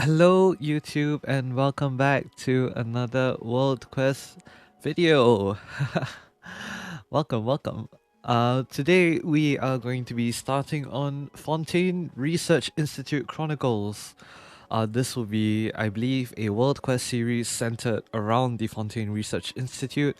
Hello YouTube and welcome back to another World Quest video. welcome. Today we are going to be starting on Fontaine Research Institute Chronicles. This will be, I believe, a World Quest series centered around the Fontaine Research Institute,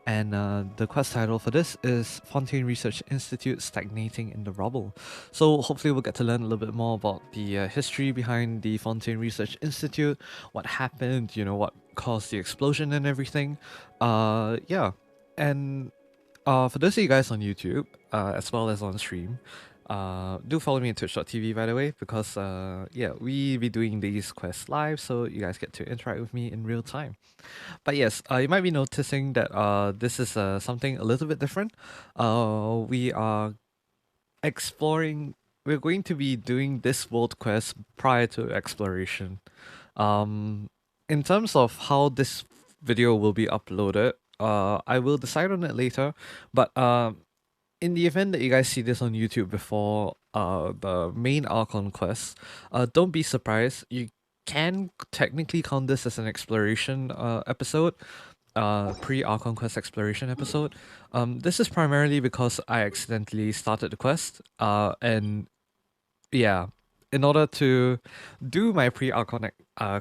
and the quest title for this is Fontaine Research Institute Stagnating in the Rubble. So hopefully we'll get to learn a little bit more about the history behind the Fontaine Research Institute, what happened, what caused the explosion and everything. Yeah, and for those of you guys on YouTube, as well as on stream, do follow me on twitch.tv by the way, because yeah, we be doing these quests live, so you guys get to interact with me in real time. But yes, you might be noticing that this is something a little bit different. We are exploring. We're going to be doing this world quest prior to exploration. In terms of how this video will be uploaded, I will decide on it later. But in the event that you guys see this on YouTube before the main Archon quest, don't be surprised. You can technically count this as an exploration episode, pre-Archon Quest Exploration episode. This is primarily because I accidentally started the quest, and yeah, in order to do my pre-Archon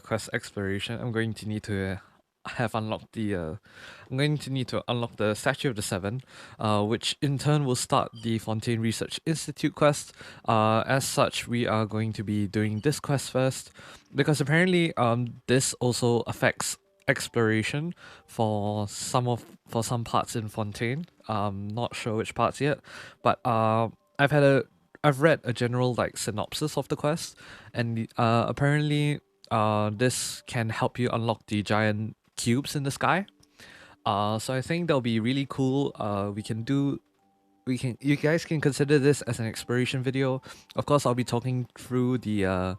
Quest Exploration, I'm going to need to have unlocked the I'm going to need to unlock the Statue of the Seven, which in turn will start the Fontaine Research Institute quest. As such, we are going to be doing this quest first, because apparently this also affects exploration for some parts in Fontaine. Not sure which parts yet, but I've read a general synopsis of the quest, and apparently this can help you unlock the giant cubes in the sky. So I think that'll be really cool. You guys can consider this as an exploration video. Of course, I'll be talking through the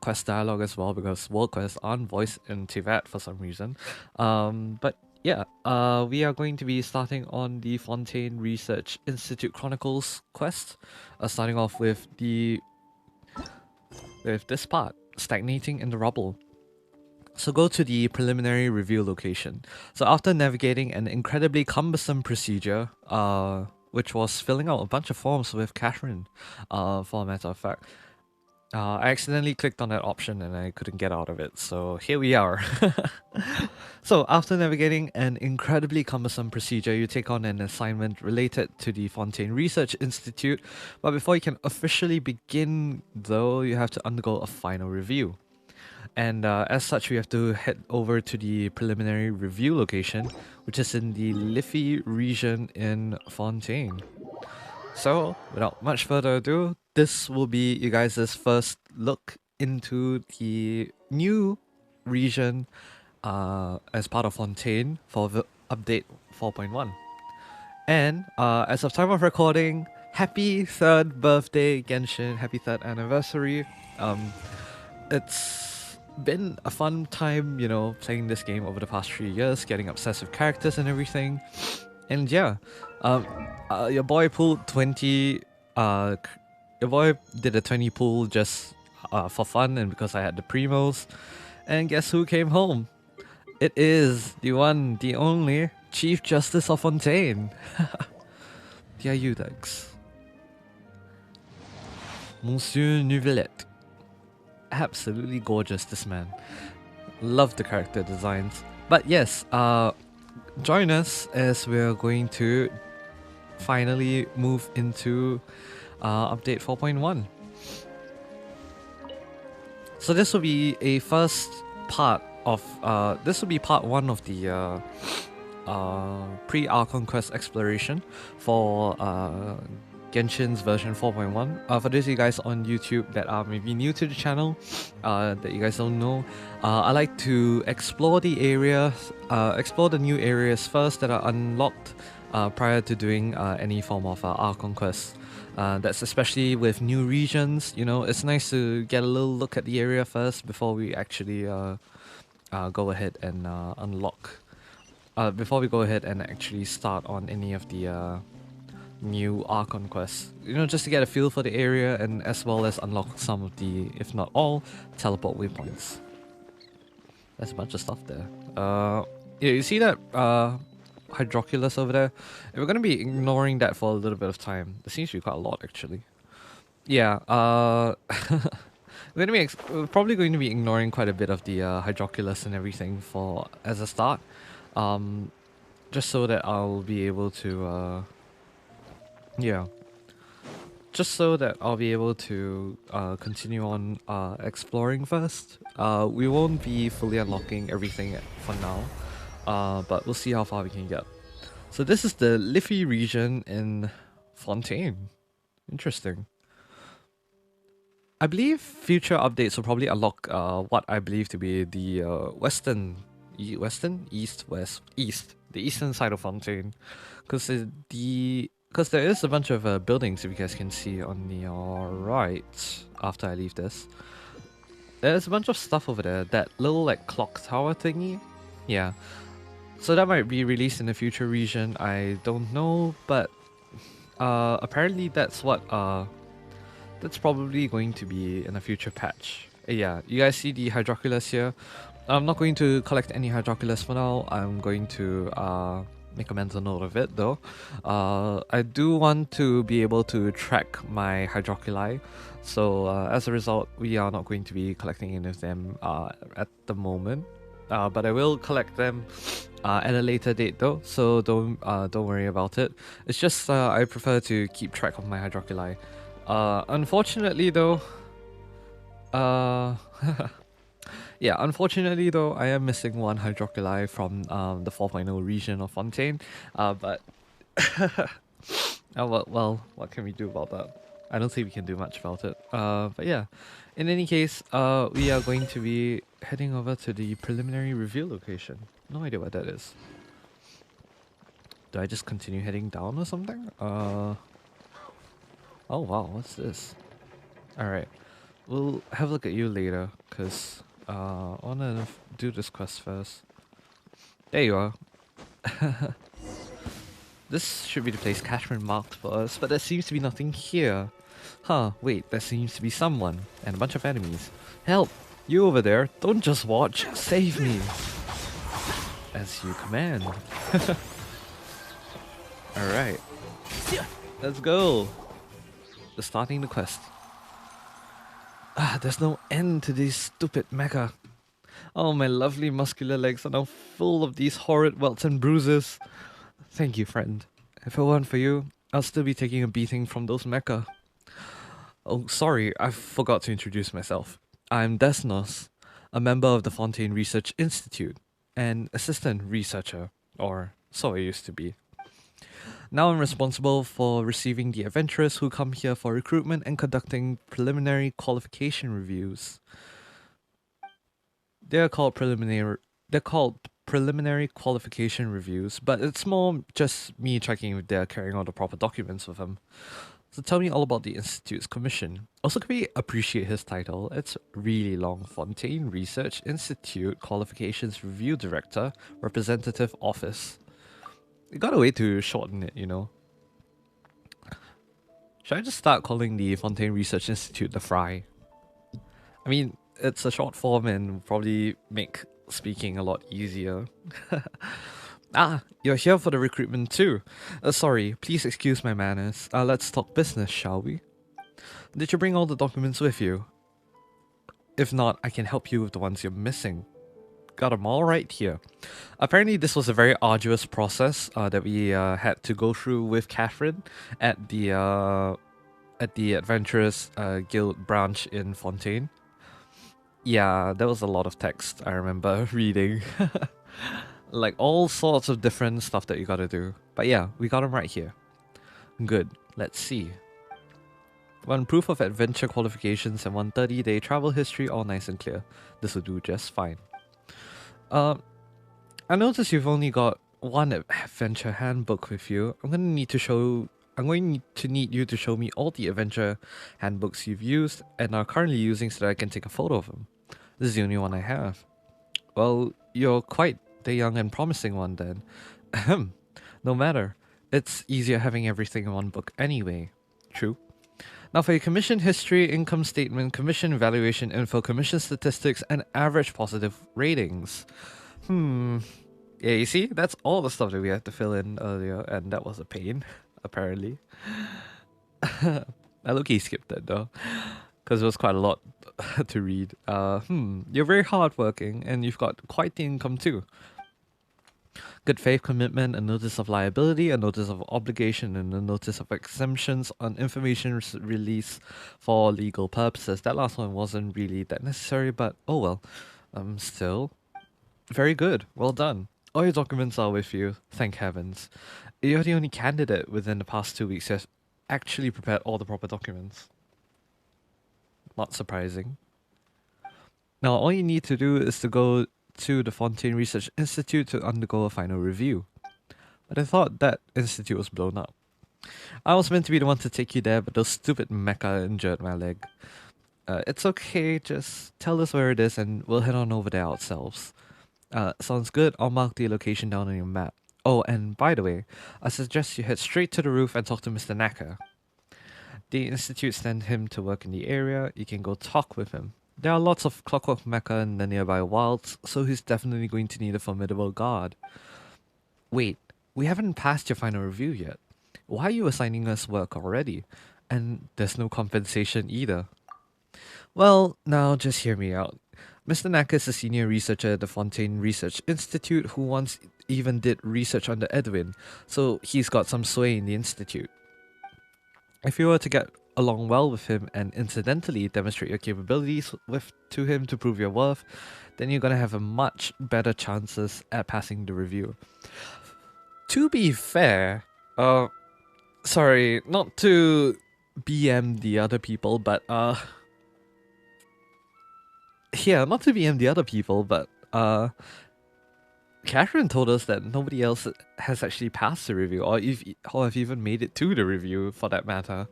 quest dialogue as well, because world quests aren't voiced in Tibet for some reason. But yeah, we are going to be starting on the Fontaine Research Institute Chronicles quest, starting off with this part, Stagnating in the Rubble. So go to the preliminary review location. So after navigating an incredibly cumbersome procedure, which was filling out a bunch of forms with Catherine, for a matter of fact, I accidentally clicked on that option and I couldn't get out of it, so here we are. So after navigating an incredibly cumbersome procedure, you take on an assignment related to the Fontaine Research Institute, but before you can officially begin though, you have to undergo a final review. And as such, we have to head over to the preliminary review location, which is in the Liffey region in Fontaine. So, without much further ado, this will be you guys' first look into the new region as part of Fontaine for the update 4.1. And as of time of recording, happy 3rd birthday, Genshin, happy 3rd anniversary. It's been a fun time, playing this game over the past 3 years, getting obsessed with characters and everything. And yeah, your boy pulled 20, your boy did a 20 pull just for fun and because I had the primos. And guess who came home? It is the one, the only Chief Justice of Fontaine. Dear Udex. Monsieur Neuvillette. Absolutely gorgeous, this man. Love the character designs. But yes, join us as we're going to finally move into update 4.1. So this will be a first part of this will be part 1 of the pre-Archon Quest Exploration for Genshin's version 4.1. For those of you guys on YouTube that are maybe new to the channel, that you guys don't know, I like to explore the areas, explore the new areas first that are unlocked prior to doing any form of Archon Quest. That's especially with new regions. It's nice to get a little look at the area first before we actually go ahead and unlock. Before we go ahead and actually start on any of the new Archon quests. You know, just to get a feel for the area and as well as unlock some of the, if not all, teleport waypoints. There's a bunch of stuff there. Yeah, you see that Hydroculus over there? We're gonna be ignoring that for a little bit of time. There seems to be quite a lot actually. Yeah, we're probably going to be ignoring quite a bit of the Hydroculus and everything for as a start. Just so that I'll be able to yeah. Just so that I'll be able to continue on exploring first. We won't be fully unlocking everything for now, but we'll see how far we can get. So this is the Liffey region in Fontaine. Interesting. I believe future updates will probably unlock what I believe to be the eastern, the eastern side of Fontaine, because there is a bunch of buildings, if you guys can see on the right after I leave this. There's a bunch of stuff over there, that little like clock tower thingy. Yeah, so that might be released in a future region, I don't know, but apparently that's what that's probably going to be in a future patch. Yeah, you guys see the Hydroculus here. I'm not going to collect any Hydroculus for now. I'm going to make a mental note of it though. I do want to be able to track my Hydroculi. So as a result, we are not going to be collecting any of them at the moment. But I will collect them at a later date though, so don't worry about it. It's just I prefer to keep track of my Hydroculi. Unfortunately though, yeah, unfortunately though, I am missing one Hydroculi from the 4.0 region of Fontaine, but well, what can we do about that? I don't think we can do much about it. But yeah, in any case, we are going to be heading over to the preliminary review location. No idea what that is. Do I just continue heading down or something? Oh wow, what's this? Alright, we'll have a look at you later, because I wanna do this quest first. There you are. This should be the place Catherine marked for us, but there seems to be nothing here. Huh, wait, there seems to be someone, and a bunch of enemies. Help! You over there, don't just watch, save me! As you command. Alright. Let's go! We're starting the quest. There's no end to these stupid mecha. Oh, my lovely muscular legs are now full of these horrid welts and bruises. Thank you, friend. If it weren't for you, I'll still be taking a beating from those mecha. Oh, sorry, I forgot to introduce myself. I'm Desnos, a member of the Fontaine Research Institute, and assistant researcher, or so I used to be. Now I'm responsible for receiving the adventurers who come here for recruitment and conducting preliminary qualification reviews. They're called preliminary qualification reviews, but it's more just me checking if they're carrying out the proper documents with them. So tell me all about the Institute's commission. Also, can we appreciate his title? It's really long. Fontaine Research Institute Qualifications Review Director, Representative Office. We got a way to shorten it, you know. Should I just start calling the Fontaine Research Institute the FRIKEE? I mean, it's a short form and will probably make speaking a lot easier. You're here for the recruitment too. Sorry, please excuse my manners. Let's talk business, shall we? Did you bring all the documents with you? If not, I can help you with the ones you're missing. Got them all right here. Apparently this was a very arduous process that we had to go through with Catherine at the Adventurers Guild branch in Fontaine. Yeah, there was a lot of text I remember reading. Like all sorts of different stuff that you gotta do. But yeah, we got them right here. Good, let's see. One proof of adventure qualifications and 130-day travel history, all nice and clear. This will do just fine. I noticed you've only got one adventure handbook with you. I'm going to need you to show me all the adventure handbooks you've used and are currently using so that I can take a photo of them. This is the only one I have. Well, you're quite the young and promising one then. No matter. It's easier having everything in one book anyway. True. Now for your commission history, income statement, commission valuation info, commission statistics, and average positive ratings. Yeah, you see? That's all the stuff that we had to fill in earlier, and that was a pain, apparently. I low-key skipped that though, because it was quite a lot to read. You're very hardworking, and you've got quite the income too. Good faith commitment, a notice of liability, a notice of obligation, and a notice of exemptions on information release for legal purposes. That last one wasn't really that necessary, but oh well. Still, very good. Well done. All your documents are with you, thank heavens. You're the only candidate within the past 2 weeks who has actually prepared all the proper documents. Not surprising. Now, all you need to do is to go to the Fontaine Research Institute to undergo a final review. But I thought that institute was blown up. I was meant to be the one to take you there, but those stupid mecha injured my leg. It's okay, just tell us where it is and we'll head on over there ourselves. Sounds good, I'll mark the location down on your map. Oh, and by the way, I suggest you head straight to the roof and talk to Mr. Naka. The institute sent him to work in the area, you can go talk with him. There are lots of clockwork mecha in the nearby wilds, so he's definitely going to need a formidable guard. Wait, we haven't passed your final review yet. Why are you assigning us work already? And there's no compensation either. Well, now just hear me out. Mr. Naka is a senior researcher at the Fontaine Research Institute who once even did research under Edwin, so he's got some sway in the institute. If you were to get along well with him and incidentally demonstrate your capabilities to him to prove your worth, then you're gonna have a much better chances at passing the review. To be fair, sorry, not to BM the other people, but yeah, not to BM the other people, but Catherine told us that nobody else has actually passed the review, or have even made it to the review, for that matter.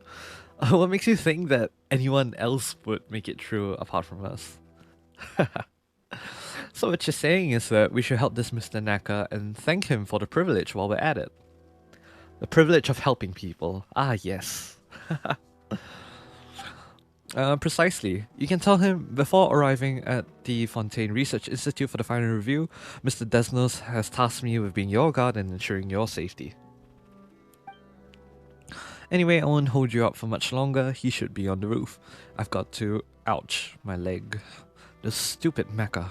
What makes you think that anyone else would make it through apart from us? So what you're saying is that we should help this Mr. Naka and thank him for the privilege while we're at it. The privilege of helping people. Ah, yes. Precisely. You can tell him before arriving at the Fontaine Research Institute for the final review, Mr. Desnos has tasked me with being your guard and ensuring your safety. Anyway, I won't hold you up for much longer. He should be on the roof. I've got to... Ouch, my leg. The stupid mecha.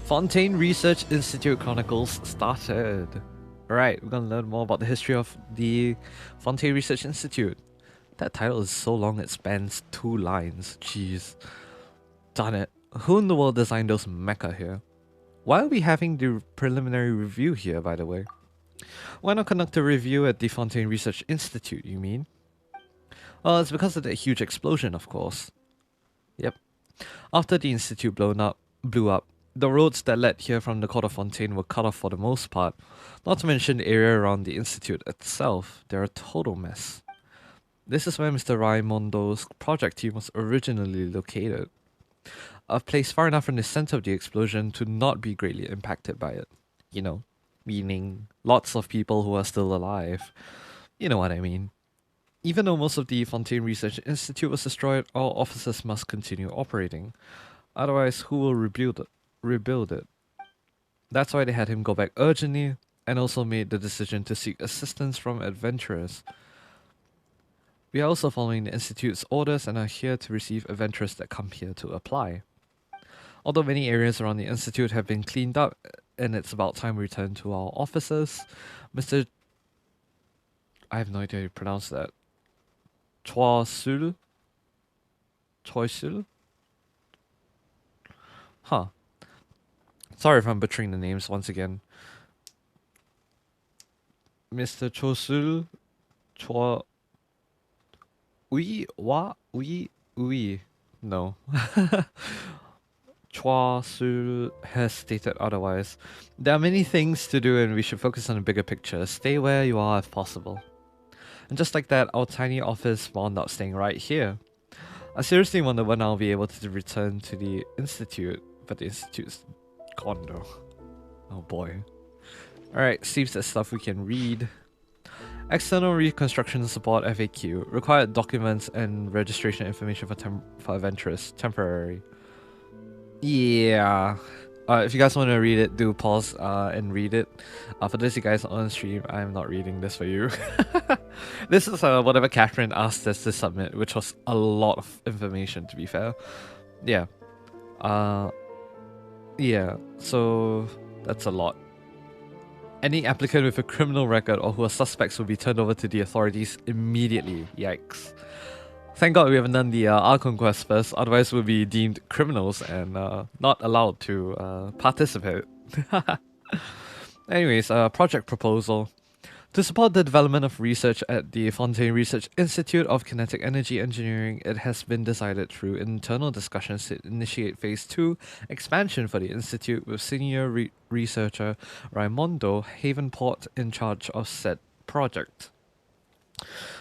Fontaine Research Institute Chronicles started. Alright, we're gonna learn more about the history of the Fontaine Research Institute. That title is so long it spans 2 lines. Jeez. Darn it. Who in the world designed those mecha here? Why are we having the preliminary review here, by the way? Why not conduct a review at the Fontaine Research Institute, you mean? Well, it's because of that huge explosion, of course. Yep. After the institute blew up, the roads that led here from the court of Fontaine were cut off for the most part, not to mention the area around the institute itself. They're a total mess. This is where Mr. Raimondo's project team was originally located. A place far enough from the center of the explosion to not be greatly impacted by it. You know, meaning lots of people who are still alive. You know what I mean. Even though most of the Fontaine Research Institute was destroyed, our officers must continue operating. Otherwise, who will rebuild it? That's why they had him go back urgently, and also made the decision to seek assistance from adventurers. We are also following the Institute's orders and are here to receive adventurers that come here to apply. Although many areas around the Institute have been cleaned up, and it's about time we return to our offices, Mr. I have no idea how to pronounce that. Choisul? Huh. Sorry if I'm butchering the names once again. Mr. Chosul... Oui. No. Choisul has stated otherwise. There are many things to do and we should focus on the bigger picture. Stay where you are if possible. And just like that, our tiny office wound up staying right here. I seriously wonder when I'll be able to return to the Institute, but the Institute's gone though. Oh boy. Alright, seems that stuff we can read. External reconstruction support FAQ. Required documents and registration information for adventurers. Temporary. Yeah. If you guys want to read it, do pause and read it. For those of you guys on stream, I'm not reading this for you. This is whatever Catherine asked us to submit, which was a lot of information, to be fair. Yeah. Yeah, so that's a lot. Any applicant with a criminal record or who are suspects will be turned over to the authorities immediately. Yikes. Thank God we haven't done the Archon Quest first, otherwise we'll be deemed criminals and not allowed to participate. Anyways, project proposal. To support the development of research at the Fontaine Research Institute of Kinetic Energy Engineering, it has been decided through internal discussions to initiate Phase 2 expansion for the Institute with senior researcher Raimondo Havenport in charge of said project.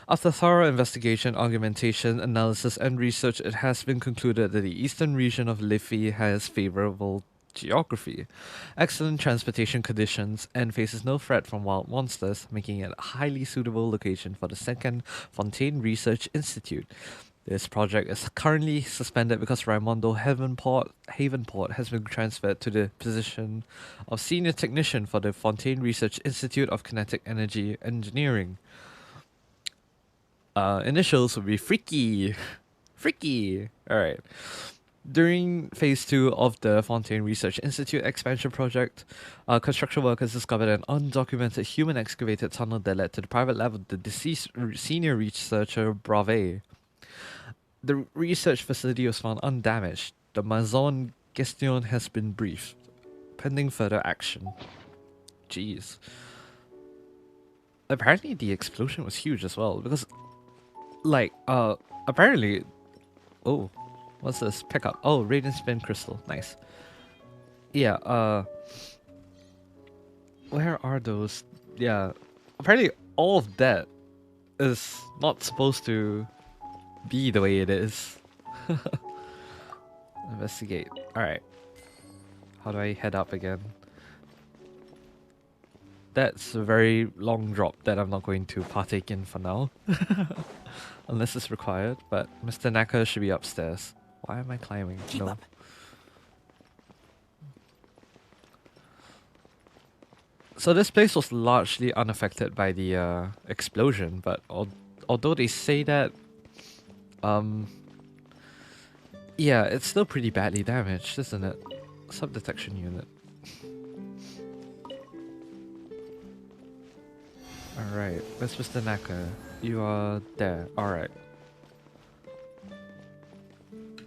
After thorough investigation, argumentation, analysis, and research, it has been concluded that the eastern region of Liffey has favorable geography, excellent transportation conditions, and faces no threat from wild monsters, making it a highly suitable location for the second Fontaine Research Institute. This project is currently suspended because Raimondo Havenport has been transferred to the position of Senior Technician for the Fontaine Research Institute of Kinetic Energy Engineering. Initials would be FRIKEE. FRIKEE! Alright. During Phase 2 of the Fontaine Research Institute expansion project, construction workers discovered an undocumented human-excavated tunnel that led to the private lab of the deceased senior researcher Brave. The research facility was found undamaged. The Maison Gestion has been briefed, pending further action. Jeez. Apparently the explosion was huge as well, because, like, apparently... Oh. What's this? Pickup. Oh, Radiant Spin Crystal. Nice. Yeah, where are those? Yeah. Apparently all of that is not supposed to be the way it is. Investigate. Alright. How do I head up again? That's a very long drop that I'm not going to partake in for now. Unless it's required, but Mr. Naka should be upstairs. Why am I climbing? Keep no. up. So this place was largely unaffected by the explosion, but although they say that, yeah, it's still pretty badly damaged, isn't it? Sub-detection unit. Alright, where's Mr. Naka? You are there. Alright.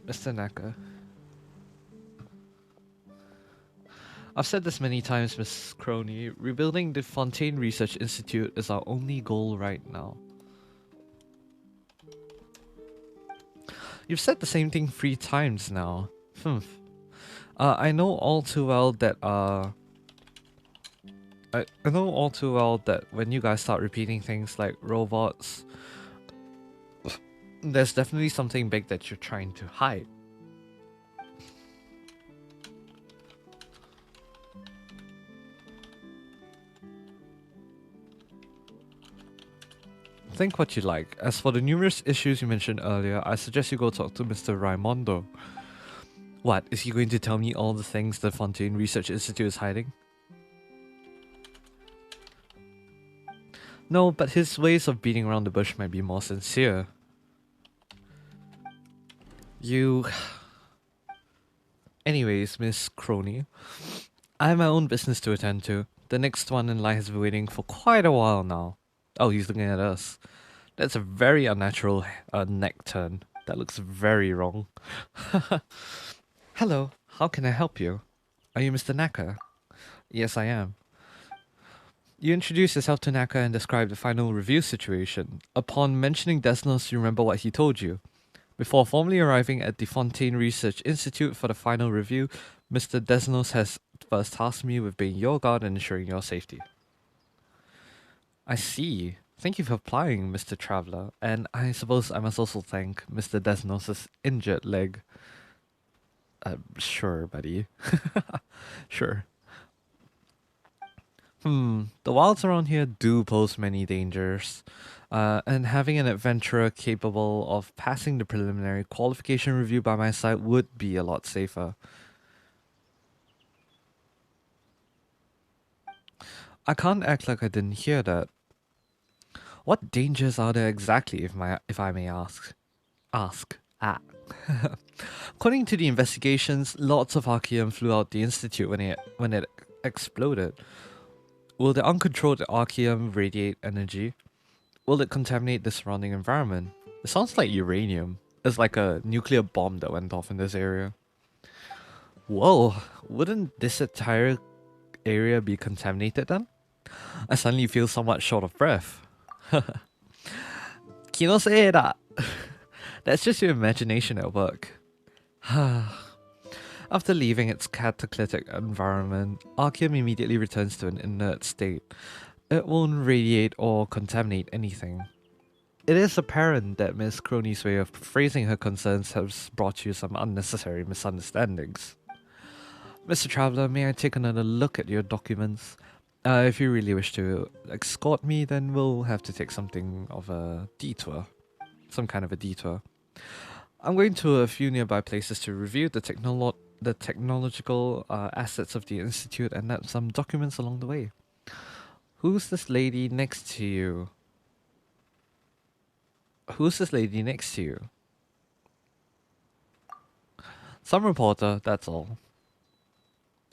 Mr. Naka. I've said this many times, Miss Crony. Rebuilding the Fontaine Research Institute is our only goal right now. You've said the same thing 3 times now. I know all too well that I know all too well that when you guys start repeating things like robots, there's definitely something big that you're trying to hide. Think what you like. As for the numerous issues you mentioned earlier, I suggest you go talk to Mr. Raimondo. What, is he going to tell me all the things the Fontaine Research Institute is hiding? No, but his ways of beating around the bush might be more sincere. You... Anyways, Miss Crony, I have my own business to attend to. The next one in line has been waiting for quite a while now. Oh, he's looking at us. That's a very unnatural neck turn. That looks very wrong. Hello, how can I help you? Are you Mr. Naka? Yes, I am. You introduced yourself to Naka and described the final review situation. Upon mentioning Desnos, you remember what he told you. Before formally arriving at the Fontaine Research Institute for the final review, Mr. Desnos has first tasked me with being your guard and ensuring your safety. I see. Thank you for applying, Mr. Traveller, and I suppose I must also thank Mr. Desnos' injured leg. Sure, buddy. Sure. The wilds around here do pose many dangers. And having an adventurer capable of passing the preliminary qualification review by my side would be a lot safer. I can't act like I didn't hear that. What dangers are there exactly, if I may ask? Ask. Ah. According to the investigations, lots of Archaeum flew out the Institute when it exploded. Will the uncontrolled Archaeum radiate energy? Will it contaminate the surrounding environment? It sounds like uranium. It's like a nuclear bomb that went off in this area. Whoa, wouldn't this entire area be contaminated then? I suddenly feel somewhat short of breath. Kinosera! That's just your imagination at work. After leaving its catalytic environment, Archeum immediately returns to an inert state. It won't radiate or contaminate anything. It is apparent that Miss Crony's way of phrasing her concerns has brought you some unnecessary misunderstandings. Mr. Traveler, may I take another look at your documents? If you really wish to escort me, then we'll have to take something of a detour. Some kind of a detour. I'm going to a few nearby places to review the technological assets of the Institute and nab some documents along the way. Who's this lady next to you? Who's this lady next to you? Some reporter, that's all.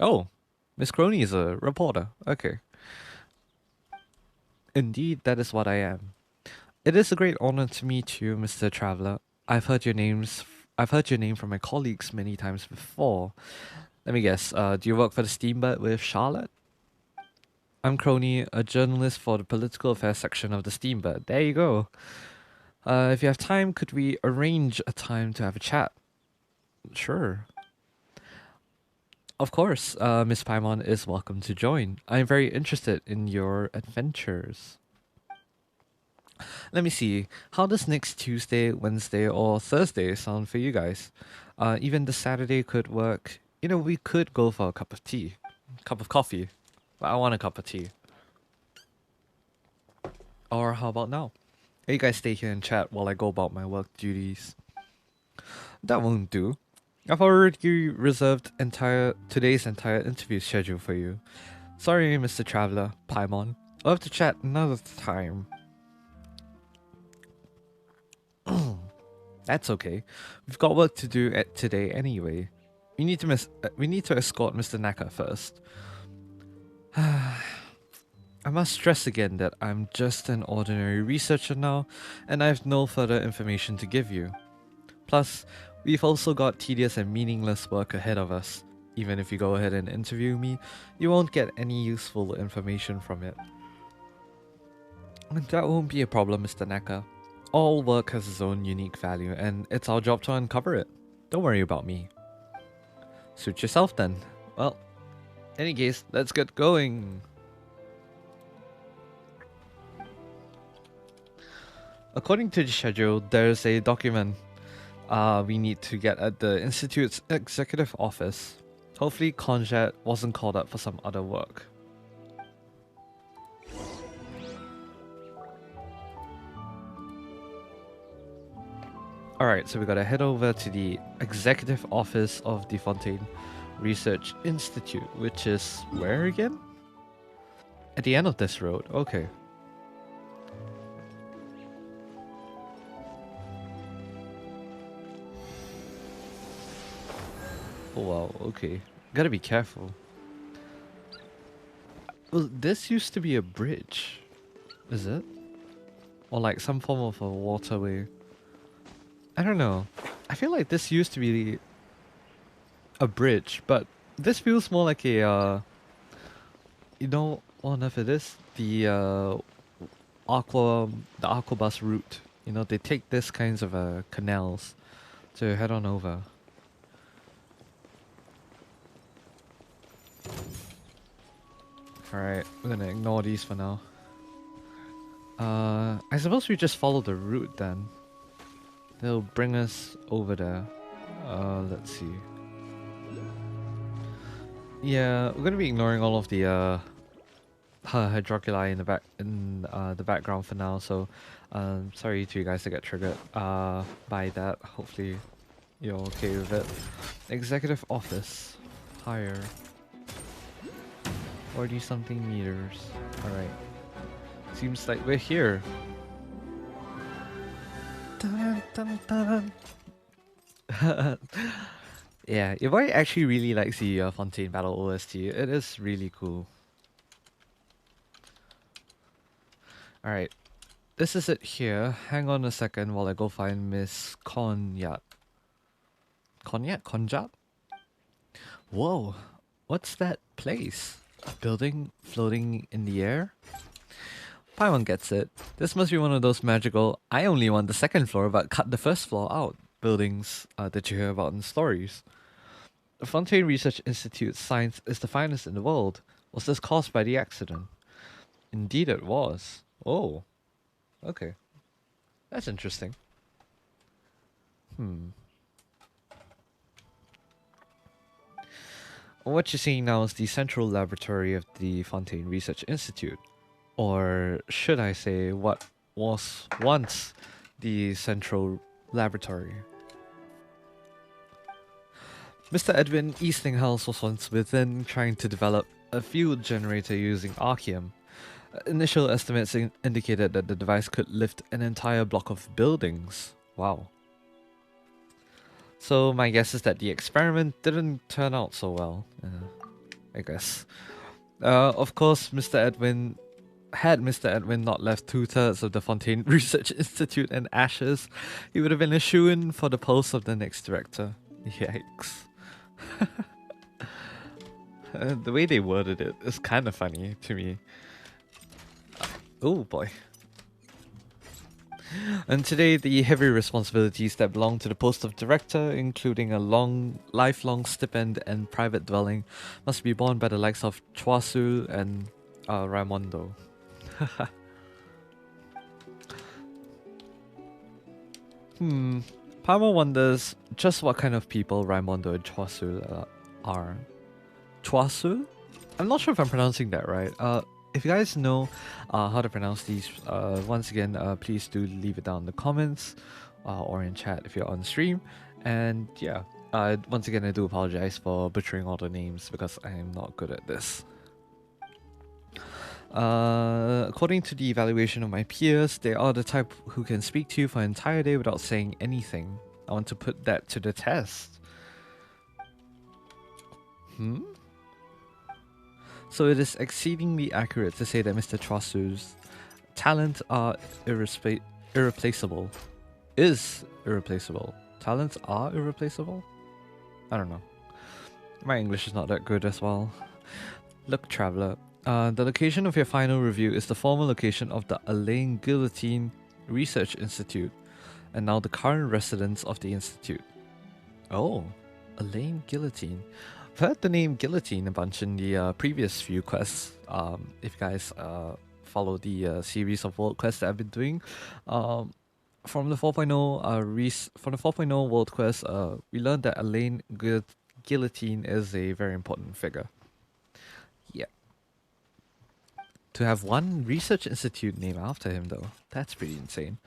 Oh, Miss Crony is a reporter. Okay. Indeed, that is what I am. It is a great honor to meet you, Mr. Traveler. I've heard your name from my colleagues many times before. Let me guess, do you work for the Steamboat with Charlotte? I'm Crony, a journalist for the political affairs section of the Steamboat. There you go. If you have time, could we arrange a time to have a chat? Sure. Of course, Miss Paimon is welcome to join. I'm very interested in your adventures. Let me see. How does next Tuesday, Wednesday, or Thursday sound for you guys? Even the Saturday could work. You know, we could go for a cup of tea. Cup of coffee. But I want a cup of tea. Or how about now? You guys stay here and chat while I go about my work duties. That won't do. I've already reserved today's entire interview schedule for you. Sorry, Mr. Traveler, Paimon. I'll have to chat another time. That's okay. We've got work to do today anyway. We need to escort Mr. Naka first. I must stress again that I'm just an ordinary researcher now, and I have no further information to give you. Plus, we've also got tedious and meaningless work ahead of us. Even if you go ahead and interview me, you won't get any useful information from it. That won't be a problem, Mr. Naka. All work has its own unique value, and it's our job to uncover it. Don't worry about me. Suit yourself then. Well, any case, let's get going. According to the schedule, there's a document we need to get at the Institute's executive office. Hopefully Konjat wasn't called up for some other work. Alright, so we gotta head over to the executive office of the Fontaine Research Institute, which is where again? At the end of this road, okay. Oh wow, okay. Gotta be careful. Well, this used to be a bridge. Is it? Or like some form of a waterway. I don't know. I feel like this used to be a bridge, but this feels more like a, you know what on earth it is? The aquabus route. You know, they take this kinds of canals to head on over. Alright, we're gonna ignore these for now. I suppose we just follow the route then. They'll bring us over there. Let's see. Yeah, we're gonna be ignoring all of the Hydroculi in the background for now. So, sorry to you guys to get triggered by that. Hopefully, you're okay with it. Executive office, hire 40 something meters. All right. Seems like we're here. Dun, dun, dun, dun. Yeah, if I actually really likes the Fontaine Battle OST. It is really cool. Alright, this is it here. Hang on a second while I go find Miss Cognac. Cognac? Conjat? Whoa, what's that place? A building floating in the air? Paimon gets it. This must be one of those magical, I only want the second floor but cut the first floor out buildings that you hear about in stories. The Fontaine Research Institute's science is the finest in the world. Was this caused by the accident? Indeed it was. Oh, okay. That's interesting. What you're seeing now is the central laboratory of the Fontaine Research Institute. Or should I say, what was once the central laboratory. Mr. Edwin Eastinghouse was once within trying to develop a fuel generator using Archeum. Initial estimates indicated that the device could lift an entire block of buildings. Wow. So my guess is that the experiment didn't turn out so well, I guess. Of course, had Mr. Edwin not left 2/3 of the Fontaine Research Institute in ashes, he would have been a shoo-in for the post of the next director. Yikes. The way they worded it is kind of funny to me. Oh boy. And today, the heavy responsibilities that belong to the post of director, including a lifelong stipend and private dwelling, must be borne by the likes of Choiseul and Raimondo. Palmer wonders just what kind of people Raimondo and Choiseul are. Choiseul? I'm not sure if I'm pronouncing that right. If you guys know how to pronounce these, once again, please do leave it down in the comments or in chat if you're on stream. And yeah, once again, I do apologize for butchering all the names because I am not good at this. According to the evaluation of my peers, they are the type who can speak to you for an entire day without saying anything. I want to put that to the test. So it is exceedingly accurate to say that Mr. Choiseul's talents are irreplaceable. Talents are irreplaceable? I don't know. My English is not that good as well. Look, traveler. The location of your final review is the former location of the Alain Guillotine Research Institute, and now the current residence of the institute. Oh, Alain Guillotine. I've heard the name Guillotine a bunch in the previous few quests. If you guys follow the series of world quests that I've been doing, from the 4.0 world quest, we learned that Alain Guillotine is a very important figure. Yeah. To have one research institute named after him, though, that's pretty insane.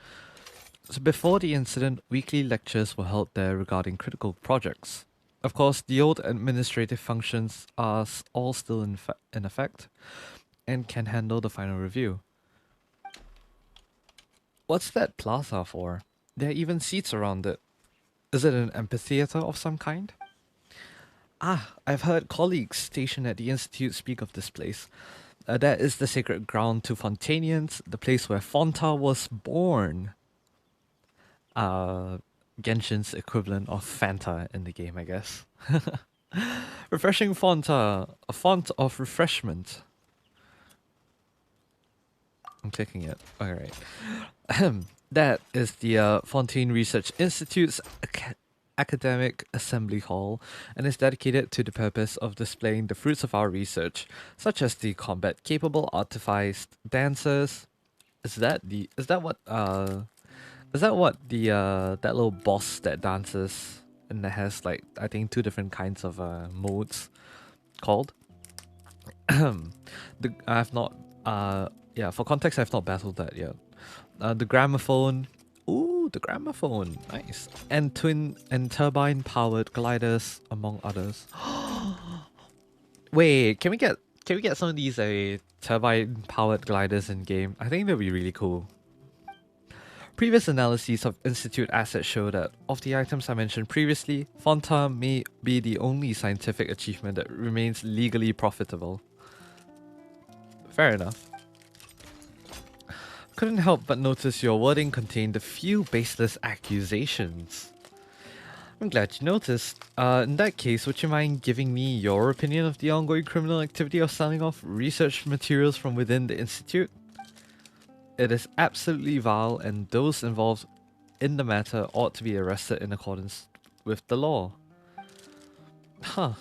So before the incident, weekly lectures were held there regarding critical projects. Of course, the old administrative functions are all still in effect and can handle the final review. What's that plaza for? There are even seats around it. Is it an amphitheater of some kind? Ah, I've heard colleagues stationed at the institute speak of this place. That is the sacred ground to Fontainians, the place where Fonta was born. Genshin's equivalent of Fanta in the game, I guess. Refreshing Fonta, a font of refreshment. I'm clicking it. Alright. That is the Fontaine Research Institute's academic assembly hall and is dedicated to the purpose of displaying the fruits of our research, such as the combat-capable artificed dancers. Is that what the that little boss that dances and that has like I think 2 different kinds of modes called? I've not Yeah, for context, I've not battled that yet. The gramophone. Ooh, the gramophone. Nice. And twin and turbine powered gliders, among others. Wait, can we get some of these turbine powered gliders in game? I think that'd be really cool. Previous analyses of Institute assets show that of the items I mentioned previously, Fontaine may be the only scientific achievement that remains legally profitable. Fair enough. Couldn't help but notice your wording contained a few baseless accusations. I'm glad you noticed. In that case, would you mind giving me your opinion of the ongoing criminal activity of selling off research materials from within the Institute? It is absolutely vile, and those involved in the matter ought to be arrested in accordance with the law. Huh.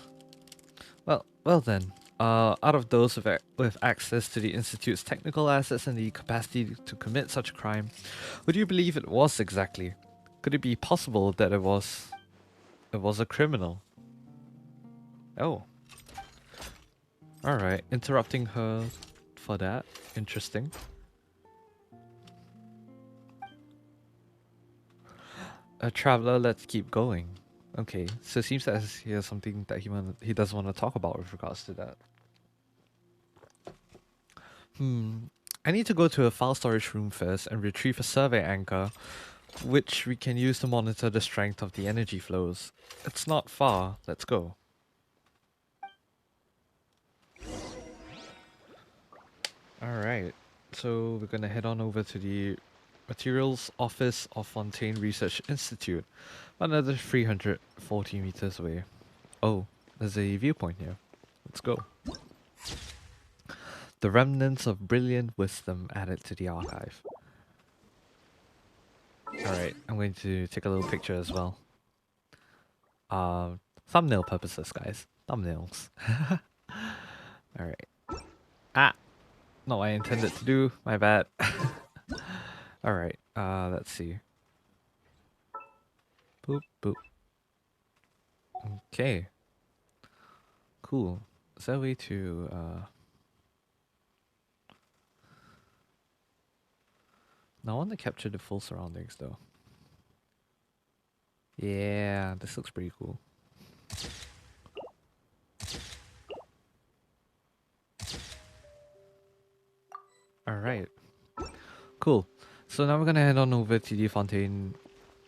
Well then. Out of those with access to the Institute's technical assets and the capacity to commit such a crime, what do you believe it was exactly? Could it be possible that it was a criminal? Oh. Alright, interrupting her for that. Interesting. A traveler, let's keep going. Okay, so it seems that he has something that he doesn't want to talk about with regards to that. I need to go to a file storage room first and retrieve a survey anchor, which we can use to monitor the strength of the energy flows. It's not far. Let's go. Alright, so we're gonna head on over to the Materials Office of Fontaine Research Institute, another 340 meters away. Oh, there's a viewpoint here. Let's go. The remnants of brilliant wisdom added to the archive. Alright, I'm going to take a little picture as well. Thumbnail purposes, guys. Thumbnails. Alright. Ah! Not what I intended to do. My bad. Alright, let's see. Boop, boop. Okay. Cool. Is there a way to, Now I want to capture the full surroundings though. Yeah, this looks pretty cool. Alright. Cool. So now we're gonna head on over to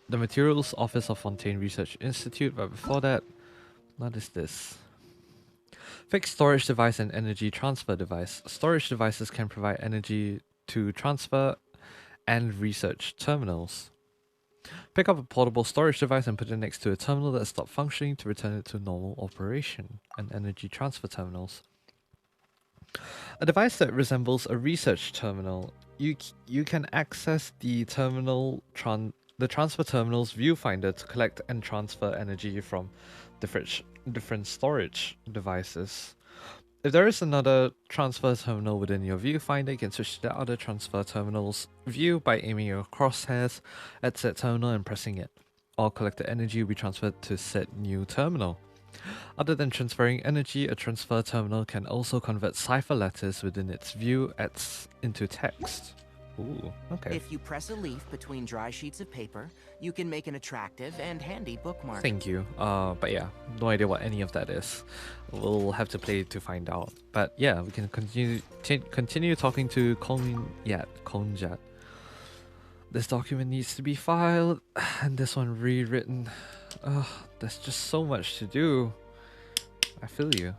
the Materials Office of Fontaine Research Institute, but before that, what is this? Fixed storage device and energy transfer device. Storage devices can provide energy to transfer and research terminals. Pick up a portable storage device and put it next to a terminal that stopped functioning to return it to normal operation. And energy transfer terminals. A device that resembles a research terminal. You can access the transfer terminal's viewfinder to collect and transfer energy from different storage devices. If there is another transfer terminal within your viewfinder, you can switch to the other transfer terminal's view by aiming your crosshairs at said terminal and pressing it. All collected energy will be transferred to said new terminal. Other than transferring energy, a transfer terminal can also convert cipher letters within its view into text. Ooh, okay. If you press a leaf between dry sheets of paper, you can make an attractive and handy bookmark. Thank you. But yeah, no idea what any of that is. We'll have to play to find out. But yeah, we can continue talking to Konjat. This document needs to be filed, and this one rewritten. Ugh, there's just so much to do. I feel you.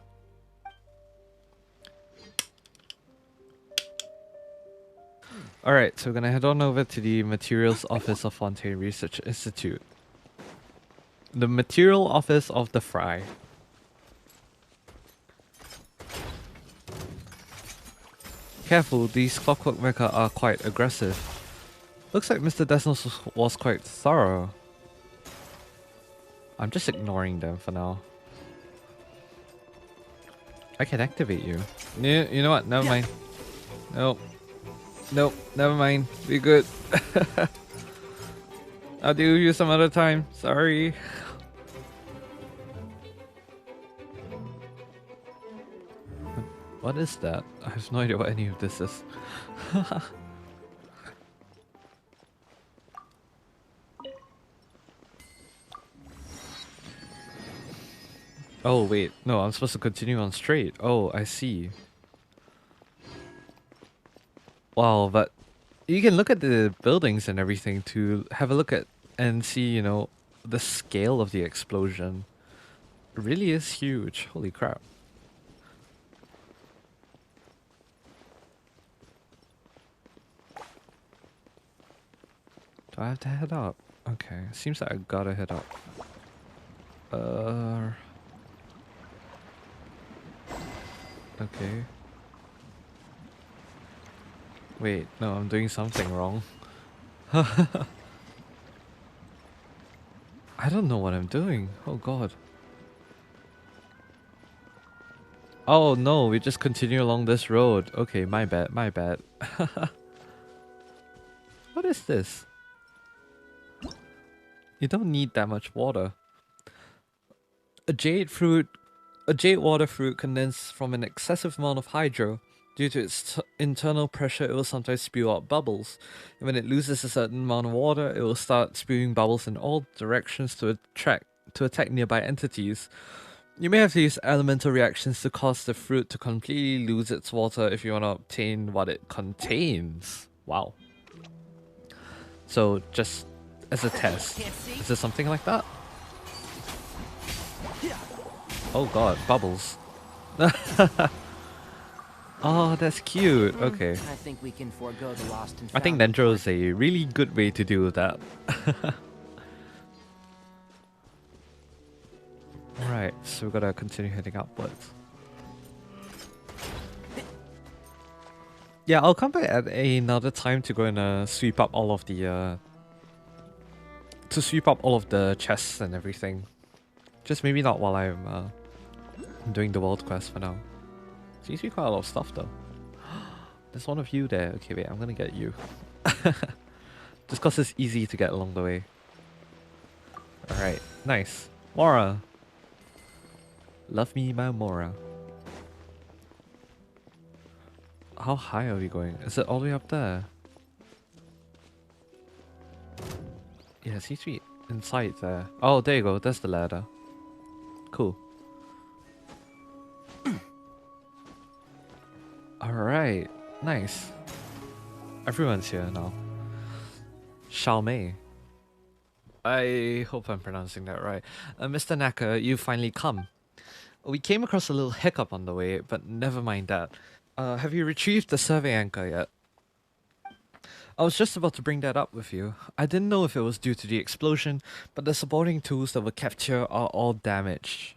Alright, so we're gonna head on over to the Materials Office of Fontaine Research Institute. The Material Office of the FRIKEE. Careful, these clockwork mecha are quite aggressive. Looks like Mr. Desnos was quite thorough. I'm just ignoring them for now. I can activate you. You know what? Never mind. Nope. Nope. Never mind. Be good. I'll do you some other time. Sorry. What is that? I have no idea what any of this is. Oh wait, no, I'm supposed to continue on straight. Oh, I see. Wow, but you can look at the buildings and everything to have a look at and see, you know, the scale of the explosion. It really is huge. Holy crap. Do I have to head up? Okay, seems like I gotta head up. Okay. Wait, no, I'm doing something wrong. I don't know what I'm doing. Oh god. Oh no, we just continue along this road. Okay, my bad, my bad. What is this? You don't need that much water. A jade fruit, a jade water fruit condenses from an excessive amount of hydro. Due to its internal pressure, it will sometimes spew out bubbles. And when it loses a certain amount of water, it will start spewing bubbles in all directions to attack nearby entities. You may have to use elemental reactions to cause the fruit to completely lose its water if you want to obtain what it contains. Wow. So just as a test, is there something like that? Oh god, bubbles. Oh, that's cute. Okay. I think we can forego the lost and I think found Dendro part. is a really good way to deal with that. Alright, so we gotta continue heading upwards. Yeah, I'll come back at another time to go and sweep up all of the chests and everything. Just maybe not while I'm doing the world quest for now. Seems to be quite a lot of stuff though. There's one of you there. Okay, wait, I'm gonna get you. Just cause it's easy to get along the way. Alright, nice. Mora! Love me my Mora. How high are we going? Is it all the way up there? Yeah, it seems to be inside there. Oh, there you go. That's the ladder. Cool. Alright. Nice. Everyone's here now. Xiaomei. I hope I'm pronouncing that right. Mr. Naka, you finally come. We came across a little hiccup on the way, but never mind that. Have you retrieved the survey anchor yet? I was just about to bring that up with you. I didn't know if it was due to the explosion, but the supporting tools that were captured are all damaged.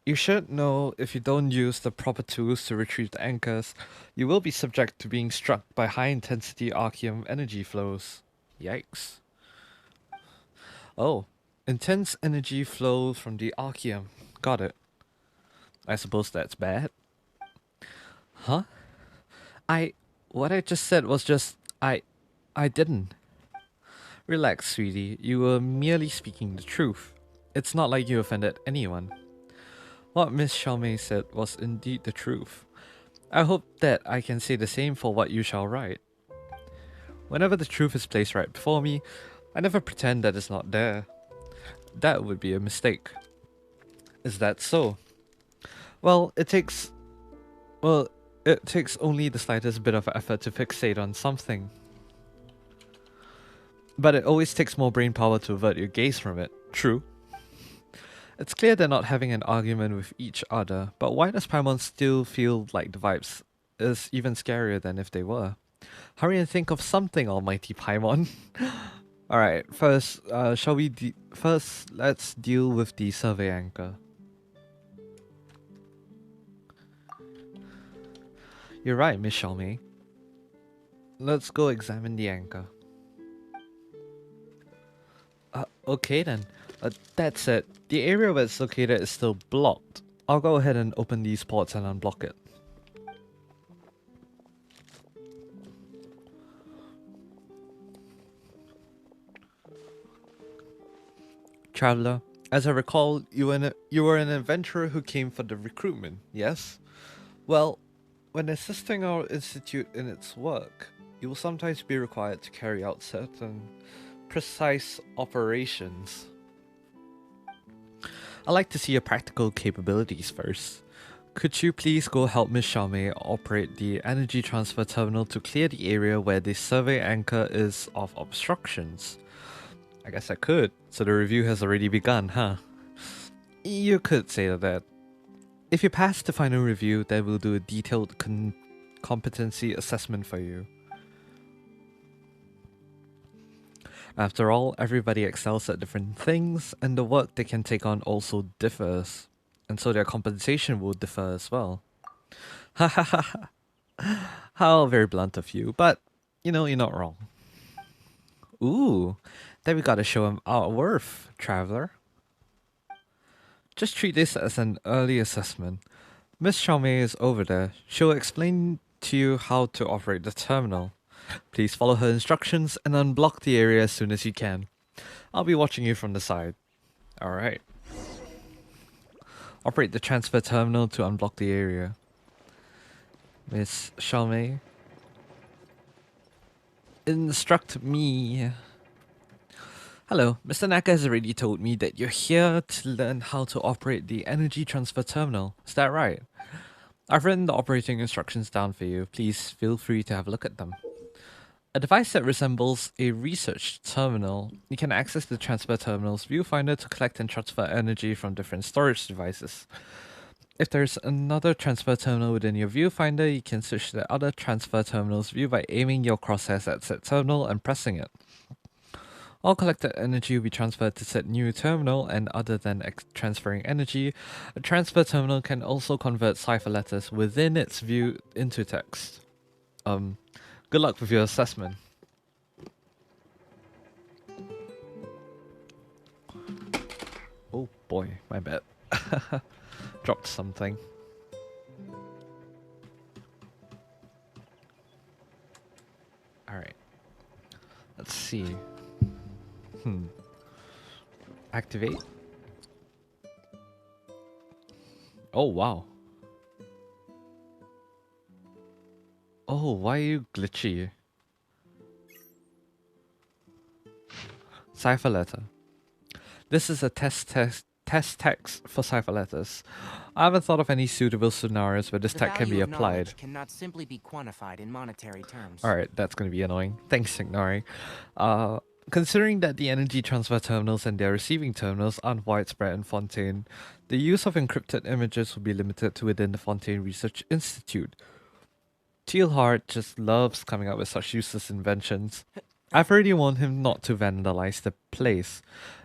You should know if you don't use the proper tools to retrieve the anchors, you will be subject to being struck by high intensity Archeum energy flows. Yikes. Oh, intense energy flows from the Archeum. Got it. I suppose that's bad. Huh? What I just said was just, I didn't. Relax, sweetie. You were merely speaking the truth. It's not like you offended anyone. What Miss Xiaomei said was indeed the truth. I hope that I can say the same for what you shall write. Whenever the truth is placed right before me, I never pretend that it's not there. That would be a mistake. Is that so? Well, it takes only the slightest bit of effort to fixate on something. But it always takes more brain power to avert your gaze from it. True. It's clear they're not having an argument with each other, but why does Paimon still feel like the vibes is even scarier than if they were? Hurry and think of something, almighty Paimon. Alright, first, first, let's deal with the survey anchor. You're right, Miss Xiaomei. Let's go examine the anchor. Okay then. That said, the area where it's located is still blocked. I'll go ahead and open these ports and unblock it. Traveler, As I recall, you were an adventurer who came for the recruitment, yes? Well, when assisting our institute in its work, you will sometimes be required to carry out certain precise operations. I'd like to see your practical capabilities first. Could you please go help Miss Xiaomei operate the energy transfer terminal to clear the area where the survey anchor is of obstructions? I guess I could, so the review has already begun, huh? You could say that. If you pass the final review, then we'll do a detailed competency assessment for you. After all, everybody excels at different things, and the work they can take on also differs. And so their compensation will differ as well. Ha ha ha ha. How very blunt of you, but you know, you're not wrong. Ooh, then we gotta show him our worth, traveler. Just treat this as an early assessment. Miss Xiaomei is over there. She'll explain to you how to operate the terminal. Please follow her instructions and unblock the area as soon as you can. I'll be watching you from the side. Alright. Operate the transfer terminal to unblock the area. Miss Xiaomei. Instruct me. Hello, Mr. Naka has already told me that you're here to learn how to operate the energy transfer terminal. Is that right? I've written the operating instructions down for you. Please feel free to have a look at them. A device that resembles a research terminal. You can access the transfer terminal's viewfinder to collect and transfer energy from different storage devices. If there's another transfer terminal within your viewfinder, you can switch to the other transfer terminal's view by aiming your crosshairs at said terminal and pressing it. All collected energy will be transferred to said new terminal, and other than transferring energy, a transfer terminal can also convert cipher letters within its view into text. Good luck with your assessment. Oh boy, my bad. Dropped something. Alright. Let's see. Activate. Oh, wow. Oh, why are you glitchy? Cipher letter. This is a test text for cipher letters. I haven't thought of any suitable scenarios where this tech can be applied. Cannot simply be quantified in monetary terms. Alright, that's gonna be annoying. Thanks, Ignori. Considering that the energy transfer terminals and their receiving terminals aren't widespread in Fontaine, the use of encrypted images will be limited to within the Fontaine Research Institute. Tealhard just loves coming up with such useless inventions. I've already warned him not to vandalize the place.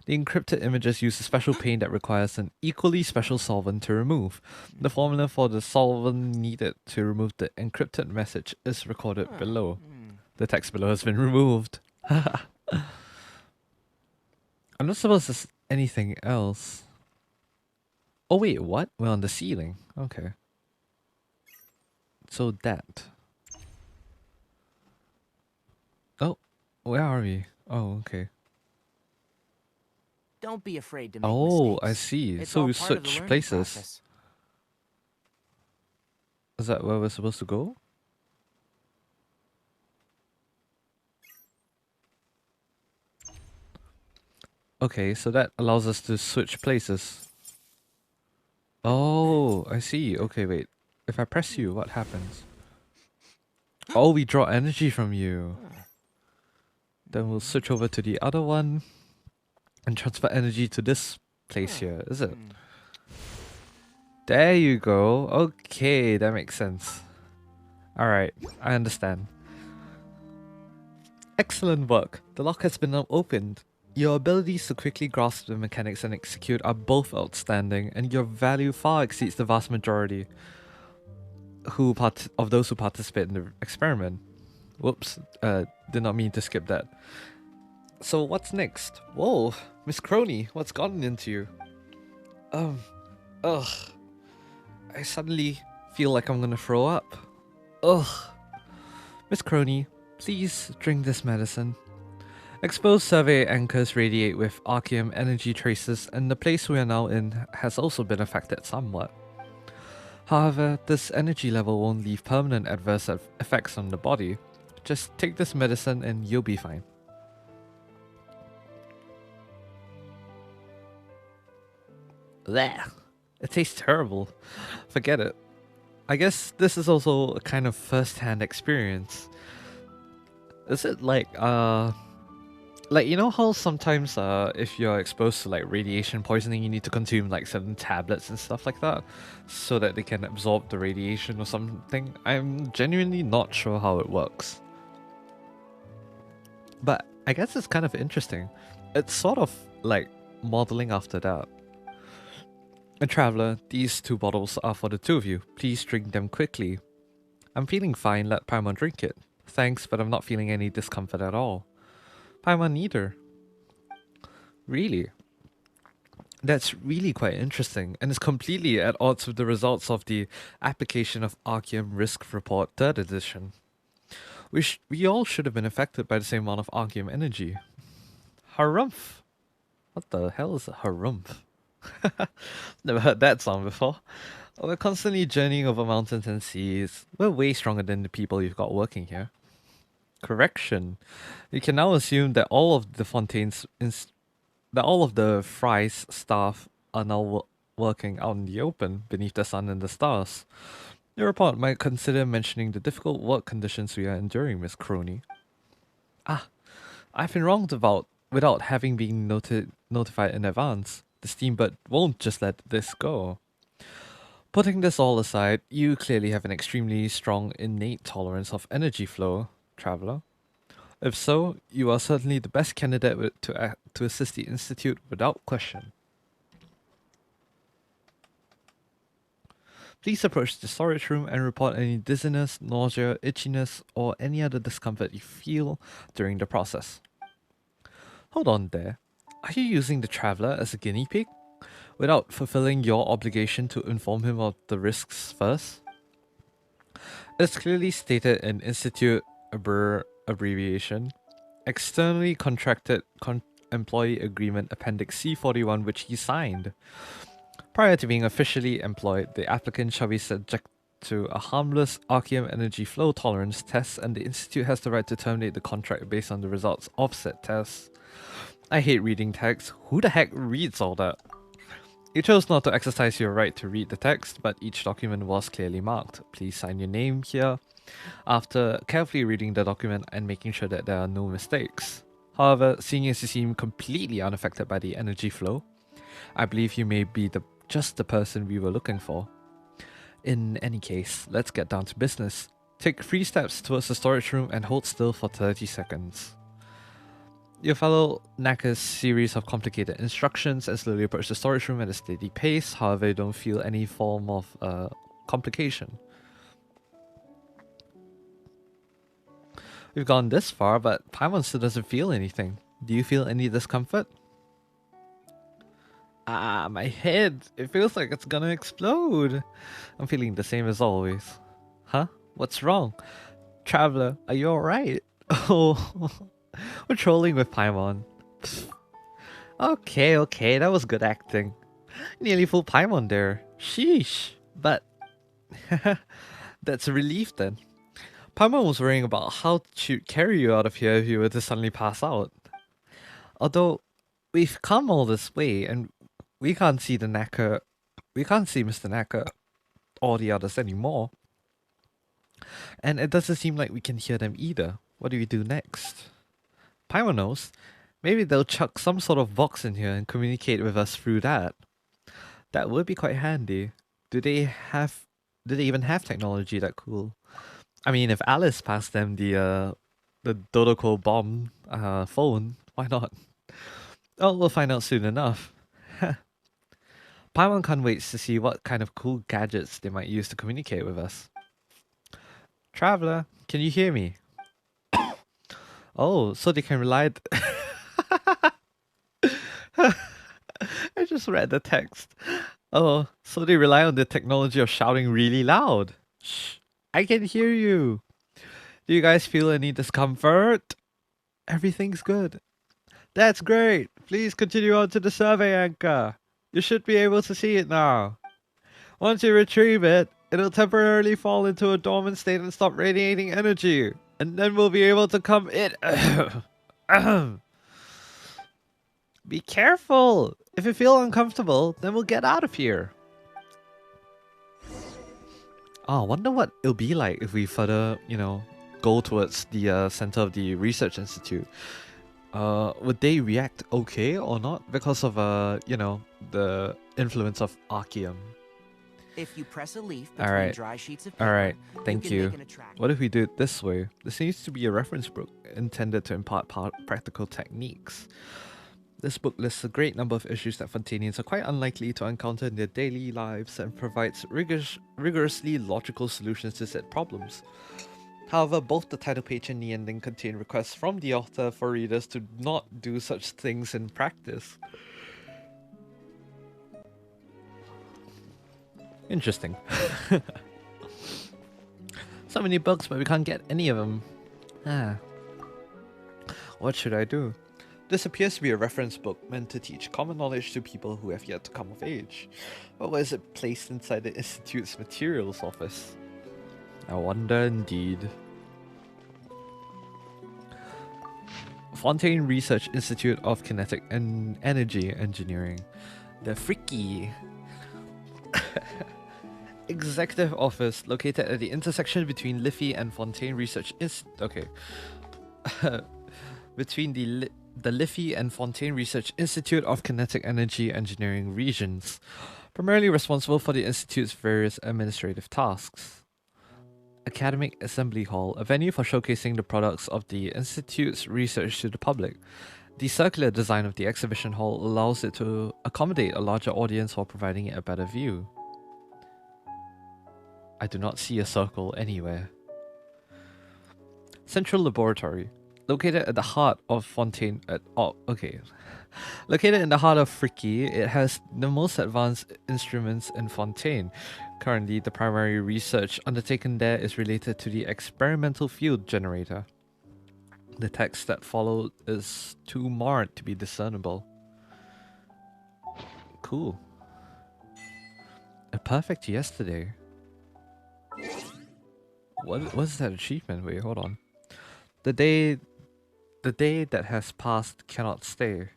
The encrypted images use a special paint that requires an equally special solvent to remove. The formula for the solvent needed to remove the encrypted message is recorded below. The text below has been removed. I'm not supposed to anything else. Oh wait, what? We're on the ceiling. Okay. So that. Oh, where are we? Oh, okay. Don't be afraid to make mistakes. mistakes. I see. So we switch places. Process. Is that where we're supposed to go? Okay, so that allows us to switch places. Oh, I see. Okay, wait. If I press you, what happens? Oh, we draw energy from you. Then we'll switch over to the other one and transfer energy to this place here, is it? There you go. Okay, that makes sense. Alright, I understand. Excellent work. The lock has been opened. Your abilities to quickly grasp the mechanics and execute are both outstanding, and your value far exceeds the vast majority of those who participate in the experiment. Whoops, did not mean to skip that. So what's next? Whoa, Miss Crony, what's gotten into you? Ugh. I suddenly feel like I'm gonna throw up. Ugh. Miss Crony, please drink this medicine. Exposed survey anchors radiate with Archeum energy traces, and the place we are now in has also been affected somewhat. However, this energy level won't leave permanent adverse effects on the body. Just take this medicine and you'll be fine. Blech. It tastes terrible. Forget it. I guess this is also a kind of first-hand experience. Is it like you know how sometimes if you're exposed to like radiation poisoning, you need to consume like certain tablets and stuff like that so that they can absorb the radiation or something? I'm genuinely not sure how it works, but I guess it's kind of interesting. It's sort of like modeling after that. A traveler, these 2 bottles are for the 2 of you. Please drink them quickly. I'm feeling fine, let Paimon drink it. Thanks, but I'm not feeling any discomfort at all. Paimon neither. Really? That's really quite interesting, and is completely at odds with the results of the application of Archeum Risk Report 3rd edition. We all should have been affected by the same amount of Archeum energy. Harumph! What the hell is a harumph? Never heard that song before. We're constantly journeying over mountains and seas. We're way stronger than the people you've got working here. Correction. You can now assume that all of the Fry's staff are now working out in the open, beneath the sun and the stars. Your report might consider mentioning the difficult work conditions we are enduring, Miss Crony. Ah, I've been wronged without having been notified in advance. The steamboat won't just let this go. Putting this all aside, you clearly have an extremely strong innate tolerance of energy flow, traveler. If so, you are certainly the best candidate to assist the Institute without question. Please approach the storage room and report any dizziness, nausea, itchiness, or any other discomfort you feel during the process. Hold on there. Are you using the traveler as a guinea pig? Without fulfilling your obligation to inform him of the risks first? It's clearly stated in Institute abbreviation, externally contracted employee agreement appendix C41, which he signed. Prior to being officially employed, the applicant shall be subject to a harmless Archeum energy flow tolerance test, and the Institute has the right to terminate the contract based on the results of said tests. I hate reading text. Who the heck reads all that? You chose not to exercise your right to read the text, but each document was clearly marked. Please sign your name here after carefully reading the document and making sure that there are no mistakes. However, seeing as you seem completely unaffected by the energy flow, I believe you may be just the person we were looking for. In any case, let's get down to business. Take 3 steps towards the storage room and hold still for 30 seconds. You follow Naka's series of complicated instructions and slowly approach the storage room at a steady pace. However, you don't feel any form of complication. We've gone this far, but Paimon still doesn't feel anything. Do you feel any discomfort? Ah, my head. It feels like it's gonna explode. I'm feeling the same as always. Huh? What's wrong? Traveler, are you alright? Oh, we're trolling with Paimon. Okay, that was good acting. Nearly full Paimon there. Sheesh. But that's a relief then. Paimon was worrying about how to carry you out of here if you were to suddenly pass out. Although we've come all this way and we can't see Mr. Naka or the others anymore. And it doesn't seem like we can hear them either. What do we do next? Paimon knows. Maybe they'll chuck some sort of box in here and communicate with us through that. That would be quite handy. Do they even have technology that cool? I mean, if Alice passed them the Dodoko bomb phone, why not? Oh, we'll find out soon enough. Paimon can't wait to see what kind of cool gadgets they might use to communicate with us. Traveler, can you hear me? Oh, so they can rely... I just read the text. Oh, so they rely on the technology of shouting really loud. Shh, I can hear you. Do you guys feel any discomfort? Everything's good. That's great. Please continue on to the survey anchor. You should be able to see it now. Once you retrieve it, it'll temporarily fall into a dormant state and stop radiating energy. And then we'll be able to come in. Be careful! If you feel uncomfortable, then we'll get out of here. Oh, I wonder what it'll be like if we further, go towards the center of the research institute. Would they react okay or not because of, the influence of Archeum? If you press a leaf between dry sheets of paper, Alright, thank you. you. Can make an attractive. What if we do it this way? This seems to be a reference book intended to impart practical techniques. This book lists a great number of issues that Fontainians are quite unlikely to encounter in their daily lives and provides rigorously logical solutions to said problems. However, both the title page and the ending contain requests from the author for readers to not do such things in practice. Interesting. So many books, but we can't get any of them. What should I do? This appears to be a reference book meant to teach common knowledge to people who have yet to come of age. But where is it placed inside the Institute's materials office? I wonder indeed. Fontaine Research Institute of Kinetic and Energy Engineering. The FRIKEE. Executive Office located at the intersection between Liffey and Fontaine Research Institute. Okay. Between the Liffey and Fontaine Research Institute of Kinetic Energy Engineering Regions, primarily responsible for the Institute's various administrative tasks. Academic Assembly Hall, a venue for showcasing the products of the Institute's research to the public. The circular design of the exhibition hall allows it to accommodate a larger audience while providing it a better view. I do not see a circle anywhere. Central Laboratory. Located at the heart of Fontaine... Located in the heart of FRIKEE, it has the most advanced instruments in Fontaine. Currently, the primary research undertaken there is related to the experimental field generator. The text that followed is too marred to be discernible. Cool. A perfect yesterday. What's that achievement? Wait, hold on. The day that has passed cannot stay.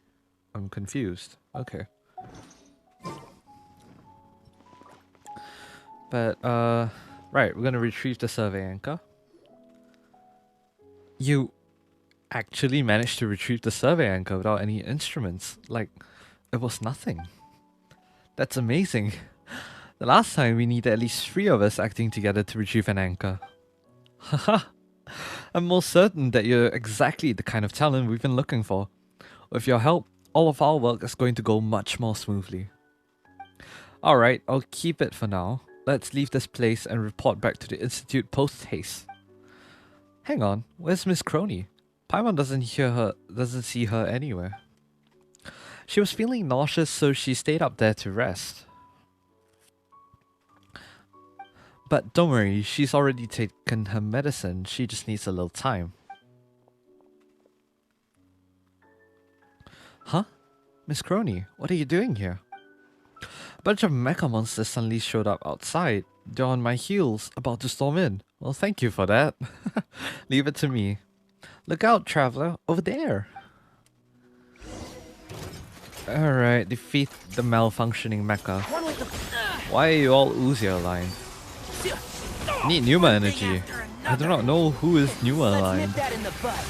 I'm confused. Okay. But, right, we're gonna retrieve the survey anchor. You actually managed to retrieve the survey anchor without any instruments. Like, it was nothing. That's amazing. The last time we needed at least 3 of us acting together to retrieve an anchor. Haha. I'm most certain that you're exactly the kind of talent we've been looking for. With your help, all of our work is going to go much more smoothly. Alright, I'll keep it for now. Let's leave this place and report back to the Institute post-haste. Hang on, where's Miss Crony? Paimon doesn't see her anywhere. She was feeling nauseous, so she stayed up there to rest. But don't worry, she's already taken her medicine, she just needs a little time. Huh? Miss Crony, what are you doing here? A bunch of mecha monsters suddenly showed up outside. They're on my heels, about to storm in. Well, thank you for that. Leave it to me. Look out, traveler, over there. Alright, defeat the malfunctioning mecha. Why are you all Uzi aligned? Need Numa energy. I do not know who is Numa aligned.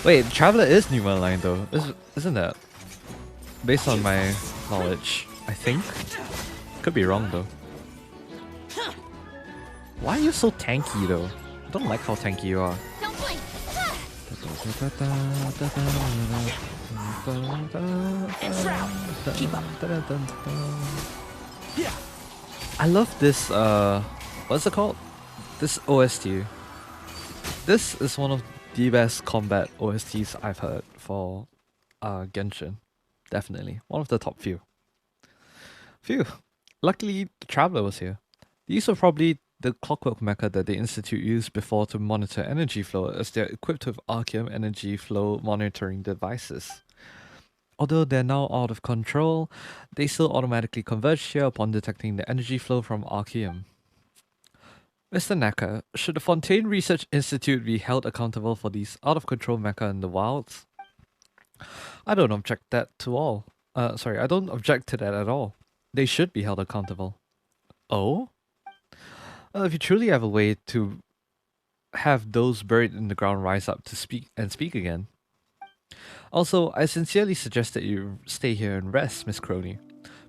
Wait, Traveler is Numa aligned though, isn't that? Based on my knowledge, I think. Could be wrong though. Why are you so tanky though? I don't like how tanky you are. I love this, what's it called? This OST. This is one of the best combat OSTs I've heard for Genshin. Definitely. One of the top few. Luckily, the Traveler was here. These were probably the clockwork mecha that the Institute used before to monitor energy flow, as they're equipped with Archeum energy flow monitoring devices. Although they're now out of control, they still automatically converge here upon detecting the energy flow from Archeum. Mr. Necker, should the Fontaine Research Institute be held accountable for these out-of-control mecha in the wilds? I don't object that to all. I don't object to that at all. They should be held accountable. Oh? If you truly have a way to have those buried in the ground rise up to speak again. Also, I sincerely suggest that you stay here and rest, Miss Crony.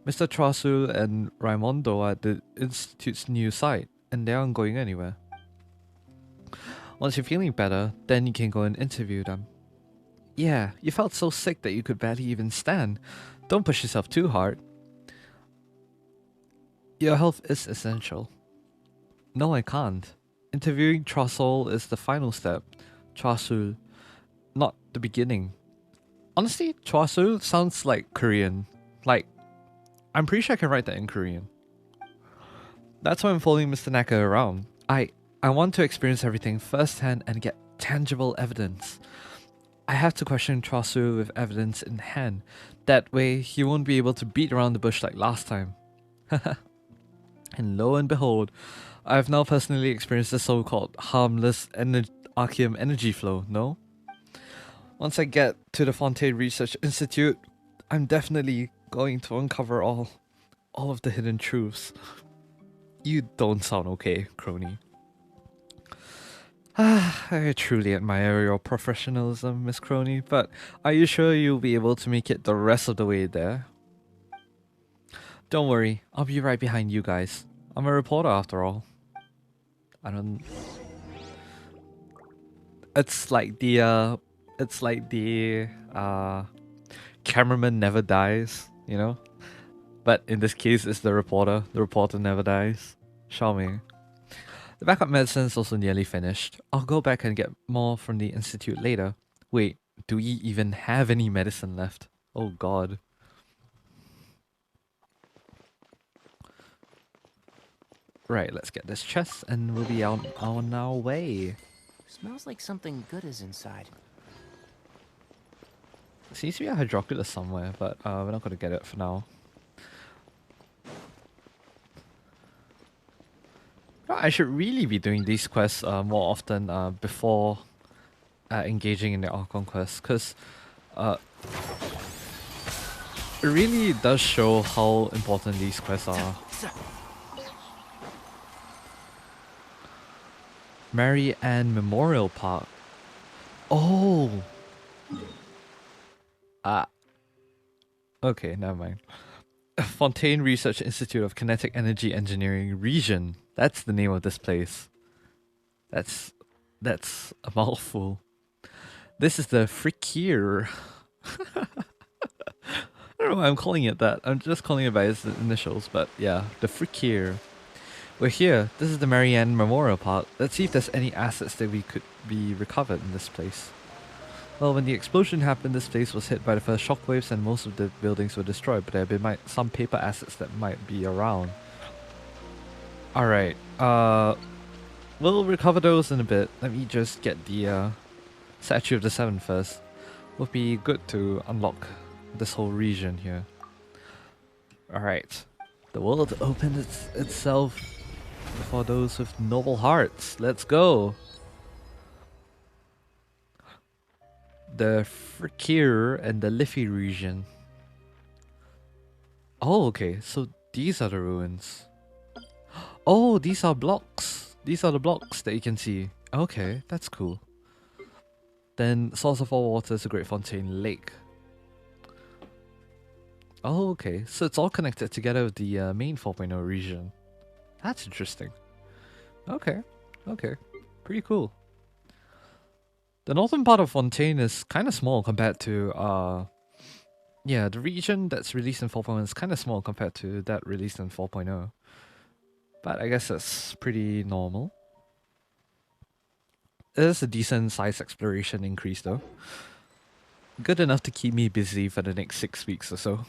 Mr. Trasul and Raimondo are at the Institute's new site, and they aren't going anywhere. Once you're feeling better, then you can go and interview them. Yeah, you felt so sick that you could barely even stand. Don't push yourself too hard. Your health is essential. No, I can't. Interviewing Trasul is the final step. Trasul, not the beginning. Honestly, Trasul sounds like Korean. Like, I'm pretty sure I can write that in Korean. That's why I'm following Mr. Naka around. I want to experience everything firsthand and get tangible evidence. I have to question Trasul with evidence in hand. That way, he won't be able to beat around the bush like last time. And lo and behold, I have now personally experienced the so-called harmless Archeum energy flow, no? Once I get to the Fontaine Research Institute, I'm definitely going to uncover all of the hidden truths. You don't sound okay, Crony. I truly admire your professionalism, Miss Crony, but are you sure you'll be able to make it the rest of the way there? Don't worry, I'll be right behind you guys. I'm a reporter after all. I don't... It's like the cameraman never dies, you know? But in this case, it's the reporter. The reporter never dies. Charming. The backup medicine is also nearly finished. I'll go back and get more from the institute later. Wait, do we even have any medicine left? Oh god. Right, let's get this chest and we'll be on our way. Smells like something good is inside. Seems to be a hydroculus somewhere, but we're not going to get it for now. I should really be doing these quests more often before engaging in the Archon Quest, because it really does show how important these quests are. Mary Ann Memorial Park. Oh! Okay, never mind. Fontaine Research Institute of Kinetic Energy Engineering Region. That's the name of this place. That's a mouthful. This is the FRIKEE. I don't know why I'm calling it that. I'm just calling it by its initials, but yeah, the FRIKEE. We're here. This is the Marianne Memorial Park. Let's see if there's any assets that we could be recovered in this place. Well, when the explosion happened, this place was hit by the first shockwaves and most of the buildings were destroyed, but there have been some paper assets that might be around. Alright, we'll recover those in a bit. Let me just get the Statue of the Seven first. Would be good to unlock this whole region here. Alright, the world opens itself for those with noble hearts. Let's go! The FRIKEE and the Liffey region. Oh, okay. So these are the ruins. Oh, these are blocks. These are the blocks that you can see. Okay, that's cool. Then source of all water is a Great Fontaine Lake. Oh, okay. So it's all connected together with the main 4.0 region. That's interesting. Okay. Okay. Pretty cool. The northern part of Fontaine is kind of small compared to, yeah, the region that's released in 4.1 is kind of small compared to that released in 4.0. But I guess that's pretty normal. It is a decent size exploration increase though. Good enough to keep me busy for the next 6 weeks or so.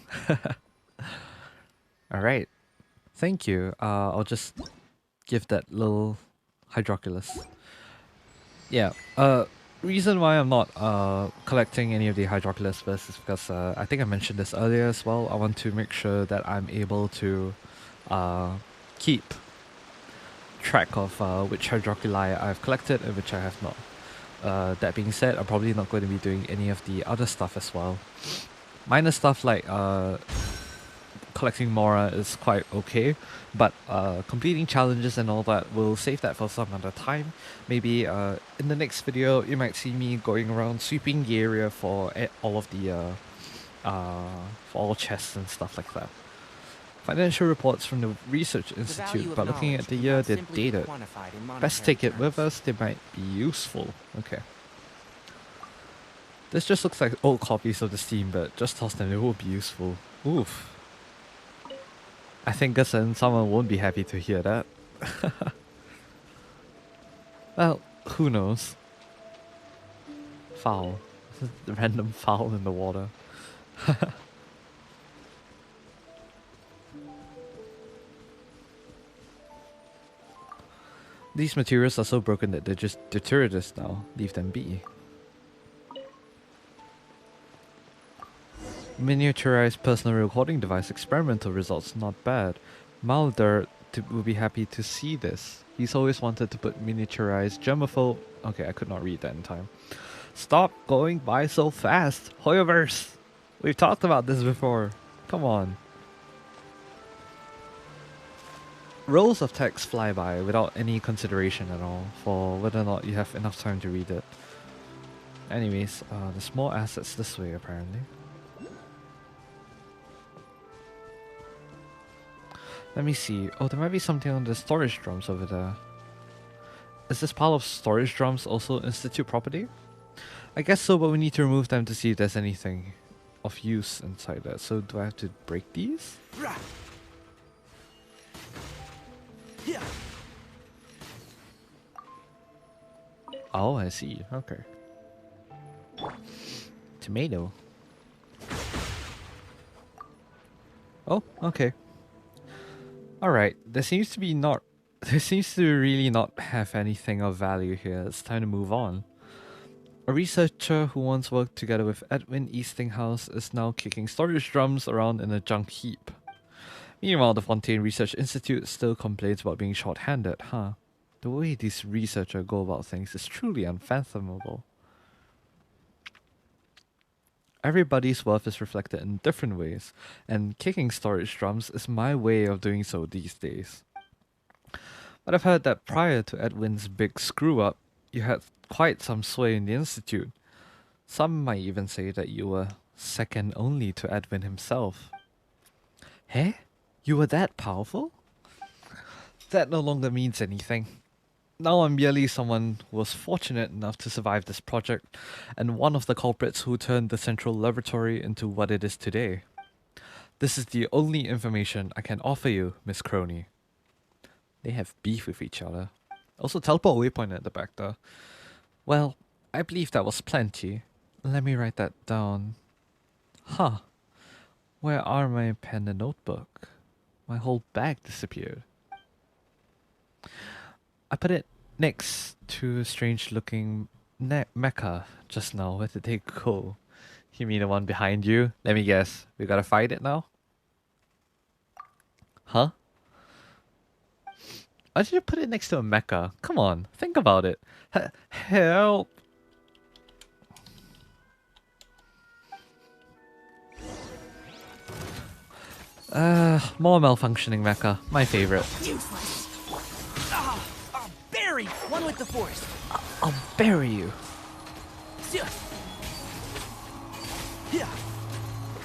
Alright. Thank you. I'll just give that little hydroculus. Yeah, reason why I'm not collecting any of the Hydroculus fists is because I think I mentioned this earlier as well. I want to make sure that I'm able to keep track of which Hydroculi I've collected and which I have not. That being said, I'm probably not going to be doing any of the other stuff as well. Minor stuff like collecting Mora is quite okay, but completing challenges and all that, we'll save that for some other time. Maybe in the next video, you might see me going around sweeping the area for all of the for all chests and stuff like that. Financial reports from the Research Institute, but looking at the year, they're dated. Best take it with us, they might be useful. Okay. This just looks like old copies of the Steam, but just toss them, it will be useful. Oof. I think someone won't be happy to hear that. Well, who knows? Foul. Random foul in the water. These materials are so broken that they're just detritus now. Leave them be. Miniaturized personal recording device experimental results, not bad. Mulder will be happy to see this. He's always wanted to put miniaturized germaphobe. Okay, I could not read that in time. Stop going by so fast, Hoyoverse! We've talked about this before. Come on. Rows of text fly by without any consideration at all for whether or not you have enough time to read it. Anyways, there's more assets this way apparently. Let me see. Oh, there might be something on the storage drums over there. Is this pile of storage drums also Institute property? I guess so, but we need to remove them to see if there's anything of use inside there. So do I have to break these? Oh, I see. Okay. Tomato. Oh, okay. Alright, there seems to really not have anything of value here. It's time to move on. A researcher who once worked together with Edwin Eastinghouse is now kicking storage drums around in a junk heap. Meanwhile, the Fontaine Research Institute still complains about being short-handed, huh? The way these researchers go about things is truly unfathomable. Everybody's worth is reflected in different ways, and kicking storage drums is my way of doing so these days. But I've heard that prior to Edwin's big screw-up, you had quite some sway in the Institute. Some might even say that you were second only to Edwin himself. Eh? You were that powerful? That no longer means anything. Now I'm merely someone who was fortunate enough to survive this project, and one of the culprits who turned the central laboratory into what it is today. This is the only information I can offer you, Miss Crony. They have beef with each other. Also, teleport waypoint at the back there. Well, I believe that was plenty. Let me write that down. Huh. Where are my pen and notebook? My whole bag disappeared. I put it next to a strange looking mecha just now. Where did they go? You mean the one behind you? Let me guess. We gotta fight it now? Huh? Why did you put it next to a mecha? Come on, think about it. Help! More malfunctioning mecha. My favorite. Useless. Bury one with the force. I'll bury you.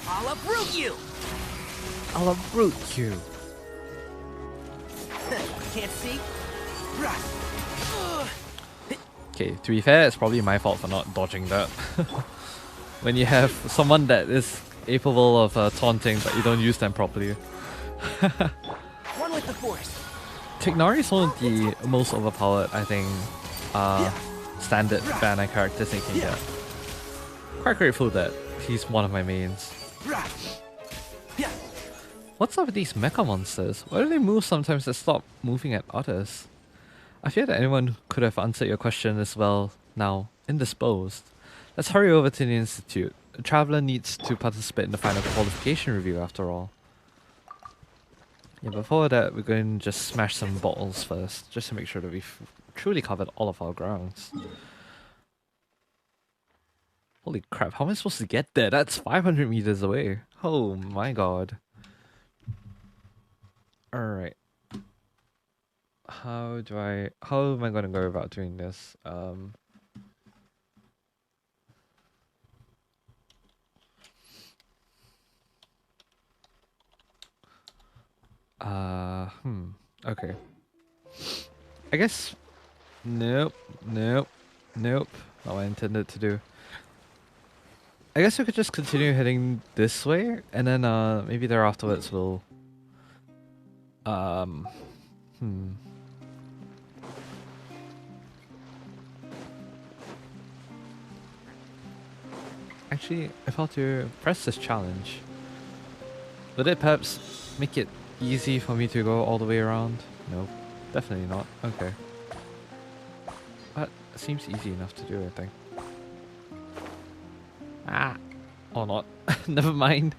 I'll uproot you. I'll uproot you. Can't see? Okay, to be fair, it's probably my fault for not dodging that. When you have someone that is capable of taunting, but you don't use them properly. One with the force. Tignari is one of the most overpowered, I think, standard banner characters they can get. Quite grateful that he's one of my mains. What's up with these mecha monsters? Why do they move sometimes and stop moving at others? I fear that anyone could have answered your question as well now, indisposed. Let's hurry over to the Institute. A traveler needs to participate in the final qualification review after all. Yeah, before that, we're going to just smash some bottles first, just to make sure that we've truly covered all of our grounds. Holy crap, how am I supposed to get there? That's 500 meters away. Oh my god. Alright. How am I going to go about doing this? Okay. I guess, nope, nope, nope. Not what I intended to do. I guess we could just continue heading this way, and then maybe there afterwards we'll um hmm. Actually, if I were to press this challenge, would it perhaps make it easy for me to go all the way around? No, definitely not. Okay. But it seems easy enough to do, I think. Ah! Or not. Never mind.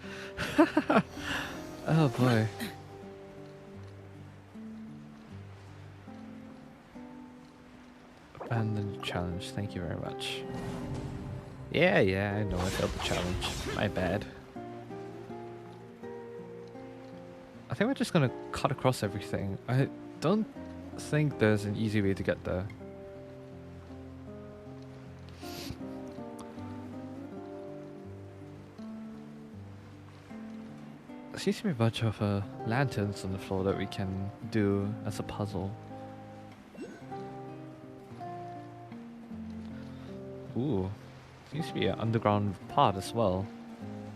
Oh boy. Abandon challenge, thank you very much. Yeah, I know I failed the challenge. My bad. I think we're just gonna cut across everything. I don't think there's an easy way to get there. There seems to be a bunch of lanterns on the floor that we can do as a puzzle. Ooh, seems to be an underground part as well,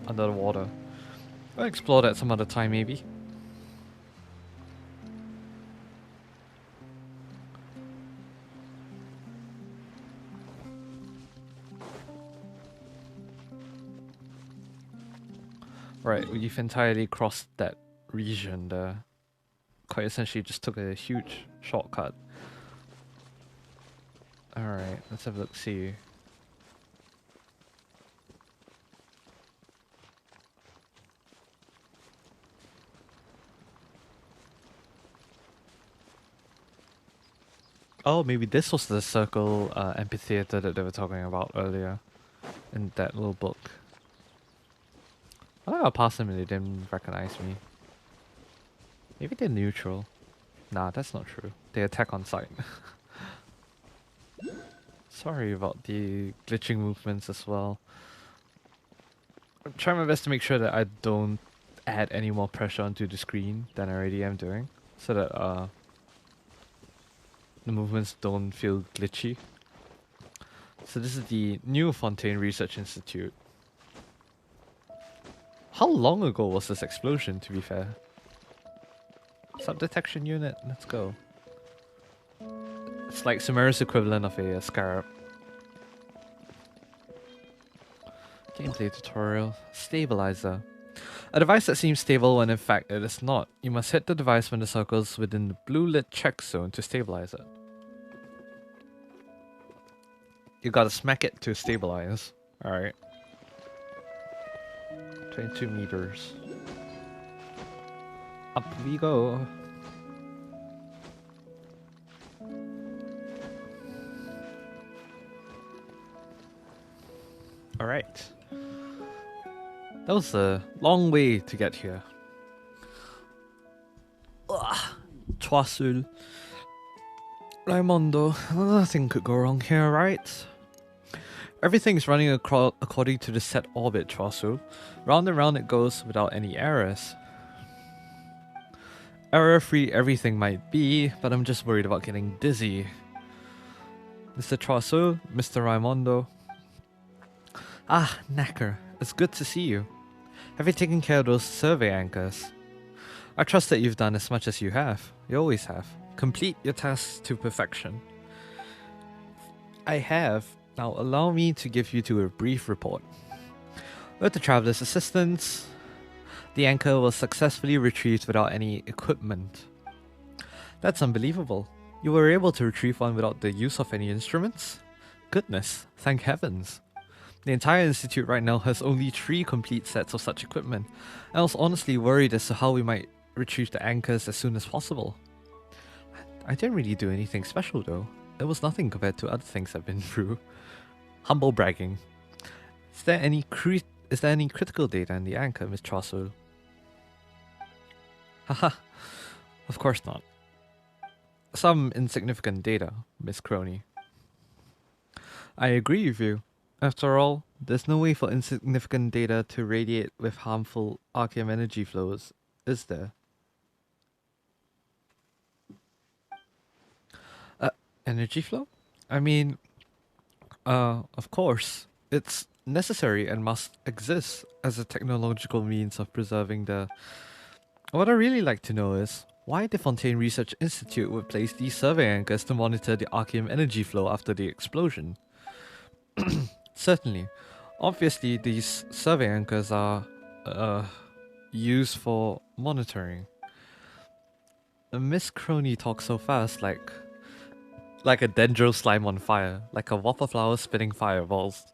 under the water. I'll explore that some other time maybe. Right, we've entirely crossed that region there. Quite essentially just took a huge shortcut. Alright, let's have a look, see. Oh, maybe this was the circle amphitheater that they were talking about earlier in that little book. I think I passed them and they didn't recognize me. Maybe they're neutral. Nah, that's not true. They attack on sight. Sorry about the glitching movements as well. I'm trying my best to make sure that I don't add any more pressure onto the screen than I already am doing, so that the movements don't feel glitchy. So this is the new Fontaine Research Institute. How long ago was this explosion, to be fair? Sub-detection unit, let's go. It's like Sumeru's equivalent of a scarab. Gameplay tutorial. Stabilizer. A device that seems stable when in fact it is not. You must hit the device when the circle is within the blue lit check zone to stabilize it. You gotta smack it to stabilize. Alright. 22 meters. Up we go. Alright. That was a long way to get here. Choiseul. Raimondo, nothing could go wrong here, right? Everything's running according to the set orbit, Choiseul. Round and round it goes without any errors. Error-free everything might be, but I'm just worried about getting dizzy. Mr. Choiseul, Mr. Raimondo. Ah, Knacker, it's good to see you. Have you taken care of those survey anchors? I trust that you've done as much as you have. You always have. Complete your tasks to perfection. I have. Now allow me to give you a brief report. With the traveler's assistance, the anchor was successfully retrieved without any equipment. That's unbelievable. You were able to retrieve one without the use of any instruments? goodness, thank heavens. The entire institute right now has only 3 complete sets of such equipment. I was honestly worried as to how we might retrieve the anchors as soon as possible. I didn't really do anything special though. It was nothing compared to other things I've been through. Humble bragging. Is there any critical data in the anchor, Miss Chaucer? Haha, of course not. Some insignificant data, Miss Crony. I agree with you. After all, there's no way for insignificant data to radiate with harmful Archeum energy flows, is there? Energy flow? I mean, of course, it's necessary and must exist as a technological means of preserving the... What I really like to know is, why the Fontaine Research Institute would place these survey anchors to monitor the Archeum energy flow after the explosion. Certainly. Obviously, these survey anchors are used for monitoring. Miss Crony talks so fast, like a dendro slime on fire, like a whopper flower spitting fireballs.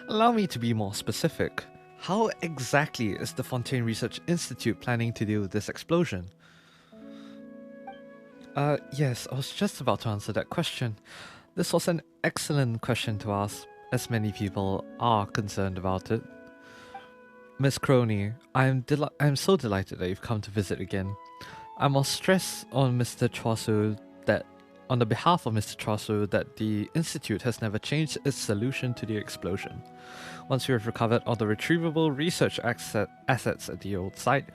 Allow me to be more specific. How exactly is the Fontaine Research Institute planning to deal with this explosion? Yes, I was just about to answer that question. This was an excellent question to ask, as many people are concerned about it. Miss Crony, I'm so delighted that you've come to visit again. I must stress on Mr. Chaucer that, on the behalf of Mr. Chaucer, that the Institute has never changed its solution to the explosion. Once we have recovered all the retrievable research assets at the old site,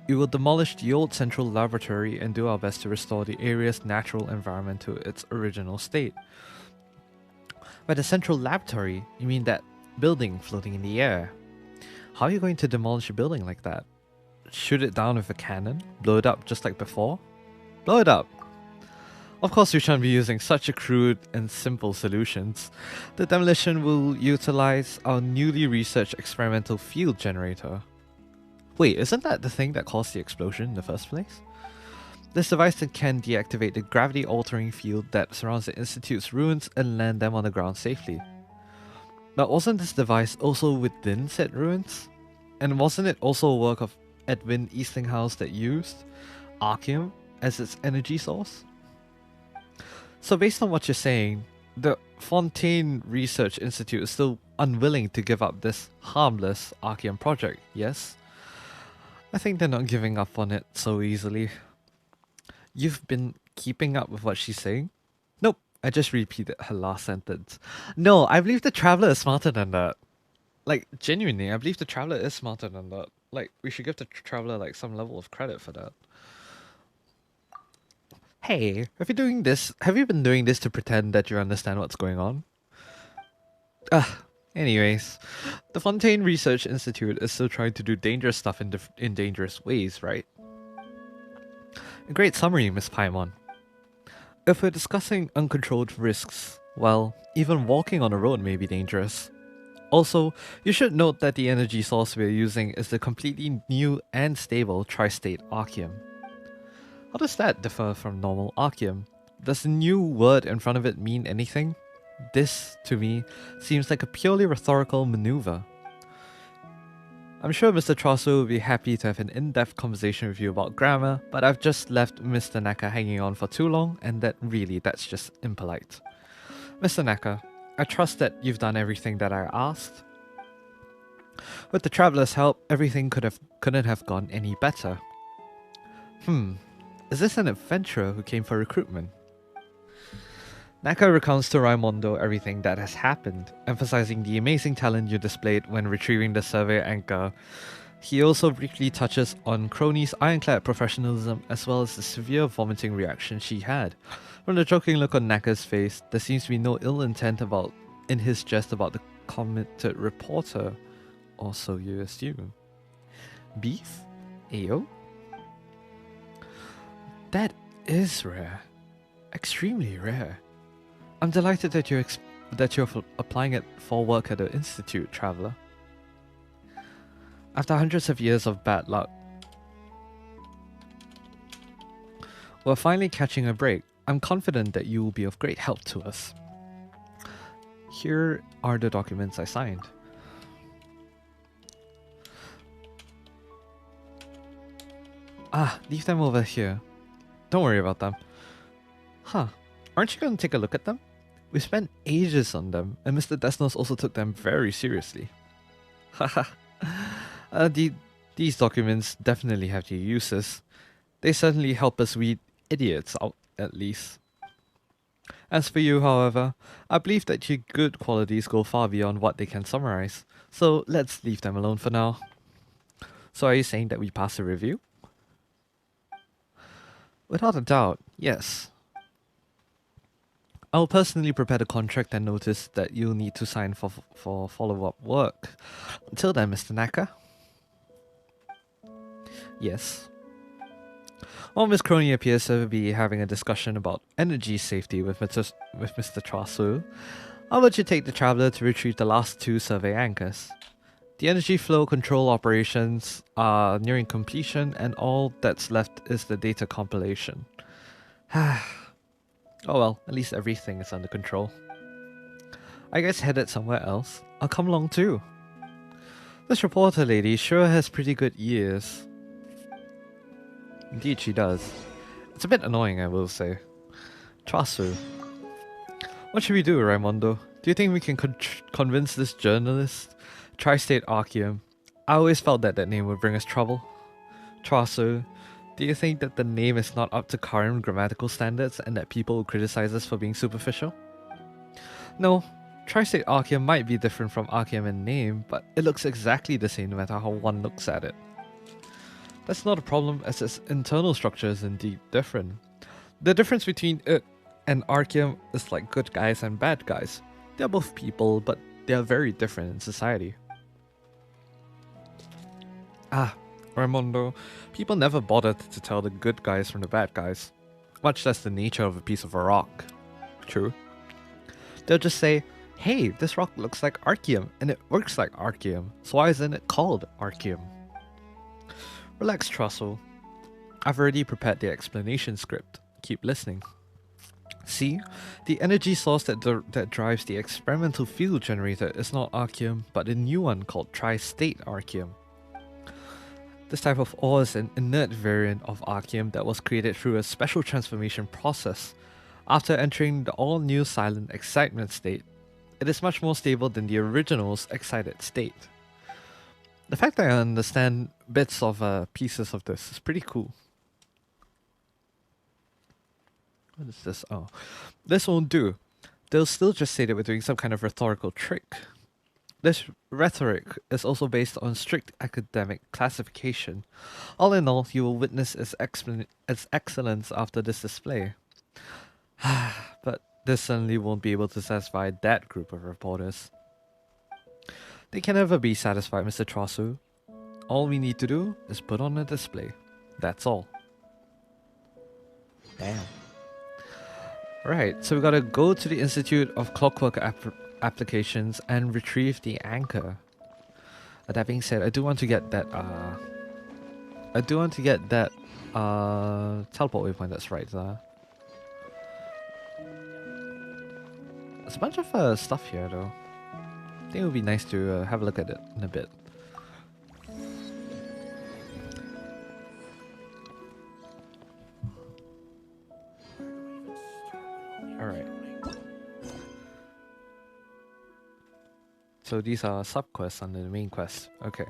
we will demolish the old central laboratory and do our best to restore the area's natural environment to its original state. By the central laboratory, you mean that building floating in the air? How are you going to demolish a building like that? Shoot it down with a cannon? Blow it up just like before? Blow it up! Of course we shan't be using such a crude and simple solutions. The demolition will utilize our newly researched experimental field generator. Wait, isn't that the thing that caused the explosion in the first place? This device can deactivate the gravity-altering field that surrounds the Institute's ruins and land them on the ground safely. But wasn't this device also within said ruins? And wasn't it also a work of Edwin Eastinghouse that used Archeum as its energy source? So based on what you're saying, the Fontaine Research Institute is still unwilling to give up this harmless Archeum project, yes? I think they're not giving up on it so easily. You've been keeping up with what she's saying? Nope, I just repeated her last sentence. No, I believe the Traveler is smarter than that. Like, genuinely, I believe the Traveler is smarter than that. Like, we should give the Traveler, like, some level of credit for that. Hey, have you been doing this to pretend that you understand what's going on? Anyways, the Fontaine Research Institute is still trying to do dangerous stuff in dangerous ways, right? A great summary, Miss Paimon. If we're discussing uncontrolled risks, well, even walking on a road may be dangerous. Also, you should note that the energy source we're using is the completely new and stable tri-state Archeum. How does that differ from normal Archeum? Does the new word in front of it mean anything? This, to me, seems like a purely rhetorical maneuver. I'm sure Mr. Chaucer will be happy to have an in-depth conversation with you about grammar, but I've just left Mr. Naka hanging on for too long, and that's just impolite. Mr. Naka, I trust that you've done everything that I asked. With the Traveler's help, everything couldn't have gone any better. Is this an adventurer who came for recruitment? Naka recounts to Raimondo everything that has happened, emphasizing the amazing talent you displayed when retrieving the survey anchor. He also briefly touches on Crony's ironclad professionalism as well as the severe vomiting reaction she had. From the joking look on Naka's face, there seems to be no ill intent in his jest about the committed reporter, or so you assume. Beef? Ayo? That is rare. Extremely rare. I'm delighted that you're applying it for work at the Institute, Traveler. After hundreds of years of bad luck, we're finally catching a break. I'm confident that you will be of great help to us. Here are the documents I signed. Ah, leave them over here. Don't worry about them. Huh. Aren't you going to take a look at them? We spent ages on them, and Mr. Desnos also took them very seriously. Haha. These documents definitely have their uses. They certainly help us weed idiots out, at least. As for you, however, I believe that your good qualities go far beyond what they can summarize, so let's leave them alone for now. So are you saying that we pass a review? Without a doubt, yes. I'll personally prepare the contract and notice that you'll need to sign for follow-up work. Until then, Mr. Naka. Yes. While Miss Crony appears to be having a discussion about energy safety with Mr. Trasu, how about you take the traveler to retrieve the last 2 survey anchors? The energy flow control operations are nearing completion, and all that's left is the data compilation. Oh well, at least everything is under control. I guess headed somewhere else. I'll come along too. This reporter lady sure has pretty good ears. Indeed she does. It's a bit annoying, I will say. Trasu. What should we do, Raimondo? Do you think we can convince this journalist? Tri-State Archeum. I always felt that that name would bring us trouble. Trasu. Do you think that the name is not up to current grammatical standards and that people will criticize us for being superficial? No, Tri-State Archeum might be different from Archeum in name, but it looks exactly the same no matter how one looks at it. That's not a problem, as its internal structure is indeed different. The difference between it and Archeum is like good guys and bad guys. They're both people, but they are very different in society. Ah, Raimondo, people never bothered to tell the good guys from the bad guys, much less the nature of a piece of a rock. True. They'll just say, hey, this rock looks like Archeum, and it works like Archeum, so why isn't it called Archeum? Relax, Trussell. I've already prepared the explanation script. Keep listening. See, the energy source that drives the experimental field generator is not Archeum, but a new one called Tri-State Archeum. This type of ore is an inert variant of Archeum that was created through a special transformation process. After entering the all-new silent excitement state, it is much more stable than the original's excited state. The fact that I understand bits of pieces of this is pretty cool. What is this? Oh, this won't do. They'll still just say that we're doing some kind of rhetorical trick. This rhetoric is also based on strict academic classification. All in all, you will witness its excellence after this display. But this certainly won't be able to satisfy that group of reporters. They can never be satisfied, Mr. Trasu. All we need to do is put on a display. That's all. Damn. Right, so we gotta go to the Institute of Clockwork Applications and retrieve the anchor. That being said, I do want to get that teleport waypoint. That's right. There's a bunch of stuff here though. I think it would be nice to have a look at it in a bit. Alright. So these are sub-quests under the main quest. Okay.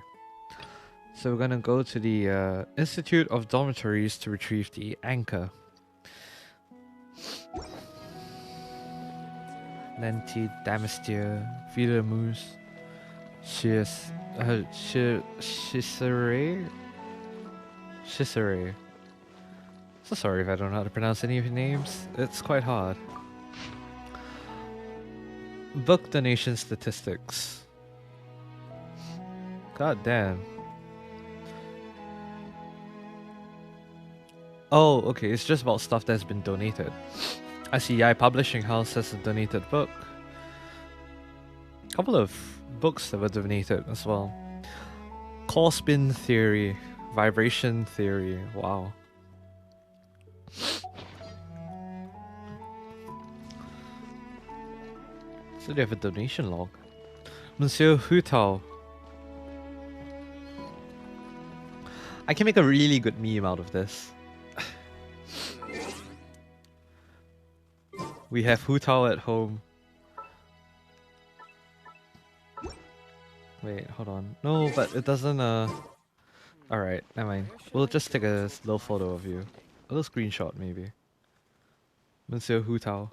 So we're gonna go to the Institute of Dormitories to retrieve the anchor. Lenti, Damastier, Vidamus, Shisere. So sorry if I don't know how to pronounce any of your names. It's quite hard. Book donation statistics. God damn. Oh, okay, it's just about stuff that's been donated. I see Publishing House has a donated book. A couple of books that were donated as well. Core spin theory, vibration theory, wow. So they have a donation log. Monsieur Hutao. I can make a really good meme out of this. We have Hutao at home. Wait, hold on. No, but it doesn't, Alright, never mind. We'll just take a little photo of you. A little screenshot, maybe. Monsieur Hutao.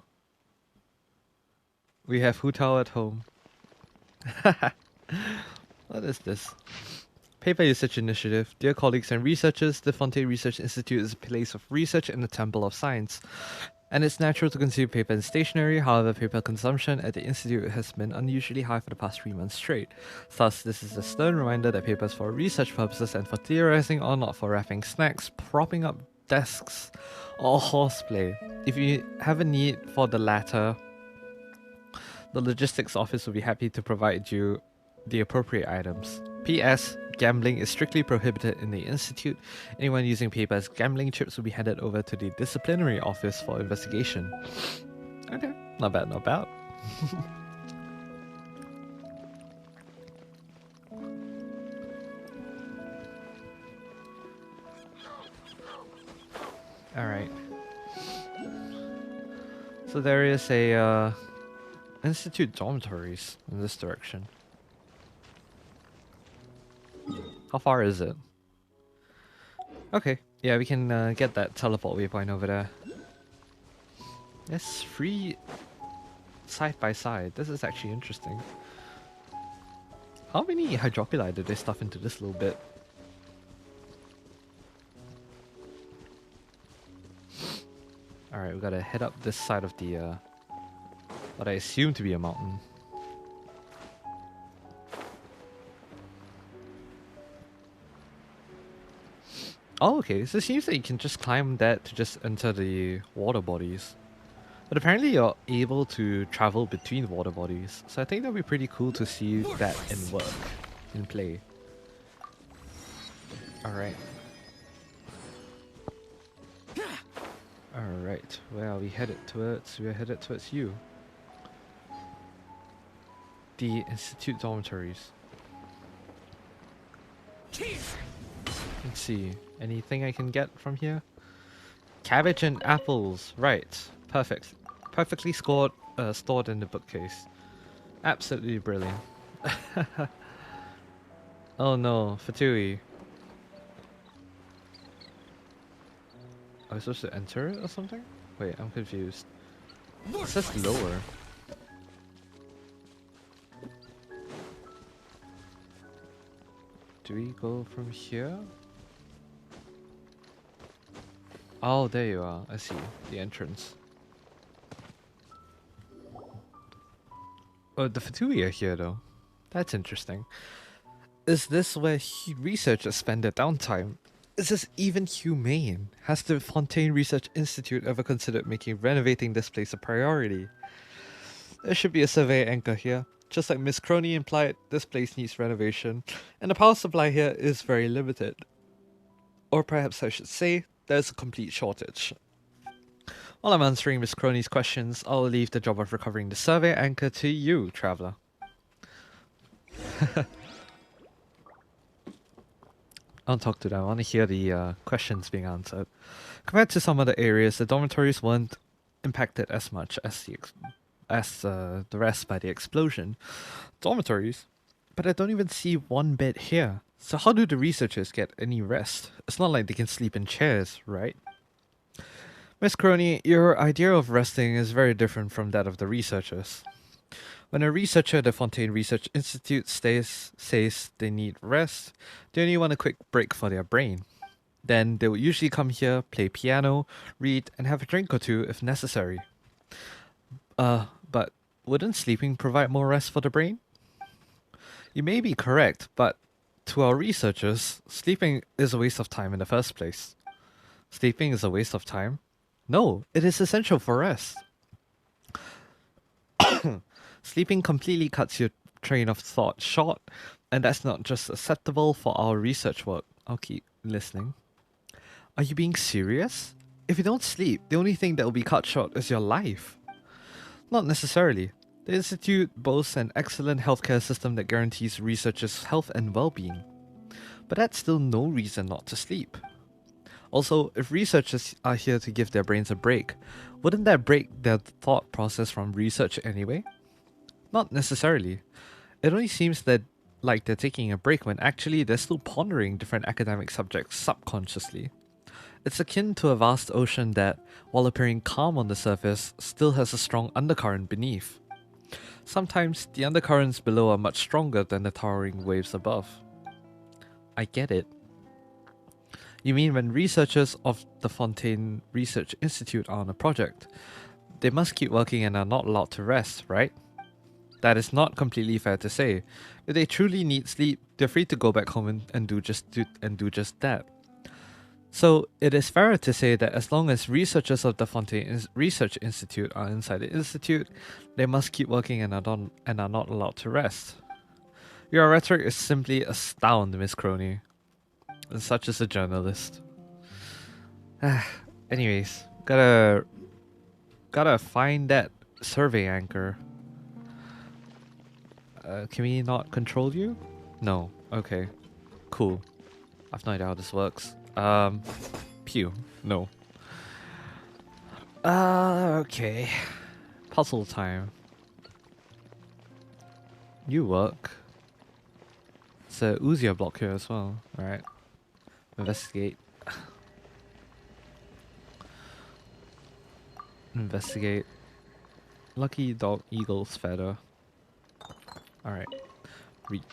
We have Hutao at home. What is this? Paper Usage Initiative. Dear colleagues and researchers, the Fontaine Research Institute is a place of research and a temple of science. And it's natural to consume paper and stationery, however paper consumption at the Institute has been unusually high for the past 3 months straight. Thus, this is a stern reminder that paper is for research purposes and for theorizing or not for wrapping snacks, propping up desks, or horseplay. If you have a need for the latter, the logistics office will be happy to provide you the appropriate items. P.S. Gambling is strictly prohibited in the Institute. Anyone using paper as gambling chips will be handed over to the disciplinary office for investigation. Okay, not bad, not bad. Alright. So there is a Institute dormitories in this direction. How far is it? Okay, yeah, we can get that teleport waypoint over there. It's free side by side. This is actually interesting. How many hydroculi did they stuff into this little bit? Alright, we gotta head up this side of the what I assume to be a mountain. Oh, okay, so it seems that you can just climb that to just enter the water bodies. But apparently you're able to travel between water bodies. So I think that would be pretty cool to see that in work, in play. Alright. Alright, where are we headed towards? We're headed towards you. The Institute dormitories. Let's see. Anything I can get from here? Cabbage and apples. Right. Perfect. Perfectly stored in the bookcase. Absolutely brilliant. Oh no, Fatui. Am I supposed to enter it or something? Wait, I'm confused. It says lower. Do we go from here? Oh, there you are. I see. The entrance. Oh, the Fatui are here though. That's interesting. Is this where researchers spend their downtime? Is this even humane? Has the Fontaine Research Institute ever considered making renovating this place a priority? There should be a survey anchor here. Just like Miss Crony implied, this place needs renovation, and the power supply here is very limited. Or perhaps I should say, there's a complete shortage. While I'm answering Miss Crony's questions, I'll leave the job of recovering the survey anchor to you, traveler. I don't talk to them, I want to hear the questions being answered. Compared to some other areas, the dormitories weren't impacted as much as the rest by the explosion. Dormitories? But I don't even see one bed here. So how do the researchers get any rest? It's not like they can sleep in chairs, right? Miss Crony, your idea of resting is very different from that of the researchers. When a researcher at the Fontaine Research Institute says they need rest, they only want a quick break for their brain. Then they will usually come here, play piano, read, and have a drink or two if necessary. But wouldn't sleeping provide more rest for the brain? You may be correct, but to our researchers, sleeping is a waste of time in the first place. Sleeping is a waste of time? No, it is essential for rest. Sleeping completely cuts your train of thought short, and that's not just acceptable for our research work. I'll keep listening. Are you being serious? If you don't sleep, the only thing that will be cut short is your life. Not necessarily. The Institute boasts an excellent healthcare system that guarantees researchers' health and well-being. But that's still no reason not to sleep. Also, if researchers are here to give their brains a break, wouldn't that break their thought process from research anyway? Not necessarily. It only seems that like they're taking a break when actually they're still pondering different academic subjects subconsciously. It's akin to a vast ocean that, while appearing calm on the surface, still has a strong undercurrent beneath. Sometimes the undercurrents below are much stronger than the towering waves above. I get it. You mean when researchers of the Fontaine Research Institute are on a project, they must keep working and are not allowed to rest, right? That is not completely fair to say. If they truly need sleep, they're free to go back home and do just that. So it is fairer to say that as long as researchers of the Fontaine Research Institute are inside the institute, they must keep working and are not allowed to rest. Your rhetoric is simply astounding, Miss Crony. And such as a journalist. Anyways, gotta find that survey anchor. Can we not control you? No. Okay. Cool. I've no idea how this works. Pew. No. Okay. Puzzle time. You work. It's a Uziah block here as well. Alright. Investigate. Investigate. Lucky dog eagle's feather. Alright. Read.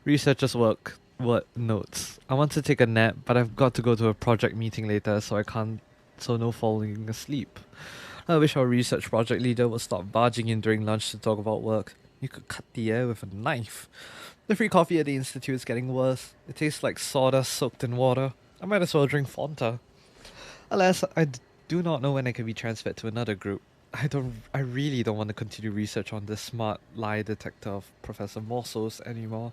Researchers work. What notes? I want to take a nap, but I've got to go to a project meeting later, so I can't. So no falling asleep. I wish our research project leader would stop barging in during lunch to talk about work. You could cut the air with a knife. The free coffee at the institute is getting worse. It tastes like sawdust soaked in water. I might as well drink Fanta. Alas, do not know when I can be transferred to another group. I really don't want to continue research on this smart lie detector of Professor Morsos anymore.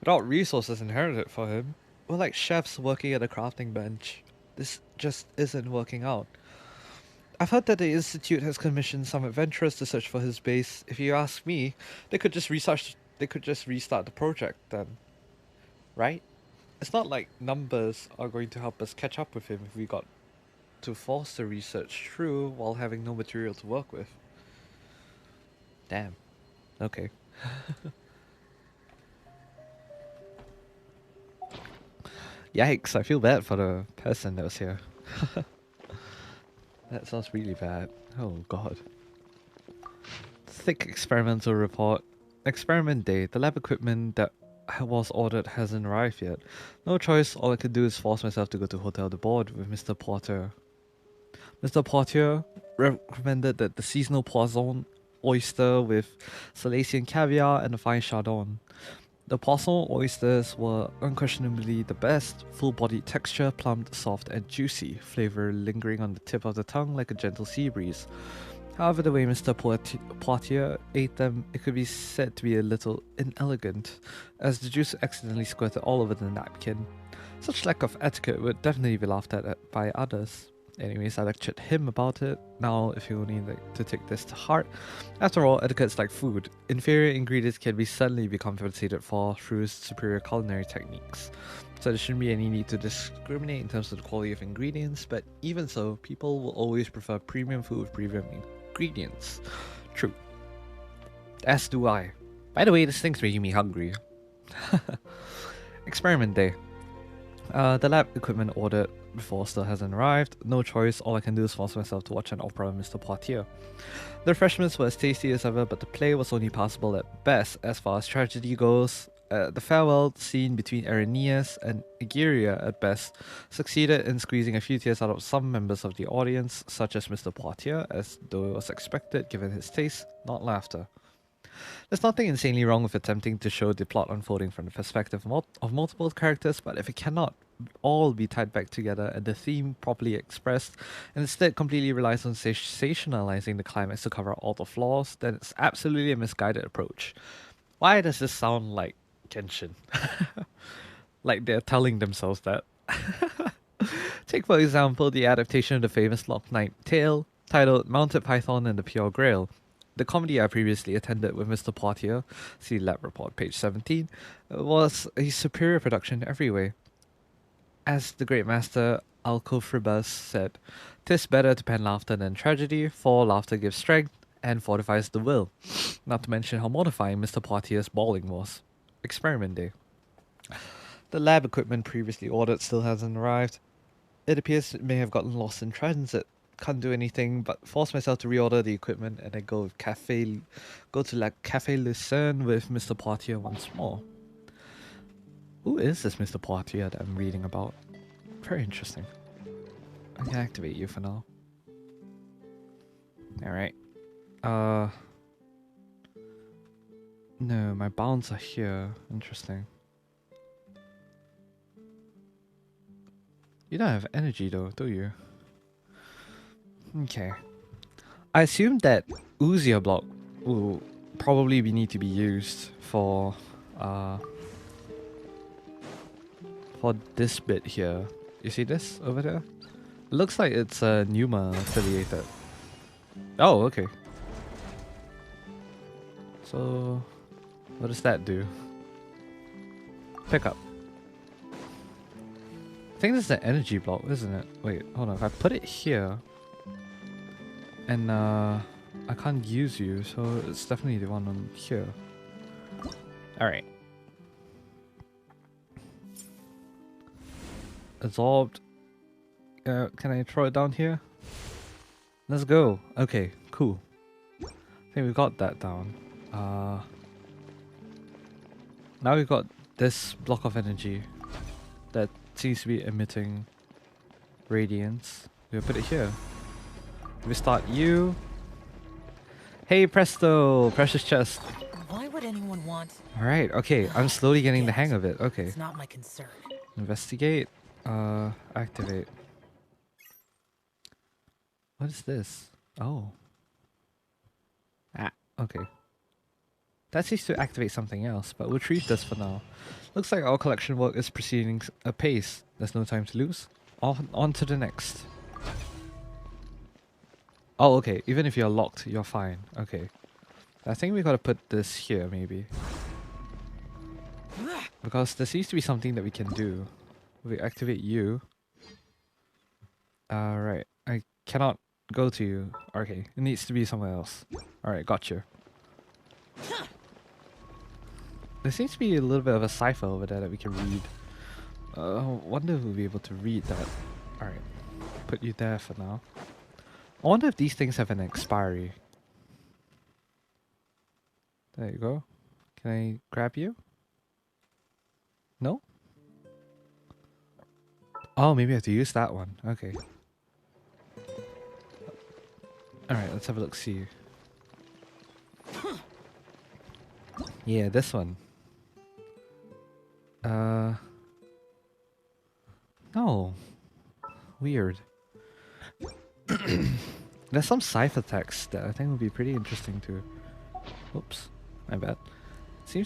Without resources inherited for him, we're like chefs working at a crafting bench. This just isn't working out. I've heard that the Institute has commissioned some adventurers to search for his base. If you ask me, they could just restart the project then. Right? It's not like numbers are going to help us catch up with him if we got to force the research through while having no material to work with. Damn. Okay. Yikes, I feel bad for the person that was here. That sounds really bad. Oh god. Thick experimental report. Experiment day. The lab equipment that was ordered hasn't arrived yet. No choice, all I could do is force myself to go to Hotel de Board with Mr. Porter. Mr. Portier recommended that the seasonal poisson oyster with Salesian caviar and a fine chardon. The poisson oysters were unquestionably the best, full-bodied texture, plumped, soft and juicy, flavor lingering on the tip of the tongue like a gentle sea breeze. However, the way Mr. Poitier ate them, it could be said to be a little inelegant, as the juice accidentally squirted all over the napkin. Such lack of etiquette would definitely be laughed at by others. Anyways, I lectured him about it. Now, if you need to take this to heart, after all, etiquette's like food. Inferior ingredients can certainly be compensated for through superior culinary techniques. So there shouldn't be any need to discriminate in terms of the quality of ingredients, but even so, people will always prefer premium food with premium ingredients. True. As do I. By the way, this thing's making me hungry. Experiment day. The lab equipment ordered before still hasn't arrived. No choice, all I can do is force myself to watch an opera with Mr. Poitier. The refreshments were as tasty as ever, but the play was only passable at best as far as tragedy goes. The farewell scene between Irenaeus and Egeria at best succeeded in squeezing a few tears out of some members of the audience, such as Mr. Poitier, as though it was expected given his taste, not laughter. There's nothing insanely wrong with attempting to show the plot unfolding from the perspective of multiple characters, but if it cannot all be tied back together and the theme properly expressed, and instead completely relies on sensationalizing the climax to cover all the flaws, then it's absolutely a misguided approach. Why does this sound like Genshin? Like they're telling themselves that. Take for example the adaptation of the famous Lock Knight tale, titled Mounted Python and the Pure Grail. The comedy I previously attended with Mr. Poitier, see lab report, page 17, was a superior production in every way. As the great master Alcofribas said, "'Tis better to pen laughter than tragedy, for laughter gives strength and fortifies the will." Not to mention how mortifying Mr. Poitier's bawling was. Experiment day. The lab equipment previously ordered still hasn't arrived. It appears it may have gotten lost in transit. Can't do anything but force myself to reorder the equipment and then go to La Cafe Lucerne with Mr. Poitier once more. Who is this Mr. Poitier that I'm reading about? Very interesting. I can activate you for now. Alright. No, my bounds are here. Interesting. You don't have energy though, do you? Okay. I assume that Uzier block will probably need to be used for this bit here. You see this over there? It looks like it's Numa affiliated. Oh, okay. So what does that do? Pick up. I think this is the energy block, isn't it? Wait, hold on. If I put it here, and I can't use you, so it's definitely the one on here. Alright. Absorbed. Can I throw it down here? Let's go. Okay, cool. I think we got that down. Now we've got this block of energy that seems to be emitting radiance. We'll put it here. We start you. Hey presto, precious chest. Why would anyone want? Alright, okay, I'm slowly getting the hang of it. Okay. It's not my concern. Investigate. Activate. What is this? Oh. Ah, okay. That seems to activate something else, but we'll treat this for now. Looks like our collection work is proceeding apace. There's no time to lose. On to the next. Oh, okay. Even if you're locked, you're fine. Okay. I think we gotta put this here, maybe. Because there seems to be something that we can do. We activate you. Alright. I cannot go to you. Okay. It needs to be somewhere else. Alright, gotcha. There seems to be a little bit of a cipher over there that we can read. Wonder if we'll be able to read that. Alright. Put you there for now. I wonder if these things have an expiry. There you go. Can I grab you? No? Oh, maybe I have to use that one. Okay. Alright, let's have a look, see. Yeah, this one. No. Weird. There's some cipher text that I think would be pretty interesting to... Oops, my bad. There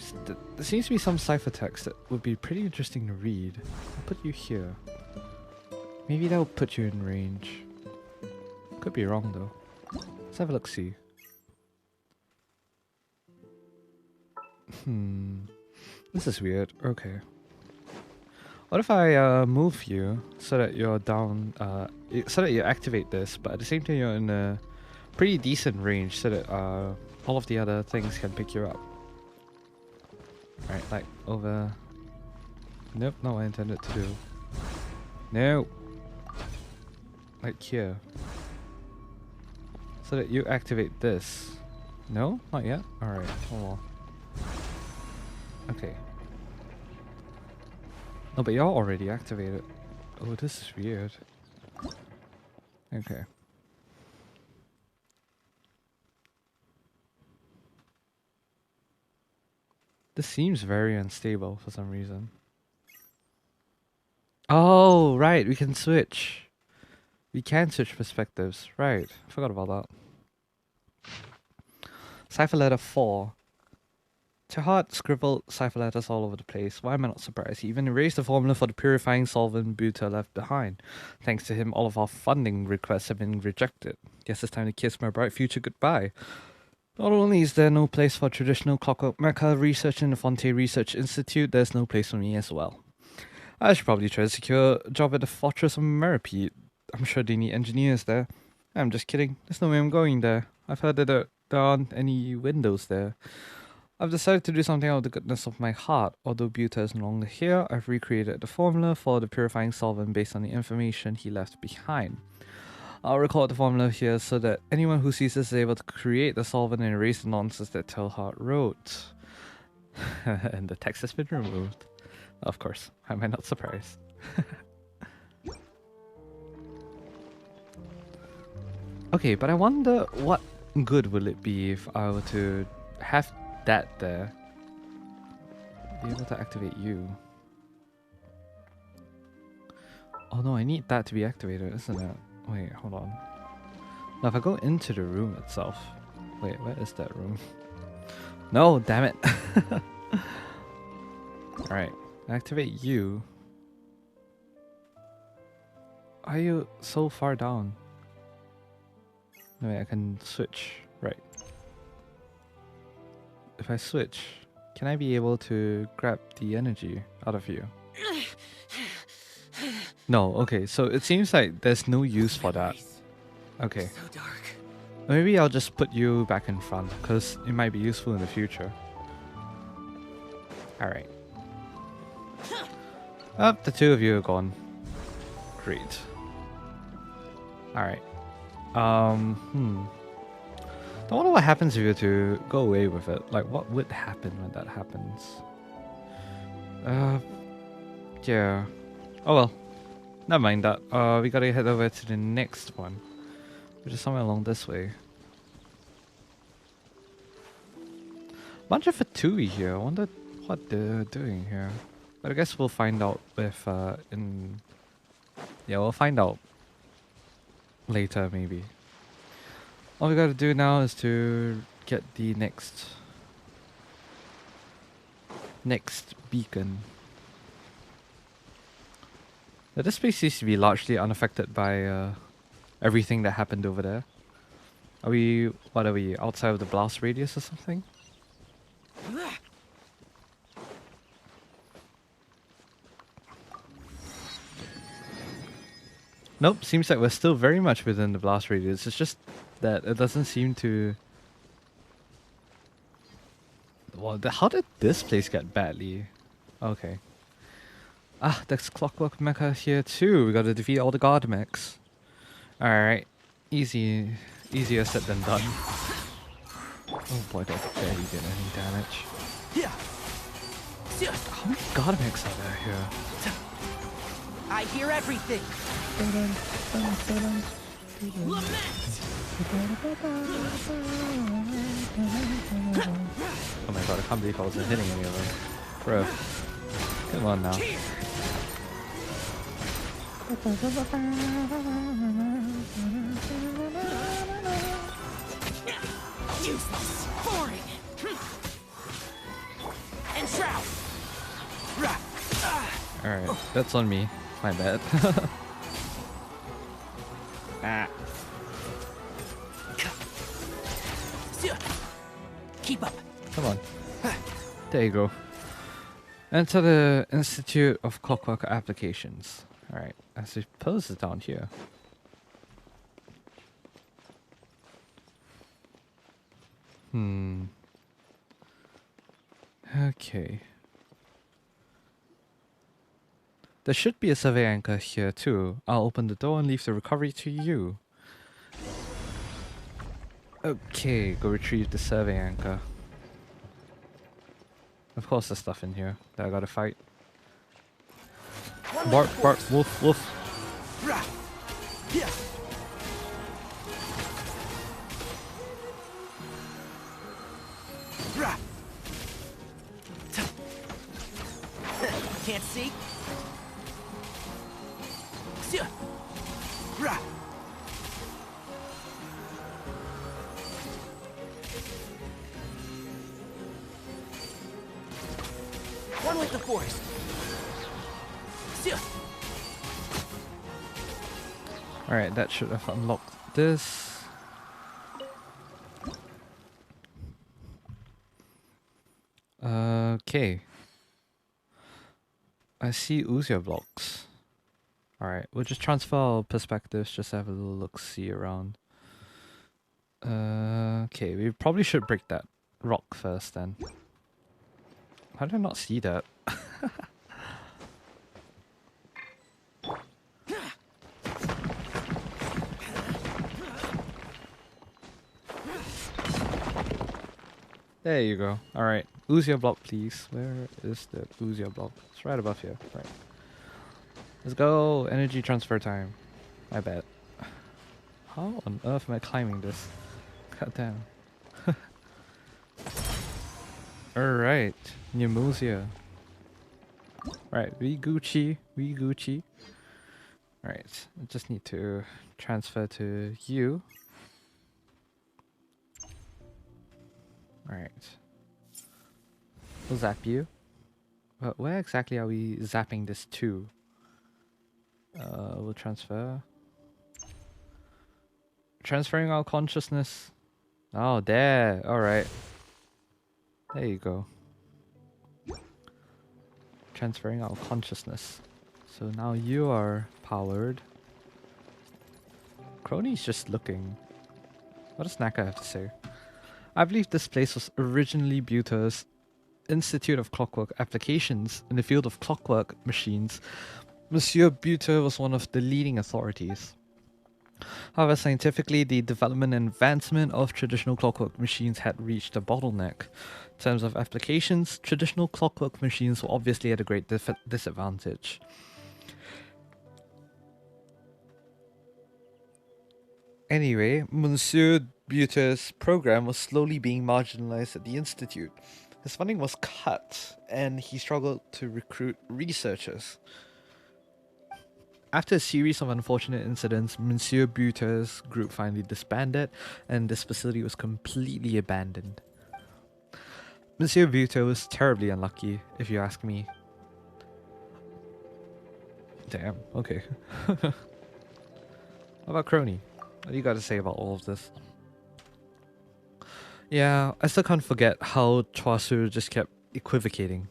seems to be some cipher text that would be pretty interesting to read. I'll put you here. Maybe that'll put you in range. Could be wrong though. Let's have a look, see. This is weird. Okay. What if I move you so that you're down, so that you activate this, but at the same time you're in a pretty decent range so that all of the other things can pick you up. Alright, like over... Nope, not what I intended to do. No! Like here. So that you activate this. No? Not yet? Alright, hold on. Okay. Oh, but you're already activated. Oh, this is weird. Okay. This seems very unstable for some reason. Oh, right, we can switch. We can switch perspectives. Right, I forgot about that. Cipher letter 4. Tehart scribbled cipher letters all over the place. Why am I not surprised? He even erased the formula for the purifying solvent buta left behind. Thanks to him, all of our funding requests have been rejected. Guess it's time to kiss my bright future goodbye. Not only is there no place for traditional clockwork mecha research in the Fontaine Research Institute, there's no place for me as well. I should probably try to secure a job at the Fortress of Meripede. I'm sure they need engineers there. I'm just kidding. There's no way I'm going there. I've heard that there aren't any windows there. I've decided to do something out of the goodness of my heart. Although Buta is no longer here, I've recreated the formula for the purifying solvent based on the information he left behind. I'll record the formula here so that anyone who sees this is able to create the solvent and erase the nonsense that Telhart wrote. And the text has been removed. Of course, am I not surprised? Okay, but I wonder what good will it be if I were to have that there. Be able to activate you. Oh no, I need that to be activated, isn't it? Wait, hold on. Now if I go into the room itself. Wait, where is that room? No, damn it. Alright, activate you. Are you so far down? No, wait, I can switch. Right. If I switch, can I be able to grab the energy out of you? No, okay, so it seems like there's no use for that. Okay. So dark. Maybe I'll just put you back in front, because it might be useful in the future. Alright. The two of you are gone. Great. Alright. I wonder what happens if you were to go away with it. Like, what would happen when that happens? Yeah. Oh well. Never mind that. We gotta head over to the next one, which is somewhere along this way. Bunch of Fatui here. I wonder what they're doing here. But I guess we'll find out if yeah, we'll find out later maybe. All we gotta do now is to get the next beacon. Now, this space seems to be largely unaffected by everything that happened over there. What are we, outside of the blast radius or something? Nope, seems like we're still very much within the blast radius. It's just that it doesn't seem to... Well, how did this place get badly? Okay. Ah, there's Clockwork Mecha here too. We gotta defeat all the God mechs. Alright. Easier said than done. Oh boy, that barely did any damage. How many God mechs are there here? I hear everything. Oh my god, I can't believe I wasn't hitting any of them. Bro. Come on now. Useless. Boring. And shroud. Alright, that's on me. My bad. Ah. Keep up. Come on. There you go. Enter the Institute of Clockwork Applications. Alright, I suppose it's down here. Okay. There should be a survey anchor here too. I'll open the door and leave the recovery to you. Okay, go retrieve the survey anchor. Of course there's stuff in here that I gotta fight. Bark, bark, woof, woof. Can't see? One with the forest. Alright, that should have unlocked this. Okay. I see Uzia blocks. Alright, we'll just transfer our perspectives, just have a little look-see around. Okay, we probably should break that rock first then. How did I not see that? There you go. Alright, Uzia block please. Where is the Uzia block? It's right above here. Right. Let's go! Energy transfer time. My bad. How on earth am I climbing this? God damn. Alright, Nemusia. Right, we Gucci. Alright, I just need to transfer to you. Alright. We'll zap you. But where exactly are we zapping this to? We'll transfer. Transferring our consciousness. Oh, there. Alright. There you go. Transferring our consciousness. So now you are powered. Crony's just looking. What does Naka have to say? I believe this place was originally Buter's Institute of Clockwork Applications in the field of clockwork machines. Monsieur Buter was one of the leading authorities. However, scientifically, the development and advancement of traditional clockwork machines had reached a bottleneck. In terms of applications, traditional clockwork machines were obviously at a great disadvantage. Anyway, Monsieur Buter's program was slowly being marginalized at the Institute. His funding was cut, and he struggled to recruit researchers. After a series of unfortunate incidents, Monsieur Buter's group finally disbanded, and this facility was completely abandoned. Monsieur Buter was terribly unlucky, if you ask me. Damn, okay. How about Crony? What do you got to say about all of this? Yeah, I still can't forget how Choasu just kept equivocating.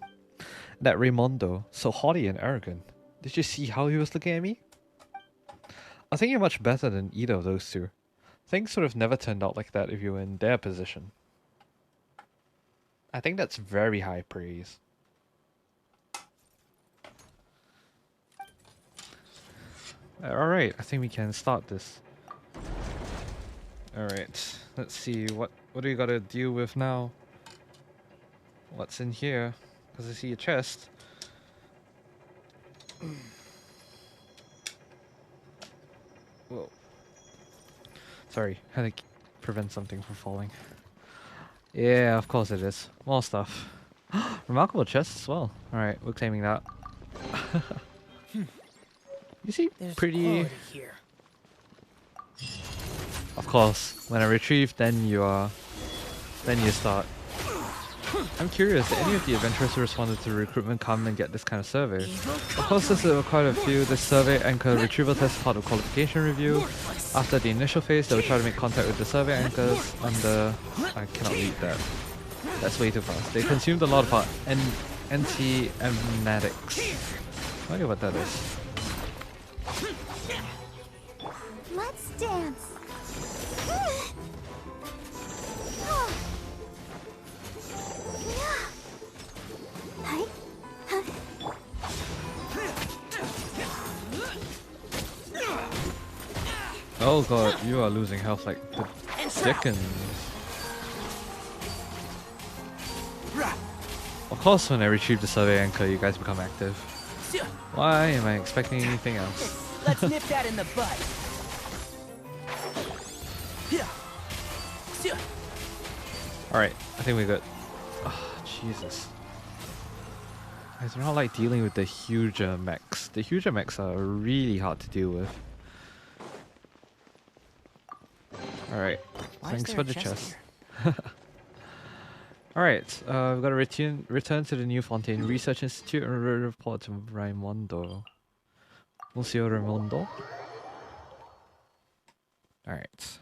That Raimondo, so haughty and arrogant. Did you see how he was looking at me? I think you're much better than either of those two. Things sort of never turned out like that if you were in their position. I think that's very high praise. Alright, I think we can start this. Alright, let's see, what do you gotta deal with now? What's in here? Because I see a chest. Whoa. Sorry, had to prevent something from falling. Yeah, of course it is. More stuff. Remarkable chest as well. Alright, we're claiming that. You see, There's pretty... quality here. Of course, when I retrieve, then you start. I'm curious, did any of the adventurers who responded to the recruitment come and get this kind of survey? Of course, there's quite a few. This survey anchor retrieval test is part of qualification review. After the initial phase, they will try to make contact with the survey anchors under... I cannot read that. That's way too fast. They consumed a lot of our anti-amnetics. I wonder what that is. Let's dance. Oh god, you are losing health like the dickens. Of course, when I retrieve the survey anchor, you guys become active. Why am I expecting anything else? Let's nip that in the bud. Alright, I think we're good. Oh, Jesus. I do not like dealing with the huger mechs. The huger mechs are really hard to deal with. Alright, thanks for the chest. Alright, we've got to return to the new Fontaine Research Institute and report to Raimondo. Monsieur Raimondo? Alright.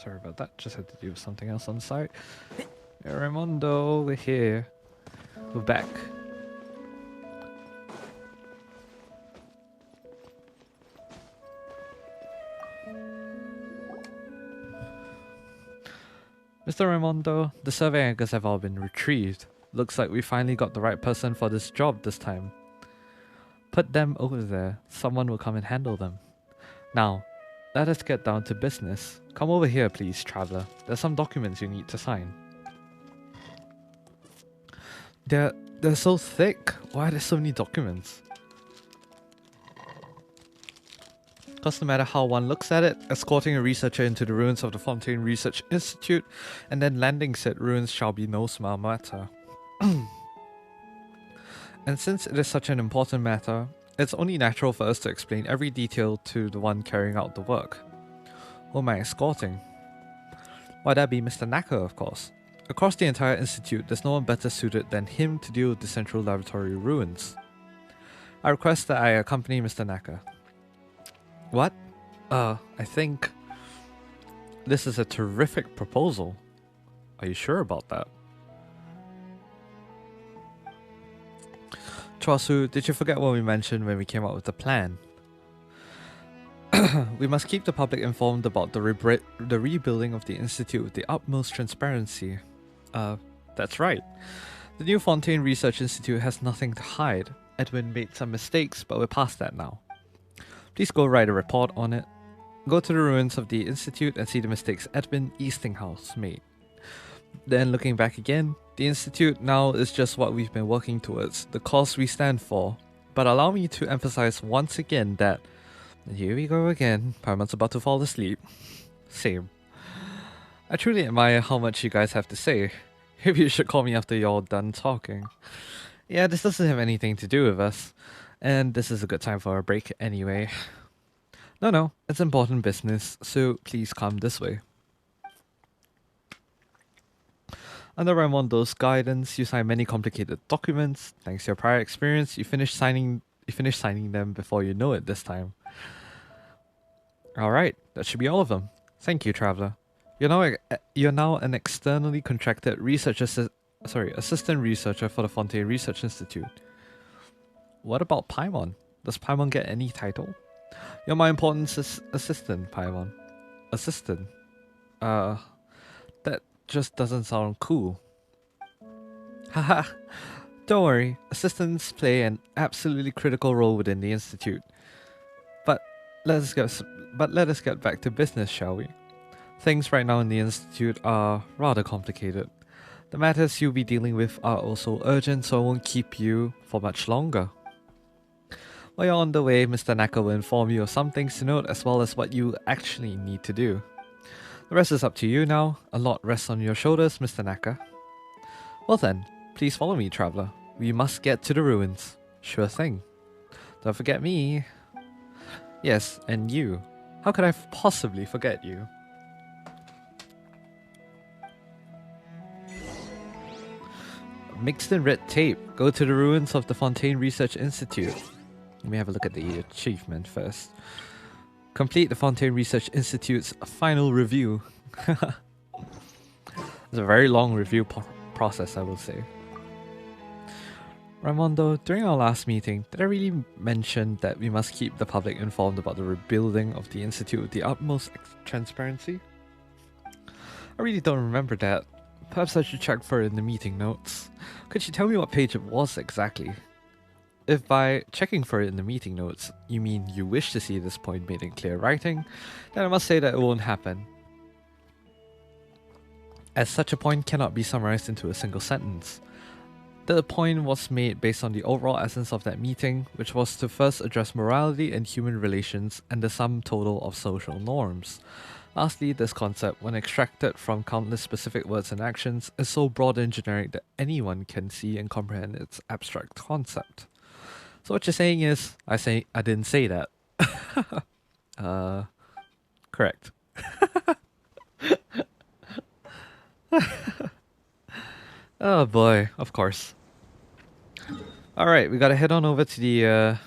Sorry about that. Just had to do something else on the side. Hey, Raimondo, we're here. We're back. Mr. Raimondo, the survey anchors have all been retrieved. Looks like we finally got the right person for this job this time. Put them over there. Someone will come and handle them. Now, let us get down to business. Come over here, please, traveler. There's some documents you need to sign. They're so thick. Why are there so many documents? Because no matter how one looks at it, escorting a researcher into the ruins of the Fontaine Research Institute and then landing said ruins shall be no small matter. And since it is such an important matter, it's only natural for us to explain every detail to the one carrying out the work. Who am I escorting? Why, that'd be Mr. Naka, of course. Across the entire institute, there's no one better suited than him to deal with the central laboratory ruins. I request that I accompany Mr. Naka. What? I think this is a terrific proposal. Are you sure about that? Chosu, did you forget what we mentioned when we came up with the plan? We must keep the public informed about the rebuilding of the Institute with the utmost transparency. That's right. The new Fontaine Research Institute has nothing to hide. Edwin made some mistakes, but we're past that now. Please go write a report on it. Go to the ruins of the Institute and see the mistakes Edwin Eastinghouse made. Then looking back again, the Institute now is just what we've been working towards, the cause we stand for. But allow me to emphasize once again that... Here we go again, Paimon's about to fall asleep. Same. I truly admire how much you guys have to say. Maybe you should call me after you're all done talking. Yeah, this doesn't have anything to do with us. And this is a good time for a break anyway. No, it's important business, so please come this way. Under Raimondo's guidance, you sign many complicated documents. Thanks to your prior experience, you finish signing them before you know it this time. Alright, that should be all of them. Thank you, Traveler. You're now an externally contracted assistant researcher for the Fontaine Research Institute. What about Paimon? Does Paimon get any title? You're my important assistant, Paimon. Assistant? That just doesn't sound cool. Haha. Don't worry, assistants play an absolutely critical role within the Institute. But let us get back to business, shall we? Things right now in the Institute are rather complicated. The matters you'll be dealing with are also urgent, so I won't keep you for much longer. While you're on the way, Mr. Naka will inform you of some things to note as well as what you actually need to do. The rest is up to you now. A lot rests on your shoulders, Mr. Naka. Well then, please follow me, Traveler. We must get to the ruins. Sure thing. Don't forget me. Yes, and you. How could I possibly forget you? Mixed in red tape. Go to the ruins of the Fontaine Research Institute. Let me have a look at the achievement first. Complete the Fontaine Research Institute's final review. It's a very long review process, I will say. Raimondo, during our last meeting, did I really mention that we must keep the public informed about the rebuilding of the Institute with the utmost transparency? I really don't remember that. Perhaps I should check for it in the meeting notes. Could you tell me what page it was exactly? If by checking for it in the meeting notes, you mean you wish to see this point made in clear writing, then I must say that it won't happen, as such a point cannot be summarized into a single sentence. The point was made based on the overall essence of that meeting, which was to first address morality and human relations and the sum total of social norms. Lastly, this concept, when extracted from countless specific words and actions, is so broad and generic that anyone can see and comprehend its abstract concept. So what you're saying is, I didn't say that. Correct. Oh boy, of course. Alright, we gotta head on over to the,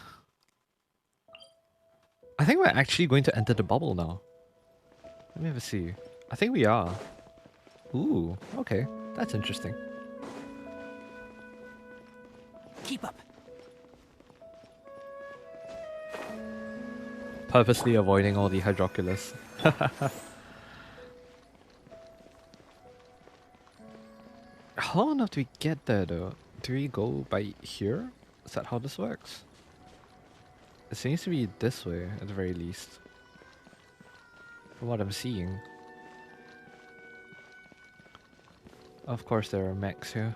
I think we're actually going to enter the bubble now. Let me have a see. I think we are. Ooh, okay. That's interesting. Keep up. Purposely avoiding all the hydroculus. How long enough do we get there though? Do we go by here? Is that how this works? It seems to be this way at the very least. From what I'm seeing. Of course there are mechs here.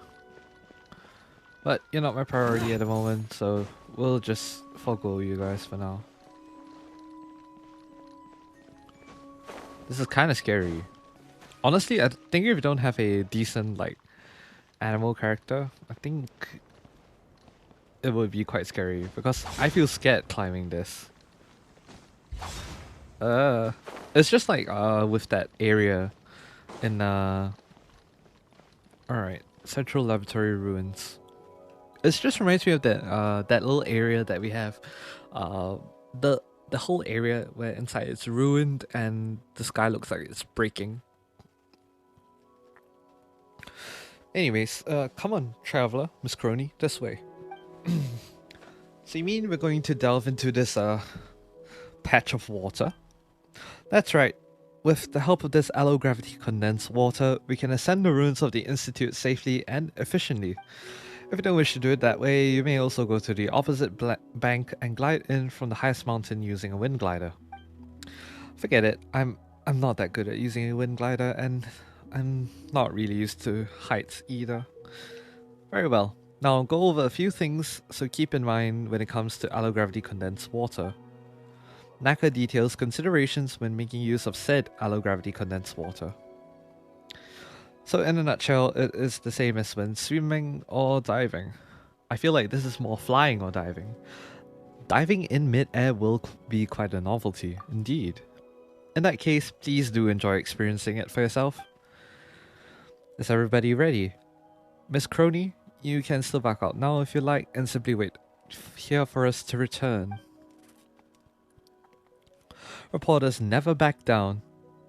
But you're not my priority at the moment, so we'll just forgo you guys for now. This is kind of scary. Honestly, I think if you don't have a decent, like, animal character, I think it would be quite scary, because I feel scared climbing this. It's just like, with that area in, alright, Central Laboratory Ruins. It just reminds me of that, that little area that we have, the whole area where inside it's ruined and the sky looks like it's breaking. Anyways, come on, traveler, Miss Crony, this way. So you mean we're going to delve into this patch of water? That's right. With the help of this allo-gravity condensed water, we can ascend the ruins of the Institute safely and efficiently. If you don't wish to do it that way, you may also go to the opposite bank and glide in from the highest mountain using a wind glider. Forget it, I'm not that good at using a wind glider, and I'm not really used to heights either. Very well, now I'll go over a few things, so keep in mind when it comes to allo-gravity condensed water. NACA details considerations when making use of said allo-gravity condensed water. So in a nutshell, it is the same as when swimming or diving. I feel like this is more flying or diving. Diving in mid-air will be quite a novelty, indeed. In that case, please do enjoy experiencing it for yourself. Is everybody ready? Miss Crony, you can still back out now if you like, and simply wait here for us to return. Reporters never back down.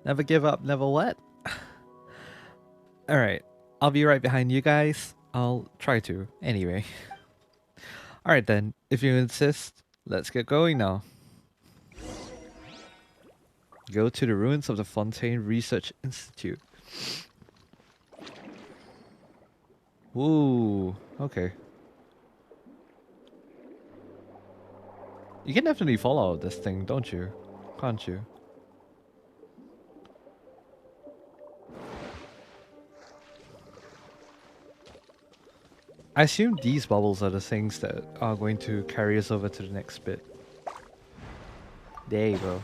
Never give up, never what? Alright, I'll be right behind you guys. I'll try to, anyway. Alright then, if you insist, let's get going now. Go to the ruins of the Fontaine Research Institute. Ooh, okay. You can definitely fall out of this thing, don't you? Can't you? I assume these bubbles are the things that are going to carry us over to the next bit. There you go.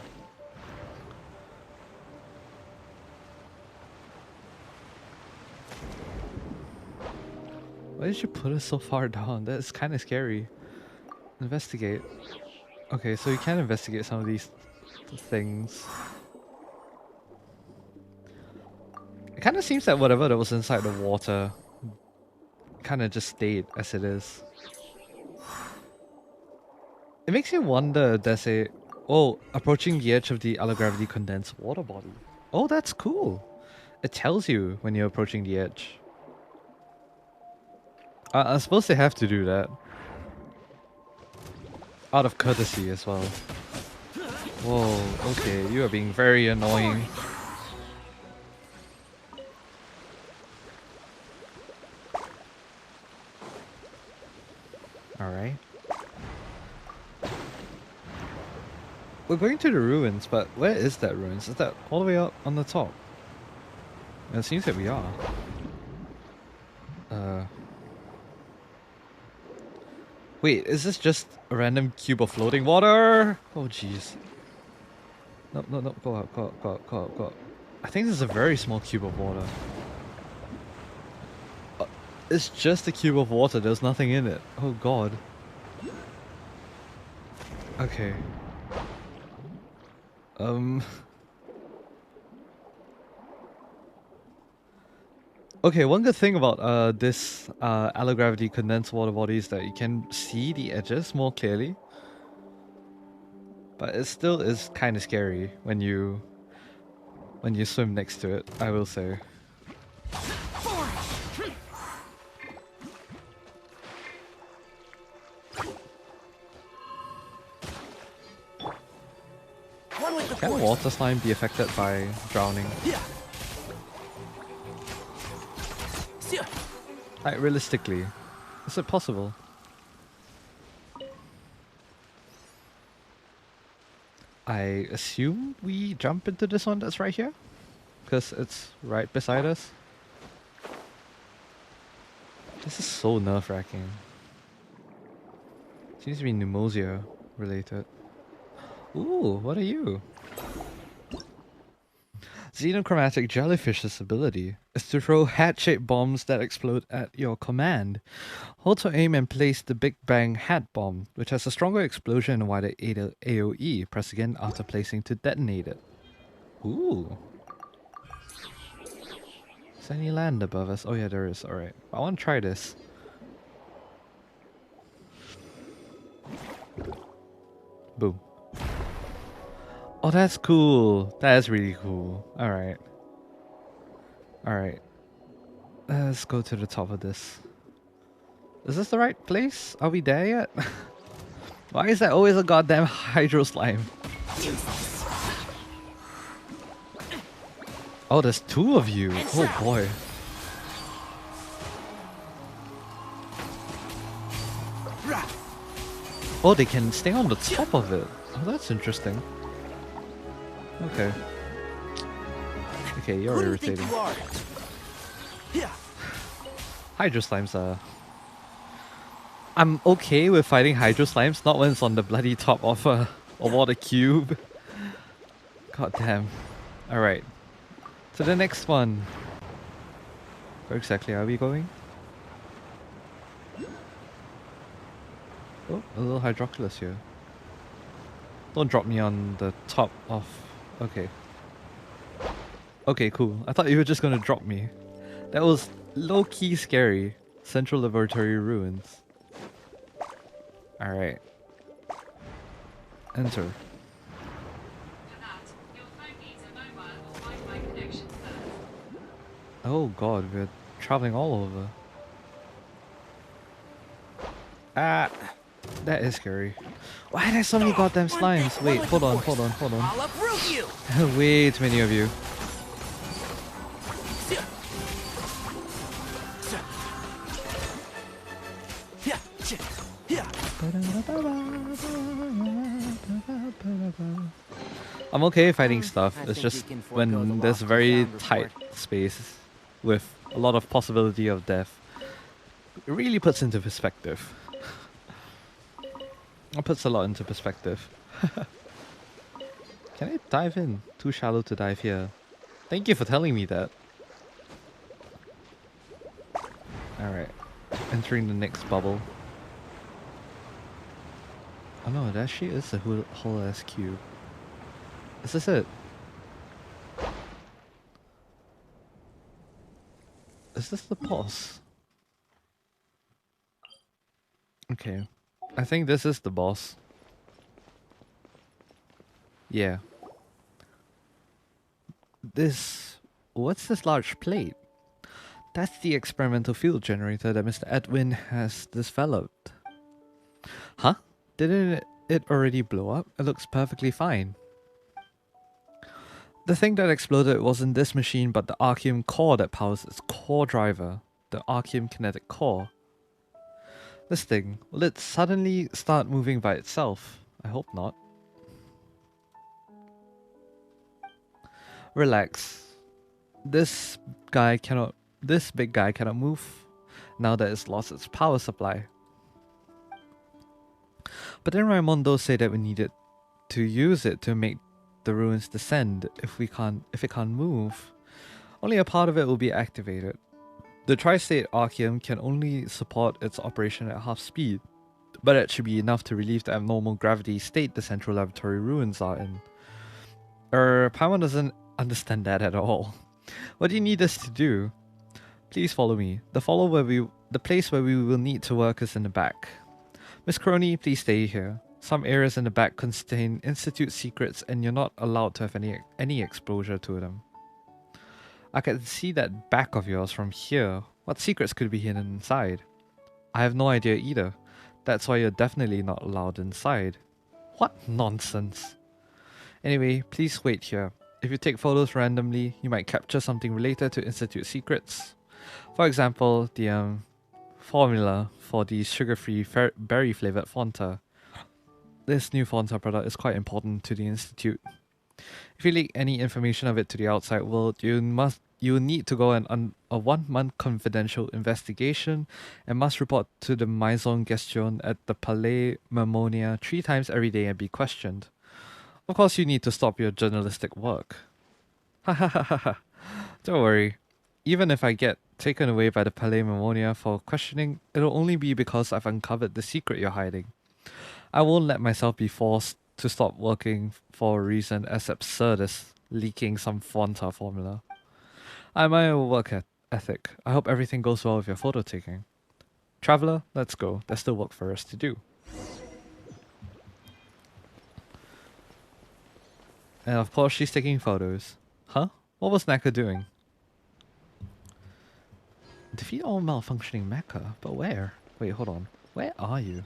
Why did you put us so far down? That's kind of scary. Investigate. Okay, so you can investigate some of these things. It kind of seems that whatever that was inside the water kind of just stayed as it is. It makes you wonder if there's a... Oh, approaching the edge of the allo-gravity condensed water body. Oh, that's cool. It tells you when you're approaching the edge. I suppose they have to do that. Out of courtesy as well. Whoa, okay, you are being very annoying. Alright. We're going to the ruins, but where is that ruins? Is that all the way up on the top? It seems that we are. Wait, is this just a random cube of floating water? Oh jeez. No, go up, go up, go up, go up, go up. I think this is a very small cube of water. It's just a cube of water, there's nothing in it. Oh god. Okay. Okay, one good thing about this allo-gravity condensed water body is that you can see the edges more clearly. But it still is kind of scary when you when you swim next to it, I will say. Can a water slime be affected by drowning? Like, realistically, is it possible? I assume we jump into this one that's right here? Because it's right beside us. This is so nerve-wracking. Seems to be pneumonia related. Ooh, what are you? Xenochromatic Jellyfish's ability is to throw hat-shaped bombs that explode at your command. Hold to aim and place the Big Bang Hat Bomb, which has a stronger explosion and a wider AoE. Press again after placing to detonate it. Ooh. Is there any land above us? Oh yeah, there is. Alright. I want to try this. Boom. Oh, that's cool. That's really cool. Alright. Alright. Let's go to the top of this. Is this the right place? Are we there yet? Why is there always a goddamn hydro slime? Oh, there's two of you. Oh boy. Oh, they can stay on the top of it. Oh, that's interesting. Okay. Okay, you're irritating. Hydro slimes are... I'm okay with fighting hydro slimes, not when it's on the bloody top of a water cube. God damn. Alright. To the next one. Where exactly are we going? Oh, a little hydroculus here. Don't drop me on the top of... Okay. Okay, cool. I thought you were just gonna drop me. That was low-key scary. Central Laboratory Ruins. Alright. Enter. Oh god, we're traveling all over. Ah, that is scary. Why are there so many goddamn slimes? Wait, hold on. I'll uproot you. Way too many of you. I'm okay fighting stuff. It's just when there's very tight space with a lot of possibility of death, it really puts into perspective. It puts a lot into perspective. Can I dive in? Too shallow to dive here. Thank you for telling me that. Alright. Entering the next bubble. Oh no, that actually is a whole ass cube. Is this it? Is this the boss? Okay. I think this is the boss. Yeah. What's this large plate? That's the experimental field generator that Mr. Edwin has developed. Huh? Didn't it already blow up? It looks perfectly fine. The thing that exploded wasn't this machine, but the Archeum core that powers its core driver, the Archeum Kinetic core. This thing, will it suddenly start moving by itself? I hope not. Relax. This big guy cannot move now that it's lost its power supply. But then Raimondo said that we needed to use it to make the ruins descend. If it can't move, only a part of it will be activated. The tri-state Archeum can only support its operation at half speed, but that should be enough to relieve the abnormal gravity state the central laboratory ruins are in. Paimon doesn't understand that at all. What do you need us to do? Please follow me. The place where we will need to work is in the back. Miss Crony, please stay here. Some areas in the back contain Institute secrets and you're not allowed to have any exposure to them. I can see that back of yours from here. What secrets could be hidden inside? I have no idea either. That's why you're definitely not allowed inside. What nonsense. Anyway, please wait here. If you take photos randomly, you might capture something related to Institute secrets. For example, the formula for the sugar-free berry-flavored Fanta. This new Fanta product is quite important to the Institute. If you leak any information of it to the outside world, you need to go on a 1-month confidential investigation and must report to the Maison Gestion at the Palais Mermonia 3 times every day and be questioned. Of course, you need to stop your journalistic work. Ha ha ha ha ha. Don't worry. Even if I get taken away by the Palais Mermonia for questioning, it'll only be because I've uncovered the secret you're hiding. I won't let myself be forced to stop working for a reason as absurd as leaking some Fanta formula. I admire your work ethic. I hope everything goes well with your photo taking. Traveler, let's go. There's still work for us to do. And of course she's taking photos. Huh? What was Naka doing? Defeat all malfunctioning mecha? But where? Wait, hold on. Where are you?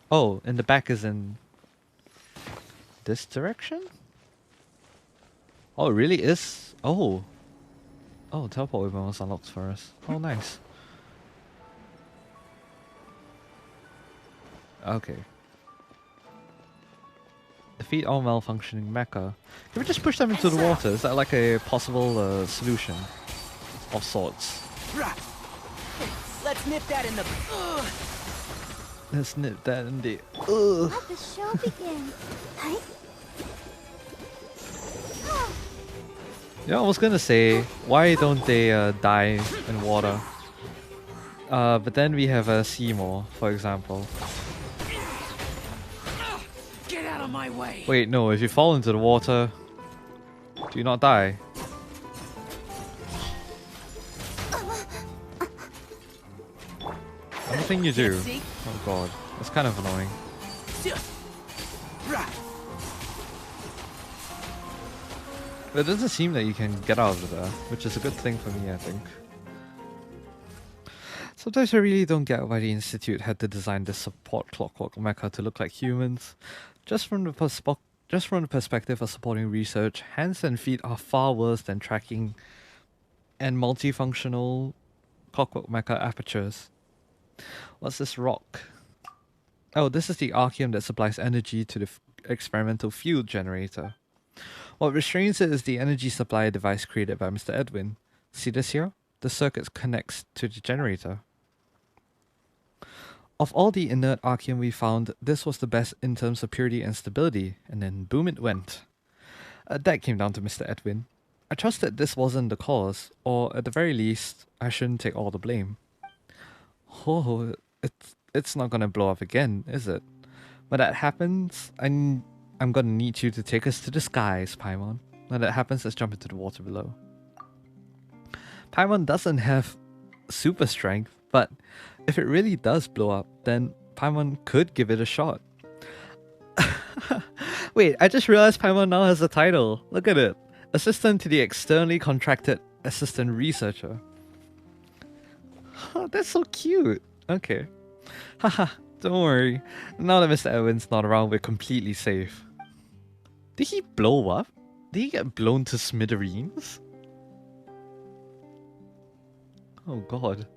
Oh, in the back is in this direction? Oh, it really is? Oh. Oh, teleport weapon was unlocked for us. Oh, nice. Okay. Defeat all malfunctioning mecha. Can we just push them into the water? Is that like a possible solution of sorts? Let's nip that in the... Let's nip that in the... Let the show begin. Hi. Yeah, I was gonna say, why don't they die in water? But then we have Seymour, for example. Get out of my way! Wait, no, if you fall into the water, do you not die? I don't think you do. Oh god, that's kind of annoying. But it doesn't seem that you can get out of there, which is a good thing for me, I think. Sometimes I really don't get why the Institute had to design this support clockwork mecha to look like humans. Just from the perspective of supporting research, hands and feet are far worse than tracking and multifunctional clockwork mecha apertures. What's this rock? Oh, this is the Archeum that supplies energy to the experimental field generator. What restrains it is the energy supply device created by Mr. Edwin. See this here? The circuit connects to the generator. Of all the inert Archeum we found, this was the best in terms of purity and stability, and then boom it went. That came down to Mr. Edwin. I trust that this wasn't the cause, or at the very least, I shouldn't take all the blame. Oh, it's not gonna blow up again, is it? When that happens, I'm gonna need you to take us to the skies, Paimon. When that happens, let's jump into the water below. Paimon doesn't have super strength, but if it really does blow up, then Paimon could give it a shot. Wait, I just realized Paimon now has a title. Look at it. Assistant to the externally contracted assistant researcher. Oh, that's so cute. Okay. Haha, don't worry. Now that Mr. Edwin's not around, we're completely safe. Did he blow up? Did he get blown to smithereens? Oh god.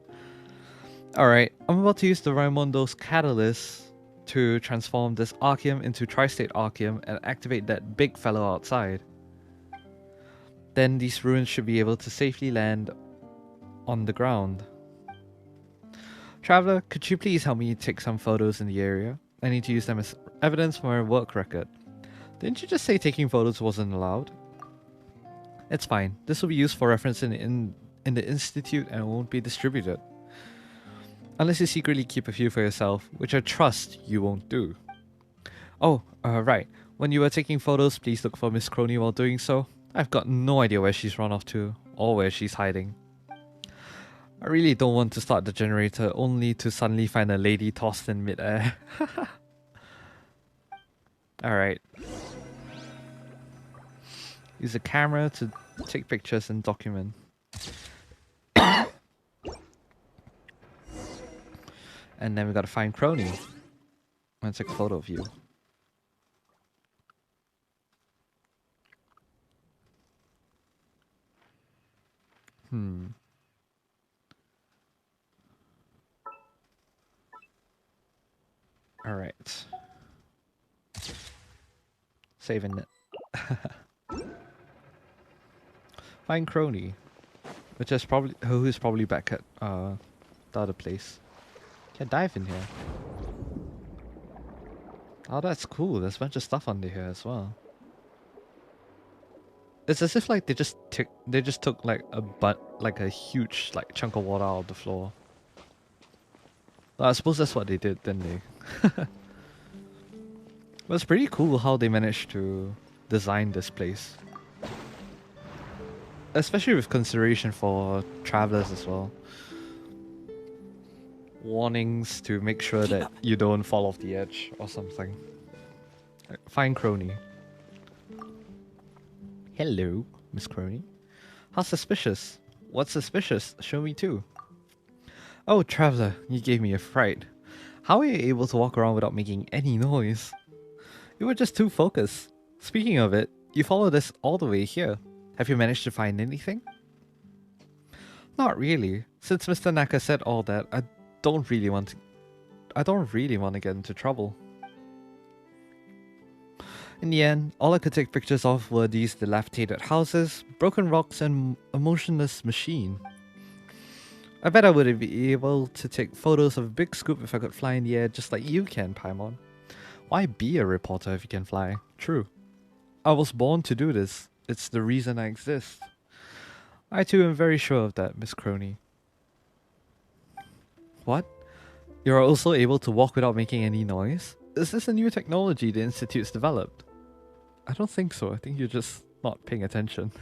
Alright, I'm about to use the Raimondo's catalyst to transform this Archeum into Tri-State Archeum and activate that big fellow outside. Then these ruins should be able to safely land on the ground. Traveler, could you please help me take some photos in the area? I need to use them as evidence for my work record. Didn't you just say taking photos wasn't allowed? It's fine. This will be used for reference in the Institute and won't be distributed. Unless you secretly keep a few for yourself, which I trust you won't do. Oh, right. When you were taking photos, please look for Miss Crony while doing so. I've got no idea where she's run off to, or where she's hiding. I really don't want to start the generator only to suddenly find a lady tossed in midair. Alright. Use a camera to take pictures and document. And then we gotta find Crony. I'm gonna take a photo of you. Alright. Saving it. Find Crony. Which is probably who's probably back at the other place. Can dive in here. Oh, that's cool. There's a bunch of stuff under here as well. It's as if like they just took like a huge like chunk of water out of the floor. Well, I suppose that's what they did, didn't they? But it's pretty cool how they managed to design this place. Especially with consideration for travelers as well. Warnings to make sure that you don't fall off the edge or something. Find Crony. Hello, Miss Crony. How suspicious? What's suspicious? Show me too. Oh, traveler, you gave me a fright. How are you able to walk around without making any noise? You were just too focused. Speaking of it, you followed us all the way here. Have you managed to find anything? Not really. Since Mr. Naka said all that, I don't really want to get into trouble. In the end, all I could take pictures of were these dilapidated houses, broken rocks, and a motionless machine. I bet I would be able to take photos of a big scoop if I could fly in the air just like you can, Paimon. Why be a reporter if you can fly? True. I was born to do this. It's the reason I exist. I too am very sure of that, Miss Crony. What? You're also able to walk without making any noise? Is this a new technology the Institute's developed? I don't think so. I think you're just not paying attention.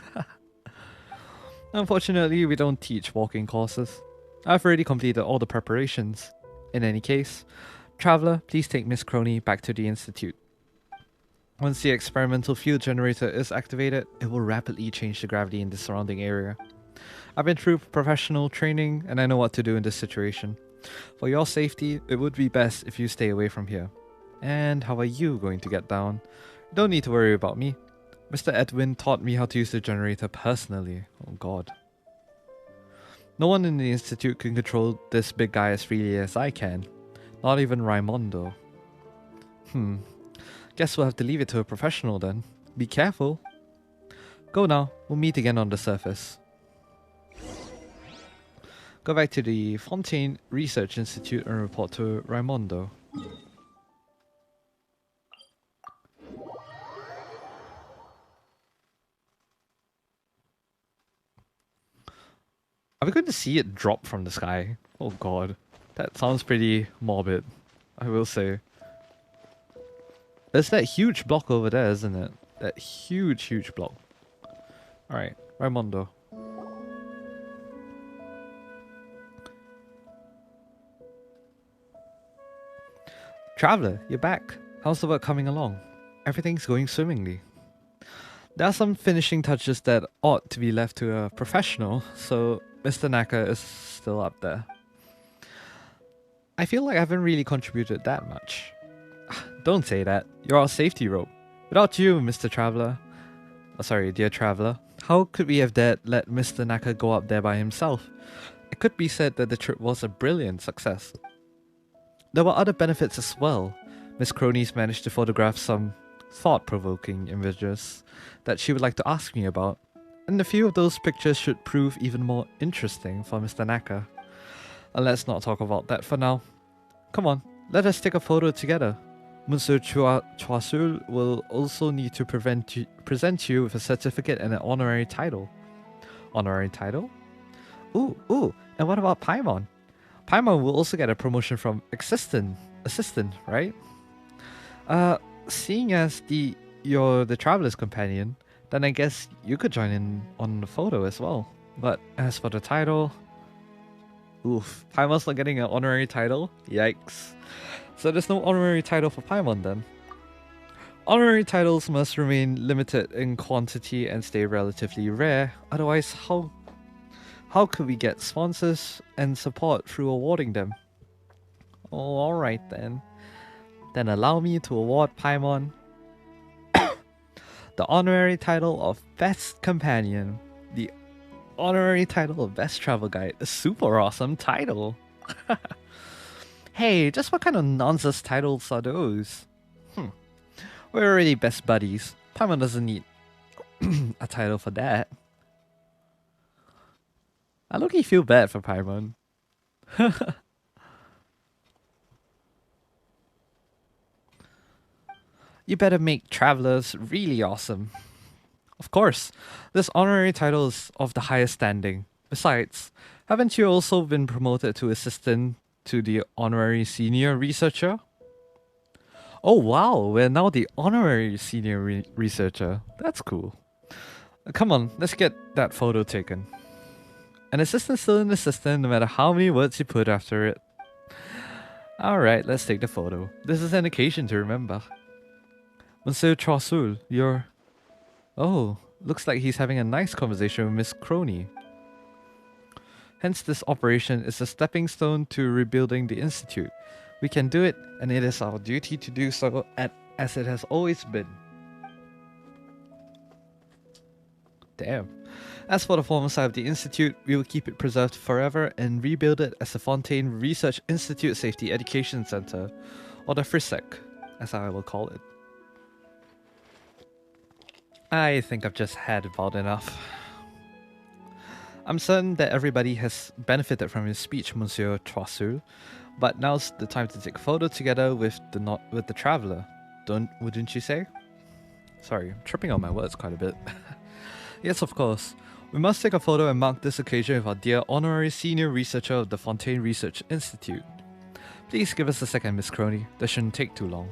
Unfortunately, we don't teach walking courses. I've already completed all the preparations. In any case, Traveler, please take Miss Crony back to the Institute. Once the experimental field generator is activated, it will rapidly change the gravity in the surrounding area. I've been through professional training and I know what to do in this situation. For your safety, it would be best if you stay away from here. And how are you going to get down? Don't need to worry about me. Mr. Edwin taught me how to use the generator personally. Oh god. No one in the Institute can control this big guy as freely as I can. Not even Raimondo. Guess we'll have to leave it to a professional then. Be careful. Go now. We'll meet again on the surface. Go back to the Fontaine Research Institute and report to Raimondo. Are we going to see it drop from the sky? Oh god. That sounds pretty morbid, I will say. There's that huge block over there, isn't it? That huge block. Alright, Raimondo. Traveler, you're back. How's the work coming along? Everything's going swimmingly. There are some finishing touches that ought to be left to a professional, so Mr. Naka is still up there. I feel like I haven't really contributed that much. Don't say that. You're our safety rope. Without you, Mr. Traveler. Oh, sorry, dear Traveler. How could we have dared let Mr. Naka go up there by himself? It could be said that the trip was a brilliant success. There were other benefits as well. Miss Crony's managed to photograph some thought-provoking images that she would like to ask me about, and a few of those pictures should prove even more interesting for Mr. Naka. And let's not talk about that for now. Come on, let us take a photo together. Monsieur Choiseul will also need to present you with a certificate and an honorary title. Honorary title? Ooh, and what about Paimon? Paimon will also get a promotion from assistant, right? Seeing as you're the traveler's companion, then I guess you could join in on the photo as well. But as for the title, Oof, Paimon's not getting an honorary title? Yikes. So there's no honorary title for Paimon then. Honorary titles must remain limited in quantity and stay relatively rare, otherwise how could we get sponsors and support through awarding them? Oh, alright then. Then allow me to award Paimon the honorary title of Best Companion, the honorary title of Best Travel Guide, a super awesome title. Hey, just what kind of nonsense titles are those? We're already best buddies. Paimon doesn't need a title for that. I look-y feel bad for Paimon. You better make travelers really awesome. Of course, this honorary title is of the highest standing. Besides, haven't you also been promoted to assistant to the honorary senior researcher? Oh wow, we're now the honorary senior researcher. That's cool. Come on, let's get that photo taken. An assistant's still an assistant no matter how many words you put after it. Alright, let's take the photo. This is an occasion to remember. Monsieur Chausul, you're... Oh, looks like he's having a nice conversation with Miss Crony. Hence this operation is a stepping stone to rebuilding the Institute. We can do it, and it is our duty to do so as it has always been. Damn. As for the former side of the Institute, we will keep it preserved forever and rebuild it as the Fontaine Research Institute Safety Education Center, or the FRISEC, as I will call it. I think I've just had about enough. I'm certain that everybody has benefited from his speech, Monsieur Chausul, but now's the time to take a photo together with the traveler. Wouldn't you say? Sorry, I'm tripping on my words quite a bit. Yes, of course. We must take a photo and mark this occasion with our dear honorary senior researcher of the Fontaine Research Institute. Please give us a second, Miss Crony. That shouldn't take too long.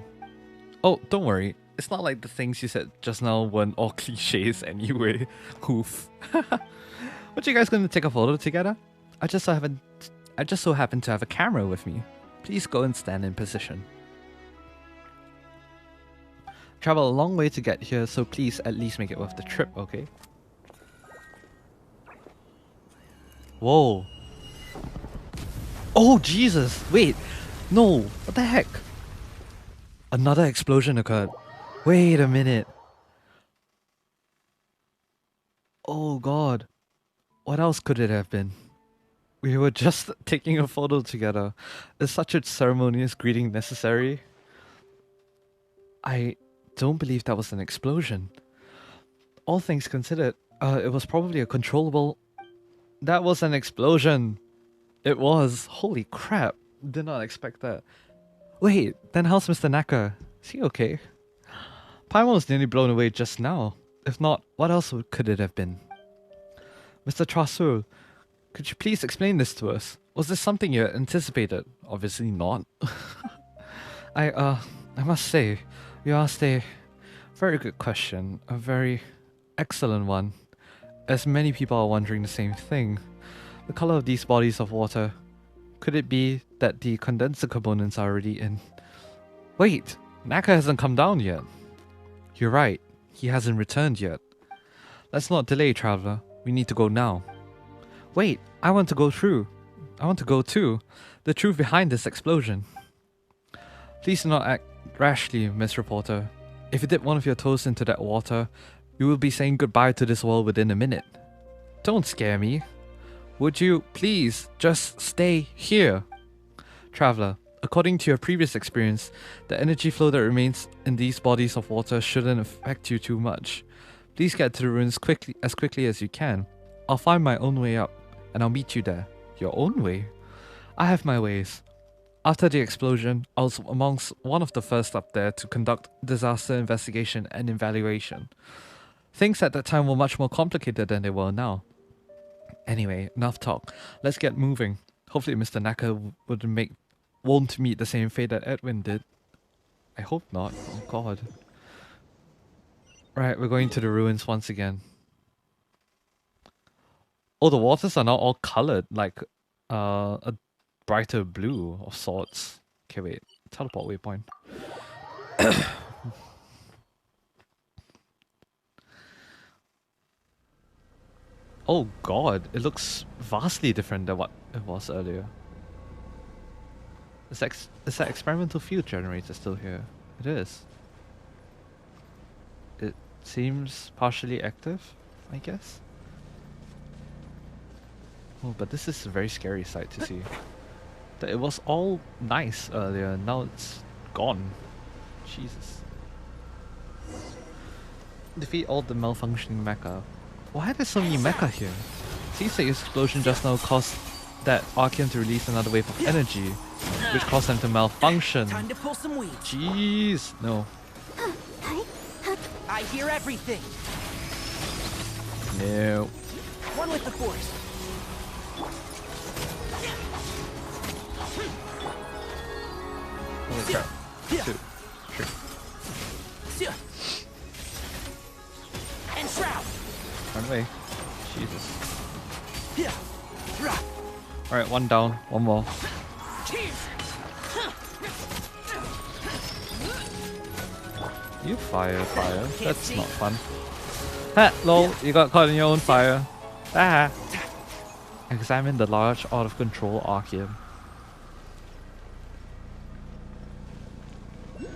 Oh, don't worry. It's not like the things you said just now weren't all cliches anyway. Oof. What, you guys gonna take a photo together? I just so happen to have a camera with me. Please go and stand in position. Travel a long way to get here, so please at least make it worth the trip, okay? Whoa. Oh, Jesus. Wait. No. What the heck? Another explosion occurred. Wait a minute. Oh, God. What else could it have been? We were just taking a photo together. Is such a ceremonious greeting necessary? I don't believe that was an explosion. All things considered, it was probably a controllable... That was an explosion. It was. Holy crap. Did not expect that. Wait, then how's Mr. Naka? Is he okay? Paimon was nearly blown away just now. If not, what else could it have been? Mr. Chausul, could you please explain this to us? Was this something you had anticipated? Obviously not. I must say, you asked a very good question. A very excellent one. As many people are wondering the same thing. The color of these bodies of water. Could it be that the condenser components are already in? Wait, Naka hasn't come down yet. You're right, he hasn't returned yet. Let's not delay, traveler. We need to go now. Wait, I want to go too. The truth behind this explosion. Please do not act rashly, Miss Reporter. If you dip one of your toes into that water, you will be saying goodbye to this world within a minute. Don't scare me. Would you please just stay here? Traveler, according to your previous experience, the energy flow that remains in these bodies of water shouldn't affect you too much. Please get to the ruins as quickly as you can. I'll find my own way up, and I'll meet you there. Your own way? I have my ways. After the explosion, I was amongst one of the first up there to conduct disaster investigation and evaluation. Things at that time were much more complicated than they were now. Anyway, enough talk. Let's get moving. Hopefully Mr. Naka won't meet the same fate that Edwin did. I hope not. Oh god. Right, we're going to the ruins once again. Oh, the waters are now all colored. Like, A brighter blue of sorts. Okay, wait. Teleport waypoint. Oh god, it looks vastly different than what it was earlier. Is that experimental field generator still here? It is. It seems partially active, I guess. Oh, but this is a very scary sight to see. That it was all nice earlier, now it's gone. Jesus. Defeat all the malfunctioning mecha. Why are there so many mecha here? Seems like the explosion just now caused that Archeon to release another wave of energy, which caused them to malfunction. Time to pull some weeds. Jeez, no. I hear everything. No. One with the force. Holy crap. 2, 3. And shroud. Run away. Jesus. Yeah. Alright, one down. One more. You fire. That's not fun. Ha! Lol, you got caught in your own fire. Ah! Examine the large, out-of-control Archeon.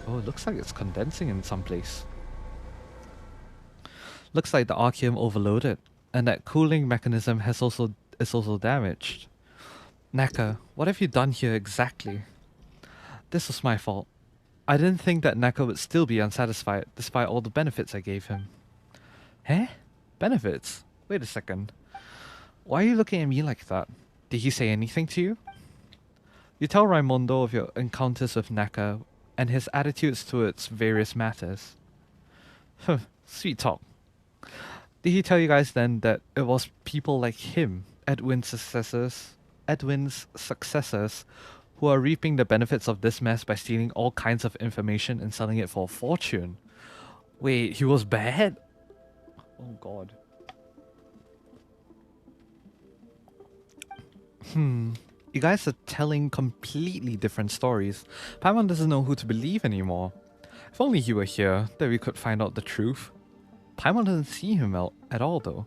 Oh, it looks like it's condensing in some place. Looks like the Archeon overloaded, and that cooling mechanism is also damaged. Naka, what have you done here exactly? This was my fault. I didn't think that Naka would still be unsatisfied despite all the benefits I gave him. Eh? Benefits? Wait a second. Why are you looking at me like that? Did he say anything to you? You tell Raimondo of your encounters with Naka and his attitudes towards various matters. Huh, sweet talk. Did he tell you guys then that it was people like him, Edwin's successors, who are reaping the benefits of this mess by stealing all kinds of information and selling it for a fortune? Wait, he was bad? Oh god. You guys are telling completely different stories. Paimon doesn't know who to believe anymore. If only he were here, then we could find out the truth. Paimon doesn't see him at all though.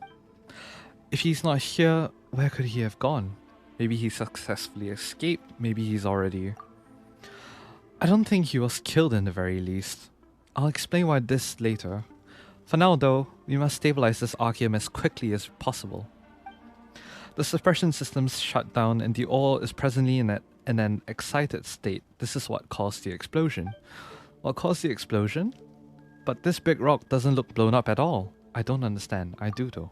If he's not here, where could he have gone? Maybe he successfully escaped, maybe he's already... I don't think he was killed in the very least. I'll explain why this later. For now though, we must stabilize this Archeon as quickly as possible. The suppression systems shut down and the ore is presently in an excited state. This is what caused the explosion. What caused the explosion? But this big rock doesn't look blown up at all. I don't understand. I do though.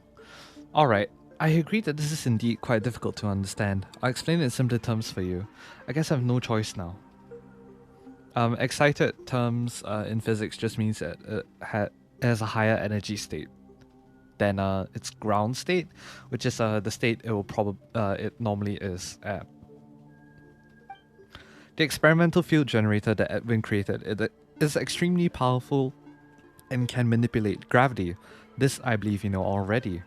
Alright, I agree that this is indeed quite difficult to understand. I'll explain it in simpler terms for you. I guess I have no choice now. Excited terms in physics just means that it has a higher energy state than its ground state, which is the state it normally is at. The experimental field generator that Edwin created is extremely powerful and can manipulate gravity. This I believe you know already.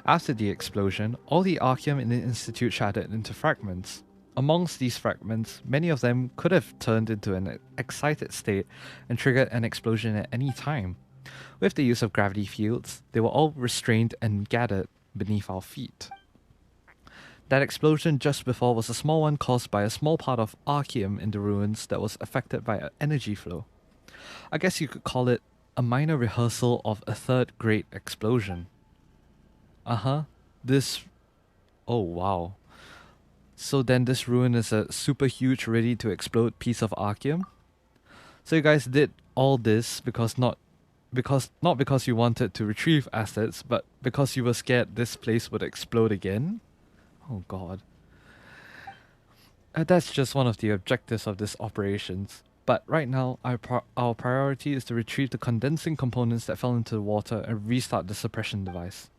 After the explosion, all the Archeon in the Institute shattered into fragments. Amongst these fragments, many of them could have turned into an excited state and triggered an explosion at any time. With the use of gravity fields, they were all restrained and gathered beneath our feet. That explosion just before was a small one caused by a small part of Archeon in the ruins that was affected by an energy flow. I guess you could call it a minor rehearsal of a third great explosion. This... Oh wow. So then this ruin is a super huge ready to explode piece of Archeon? So you guys did all this not because you wanted to retrieve assets, but because you were scared this place would explode again? Oh god. That's just one of the objectives of this operations. But right now, our priority is to retrieve the condensing components that fell into the water and restart the suppression device.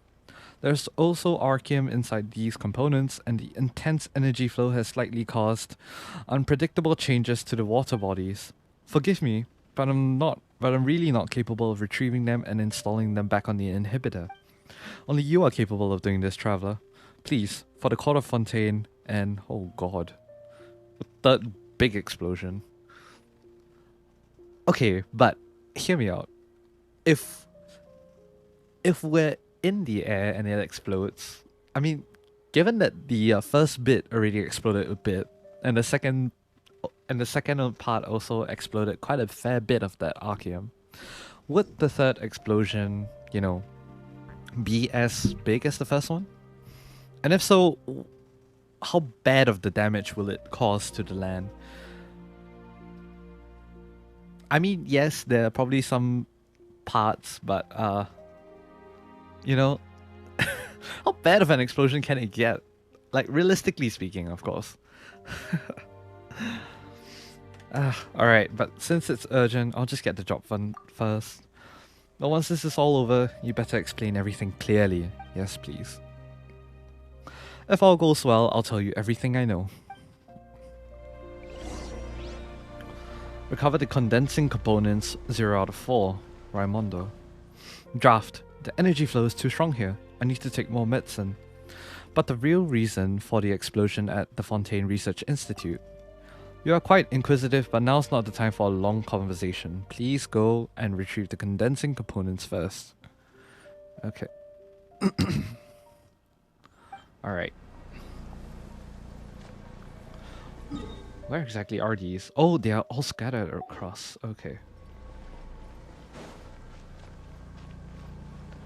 There's also Archeon inside these components, and the intense energy flow has slightly caused unpredictable changes to the water bodies. Forgive me, but I'm really not capable of retrieving them and installing them back on the inhibitor. Only you are capable of doing this, Traveler. Please, for the Court of Fontaine and oh god, third big explosion. Okay, but hear me out. If we're in the air and it explodes, I mean, given that the first bit already exploded a bit, and the second part also exploded quite a fair bit of that archeum, would the third explosion, you know, be as big as the first one? And if so, how bad of the damage will it cause to the land? I mean, yes, there are probably some parts, but you know, how bad of an explosion can it get? Like, realistically speaking, of course. Alright, but since it's urgent, I'll just get the job done first. But once this is all over, you better explain everything clearly. Yes, please. If all goes well, I'll tell you everything I know. Recover the condensing components 0 out of 4. Raimondo. Draft. The energy flow is too strong here. I need to take more medicine. But the real reason for the explosion at the Fontaine Research Institute. You are quite inquisitive, but now's not the time for a long conversation. Please go and retrieve the condensing components first. Okay. Alright. Where exactly are these? Oh, they are all scattered across. Okay.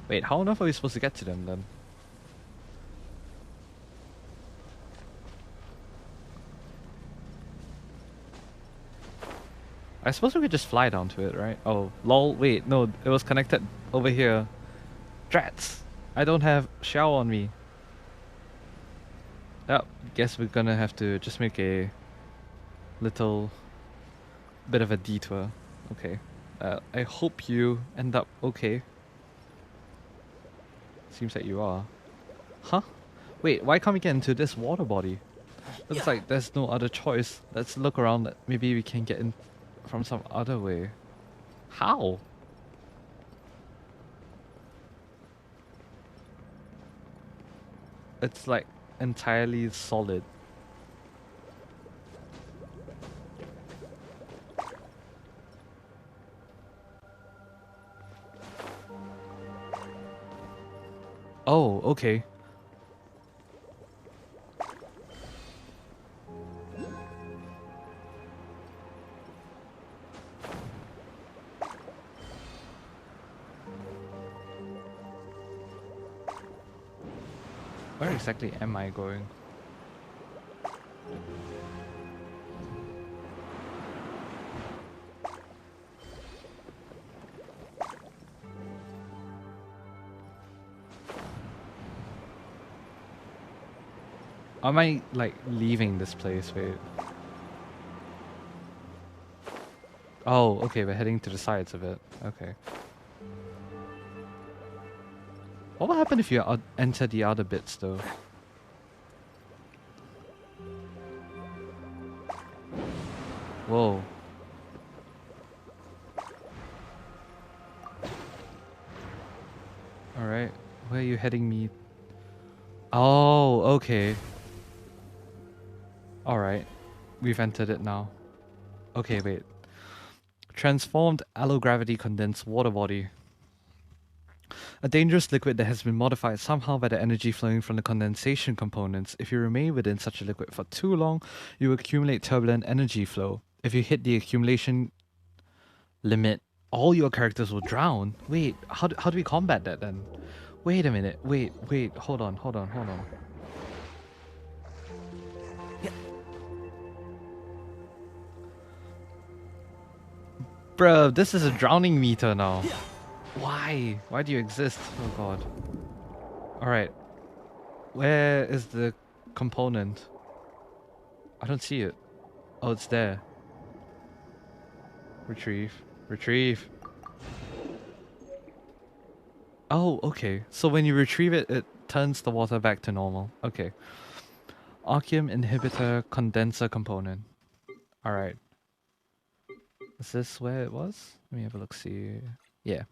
Wait, how on earth are we supposed to get to them then? I suppose we could just fly down to it, right? Oh, lol, wait, no, it was connected over here. Drats! I don't have Xiao on me. Yep, guess we're gonna have to just make a little bit of a detour. Okay. I hope you end up okay. Seems like you are. Huh? Wait, why can't we get into this water body? Looks like there's no other choice. Let's look around. Maybe we can get in from some other way. How? It's like entirely solid. Oh, okay. Where exactly am I going? Am I, like, leaving this place? Wait. Oh, okay, we're heading to the sides of it. Okay. What will happen if you enter the other bits, though? Whoa. Alright, where are you heading me? Oh, okay. Alright, we've entered it now. Okay, wait. Transformed allogravity condensed water body. A dangerous liquid that has been modified somehow by the energy flowing from the condensation components. If you remain within such a liquid for too long, you accumulate turbulent energy flow. If you hit the accumulation limit, all your characters will drown. Wait, how do we combat that then? Wait a minute. Wait, hold on. Bruh, this is a drowning meter now. Why? Why do you exist? Oh god. Alright. Where is the component? I don't see it. Oh, it's there. Retrieve. Oh, okay. So when you retrieve it, it turns the water back to normal. Okay. Archeum inhibitor condenser component. Alright. Is this where it was? Let me have a look, see. Yeah.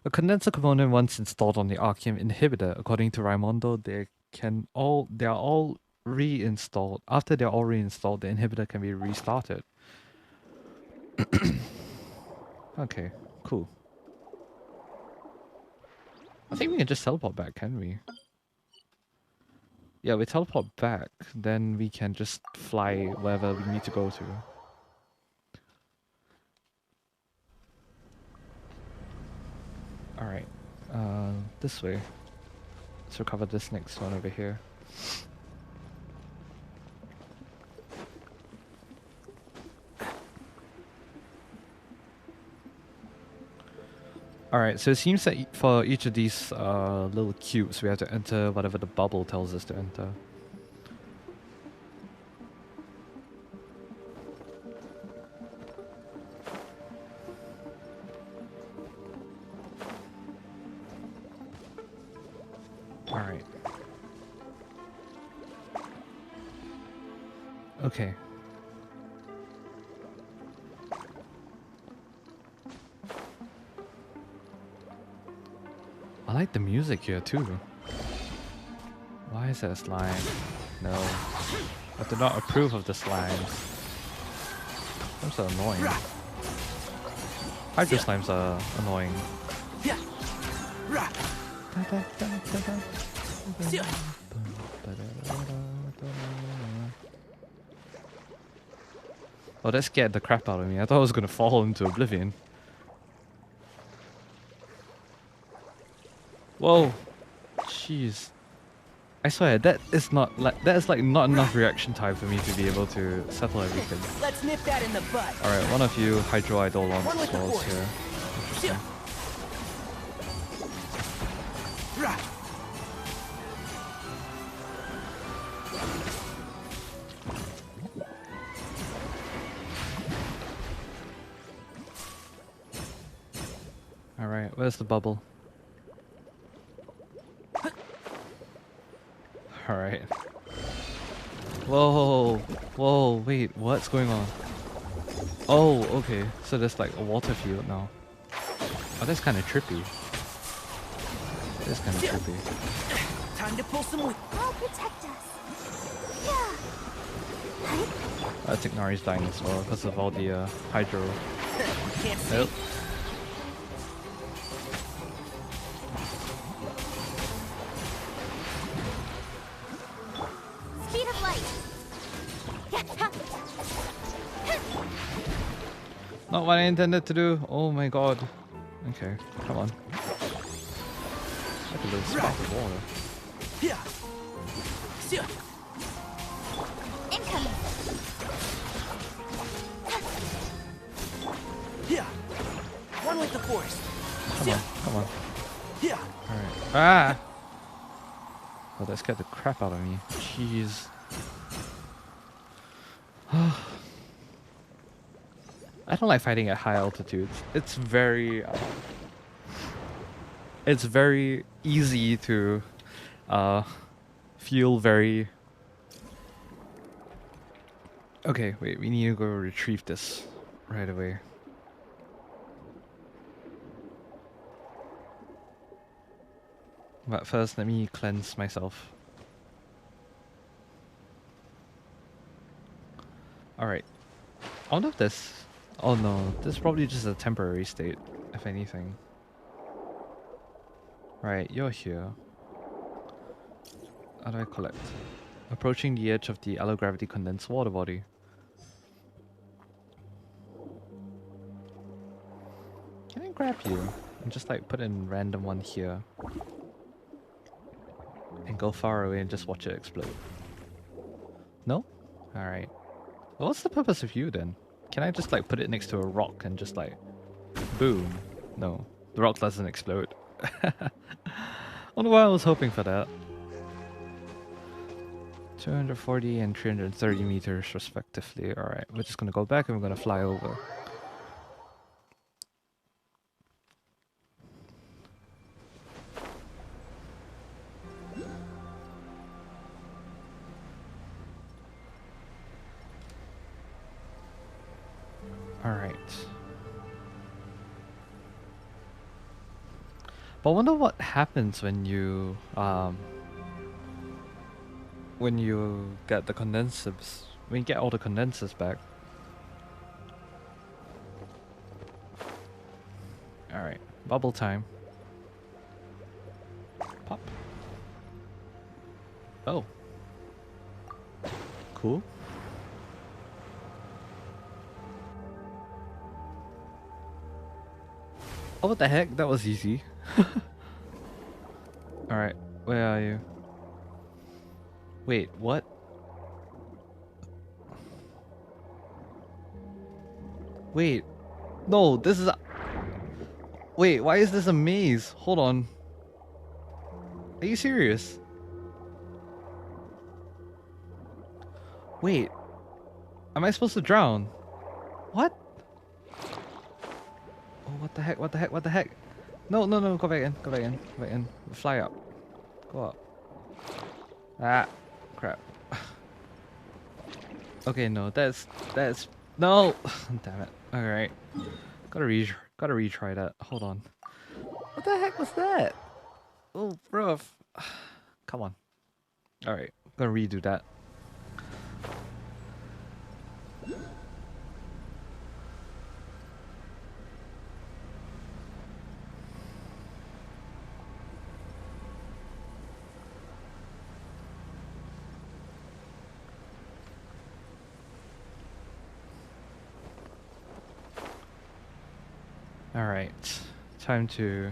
A condenser component once installed on the Archeum inhibitor, according to Raimondo, they are all reinstalled. After they're all reinstalled, the inhibitor can be restarted. Okay, cool. I think we can just teleport back, can we? Yeah, we teleport back, then we can just fly wherever we need to go to. Alright, this way. Let's recover this next one over here. Alright, so it seems that for each of these little cubes, we have to enter whatever the bubble tells us to enter. Alright. Okay. I like the music here too. Why is that a slime? No. I do not approve of the slimes. I'm so annoying. Hydro slimes are annoying. Oh, that scared the crap out of me. I thought I was gonna fall into oblivion. Whoa. Jeez. I swear, that is like not enough reaction time for me to be able to settle everything. Let's nip that in the butt. Alright, one of you Hydro Eidolons as well is here. Interesting. Alright, where's the bubble? Alright. Whoa, whoa, wait, what's going on? Oh, okay, so there's like a water field now. Oh, that's kind of trippy. That's kind of trippy. Time to pull some weight. I'll protect us. Yeah. Tignari's dying as well because of all the hydro. Can't see. Nope. Speed of light. Not what I intended to do. Oh my god. Okay, come on. Like a little spark of water. Incoming. One with the force. Come on, come on. Yeah. Alright. Ah! Oh, that scared the crap out of me. Jeez. I don't like fighting at high altitudes. It's very easy to feel very... Okay, wait, we need to go retrieve this right away. But first, let me cleanse myself. Alright. I wonder if this... Oh no, this is probably just a temporary state, if anything. Right, you're here. How do I collect? Approaching the edge of the allogravity condensed water body. Can I grab you? And just like put in random one here. And go far away and just watch it explode. No? Alright. Well, what's the purpose of you then? Can I just like put it next to a rock and just like... Boom. No. The rock doesn't explode. Wonder why I was hoping for that. 240 and 330 meters respectively. Alright, we're just gonna go back and we're gonna fly over. Alright. But I wonder what happens when you when you get the condensers, when you get all the condensers back. Alright, bubble time. Pop. Oh. Cool. Oh, what the heck? That was easy. Alright, where are you? Wait, what? Wait. No, this is a... Wait, why is this a maze? Hold on. Are you serious? Wait. Am I supposed to drown? What? Oh, what the heck? What the heck? What the heck? No, no, no. Go back in. Go back in. Go back in. Fly up. Go up. Ah. Crap. Okay, no. That's... No! Damn it. Alright. Gotta retry that. Hold on. What the heck was that? Oh, bro. Come on. Alright. Gonna redo that. Alright. Time to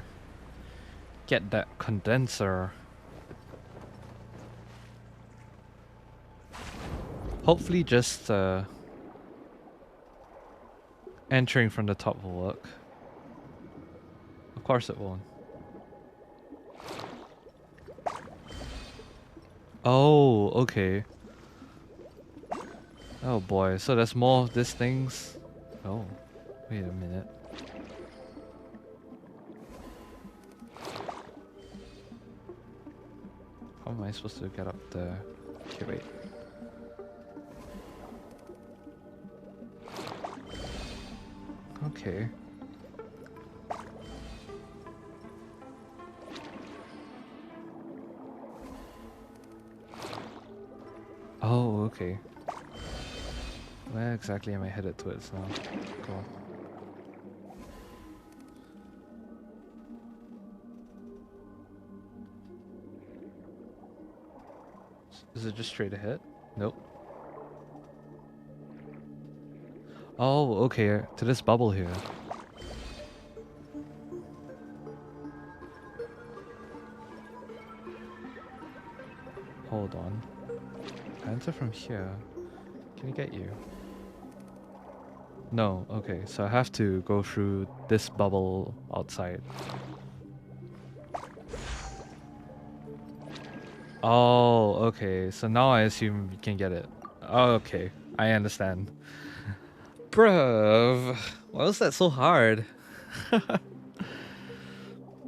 get that condenser. Hopefully just entering from the top will work. Of course it won't. Oh, okay. Oh boy, so there's more of these things? Oh, wait a minute. How am I supposed to get up there? Okay, wait. Okay. Oh, okay. Where exactly am I headed towards now? Cool. Is it just straight ahead? Nope. Oh, okay. To this bubble here. Hold on. Enter from here. Can I get you? No, okay. So I have to go through this bubble outside. Oh, okay. So now I assume you can get it. Oh, okay. I understand. Bruv. Why was that so hard?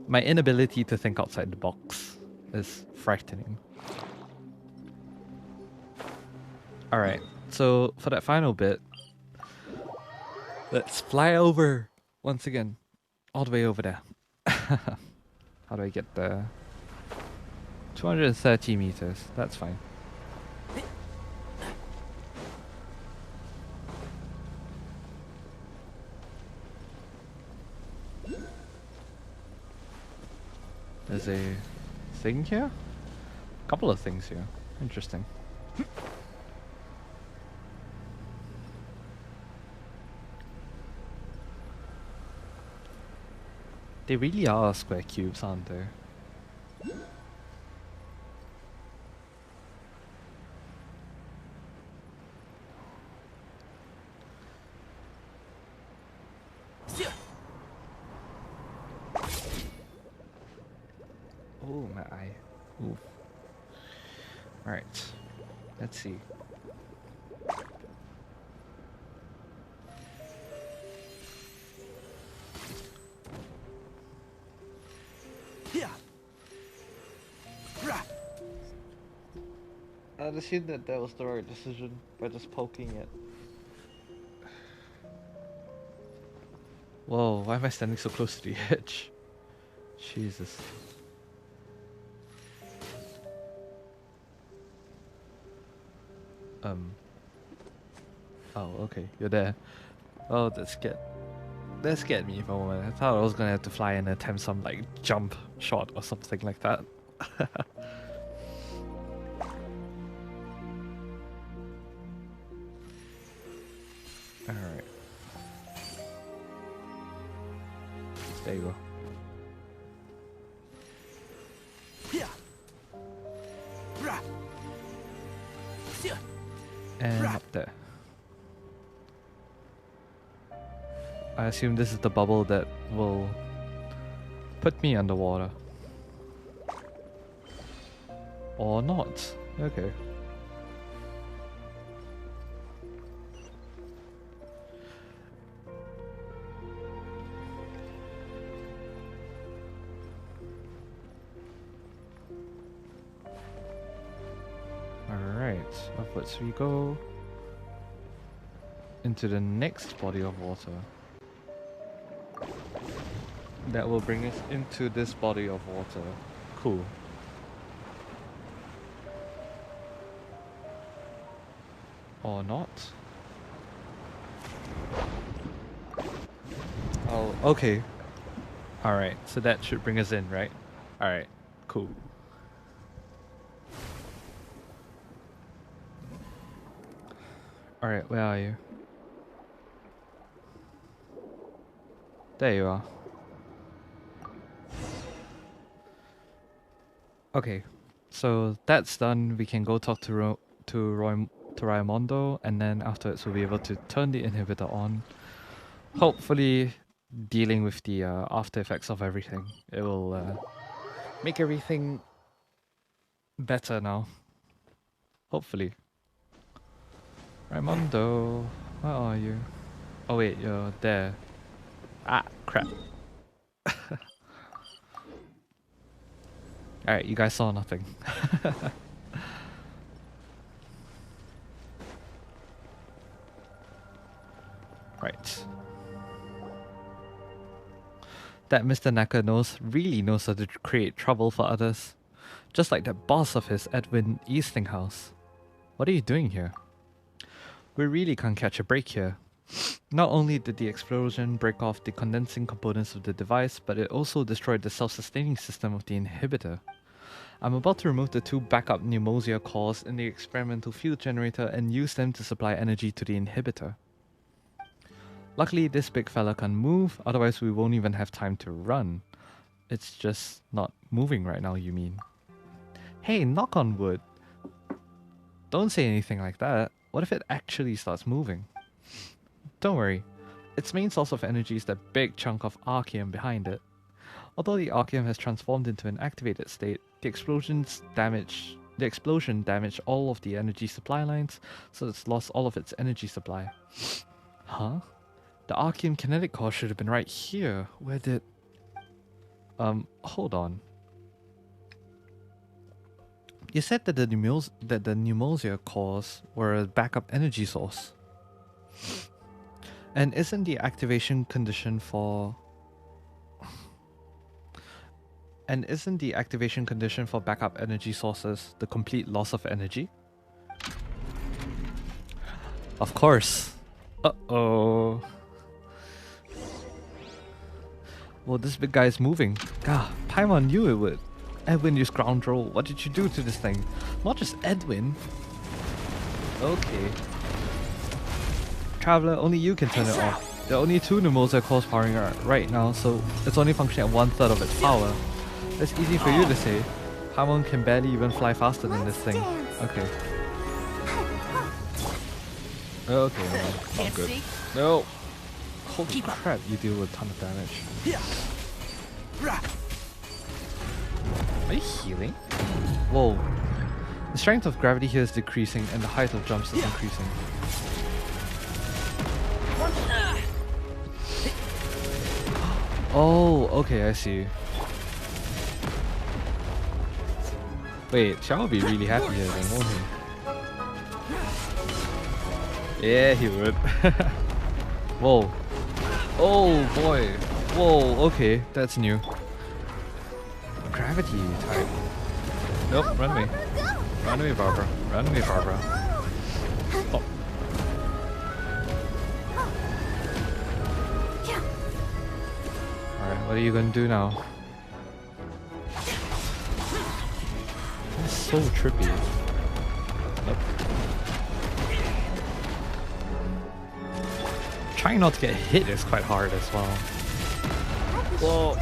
My inability to think outside the box is frightening. Alright, so for that final bit, let's fly over once again. All the way over there. How do I get there? 230 meters, that's fine. There's a thing here? A couple of things here. Interesting. They really are square cubes, aren't they? Oh, my eye. Ooh. Alright. Let's see. I'd assume that that was the right decision by just poking it. Whoa, why am I standing so close to the edge? Jesus. Oh, okay, you're there. Oh, that scared me for a moment. I thought I was gonna have to fly and attempt some like jump shot or something like that. Alright. There you go. And up there. I assume this is the bubble that will put me underwater. Or not. Okay. Alright, upwards we go. Into the next body of water. That will bring us into this body of water. Cool. Or not. Oh, okay. Alright, so that should bring us in, right? Alright, cool. Alright, where are you? There you are. Okay, so that's done. We can go talk to Raimondo, and then afterwards we'll be able to turn the inhibitor on. Hopefully, dealing with the after effects of everything. It will make everything better now. Hopefully. Raimondo, where are you? Oh wait, you're there. Ah, crap. Alright, you guys saw nothing. Right. That Mr. Naka really knows how to create trouble for others. Just like that boss of his, Edwin Eastinghouse. What are you doing here? We really can't catch a break here. Not only did the explosion break off the condensing components of the device, but it also destroyed the self-sustaining system of the inhibitor. I'm about to remove the 2 backup pneumosia cores in the experimental field generator and use them to supply energy to the inhibitor. Luckily, this big fella can move, otherwise we won't even have time to run. It's just not moving right now, you mean? Hey, knock on wood. Don't say anything like that. What if it actually starts moving? Don't worry. Its main source of energy is that big chunk of Archeum behind it. Although the Archeum has transformed into an activated state, the explosion damaged all of the energy supply lines, so it's lost all of its energy supply. Huh? The Archeum kinetic core should have been right here. Where did... hold on. You said that the pneumosia cores were a backup energy source. And isn't the activation condition for... And isn't the activation condition for backup energy sources the complete loss of energy? Of course. Uh-oh. Well, this big guy is moving. Gah, Paimon knew it would. Edwin, you scoundrel. What did you do to this thing? Not just Edwin. Okay. Traveler, only you can turn it off. There are only 2 pneumosia cores powering right now, so it's only functioning at 1/3 of its power. That's easy for you to say. Paimon can barely even fly faster than this thing. Okay. Okay, no, not good. No! Holy crap, you deal a ton of damage. Are you healing? Whoa. The strength of gravity here is decreasing and the height of jumps is increasing. Oh, okay, I see. Wait, Xiao will be really happy here then, won't he? Yeah, he would. Whoa. Oh boy. Whoa, okay, that's new. Gravity type. Nope, run away. Run away, Barbara. Run away, Barbara. Oh. Alright, what are you gonna do now? It's so trippy. Nope. Trying not to get hit is quite hard as well. Whoa.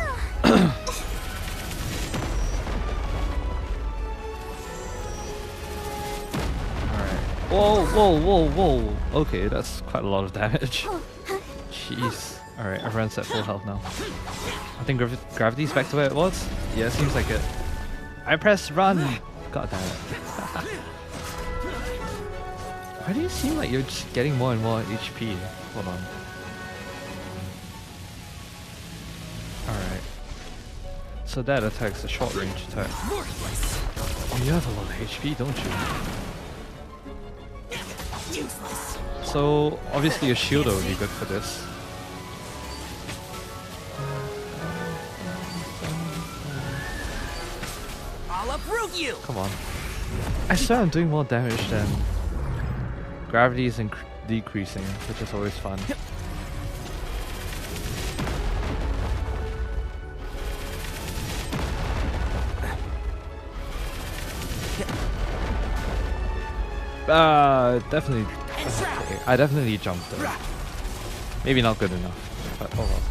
Whoa, whoa, whoa, whoa. Okay, that's quite a lot of damage. Jeez. Alright, everyone's at full health now. I think gravity's back to where it was? Yeah, it seems like it. I press run! God damn it. Why do you seem like you're just getting more and more HP? Hold on. Alright. So that attack's a short range attack. Oh, you have a lot of HP, don't you? Useless. So obviously a shielder would be good for this. I'll uproot you. Come on. I swear I'm doing more damage than gravity is decreasing, which is always fun. Definitely. Okay, I definitely jumped there. Maybe not good enough, but oh well.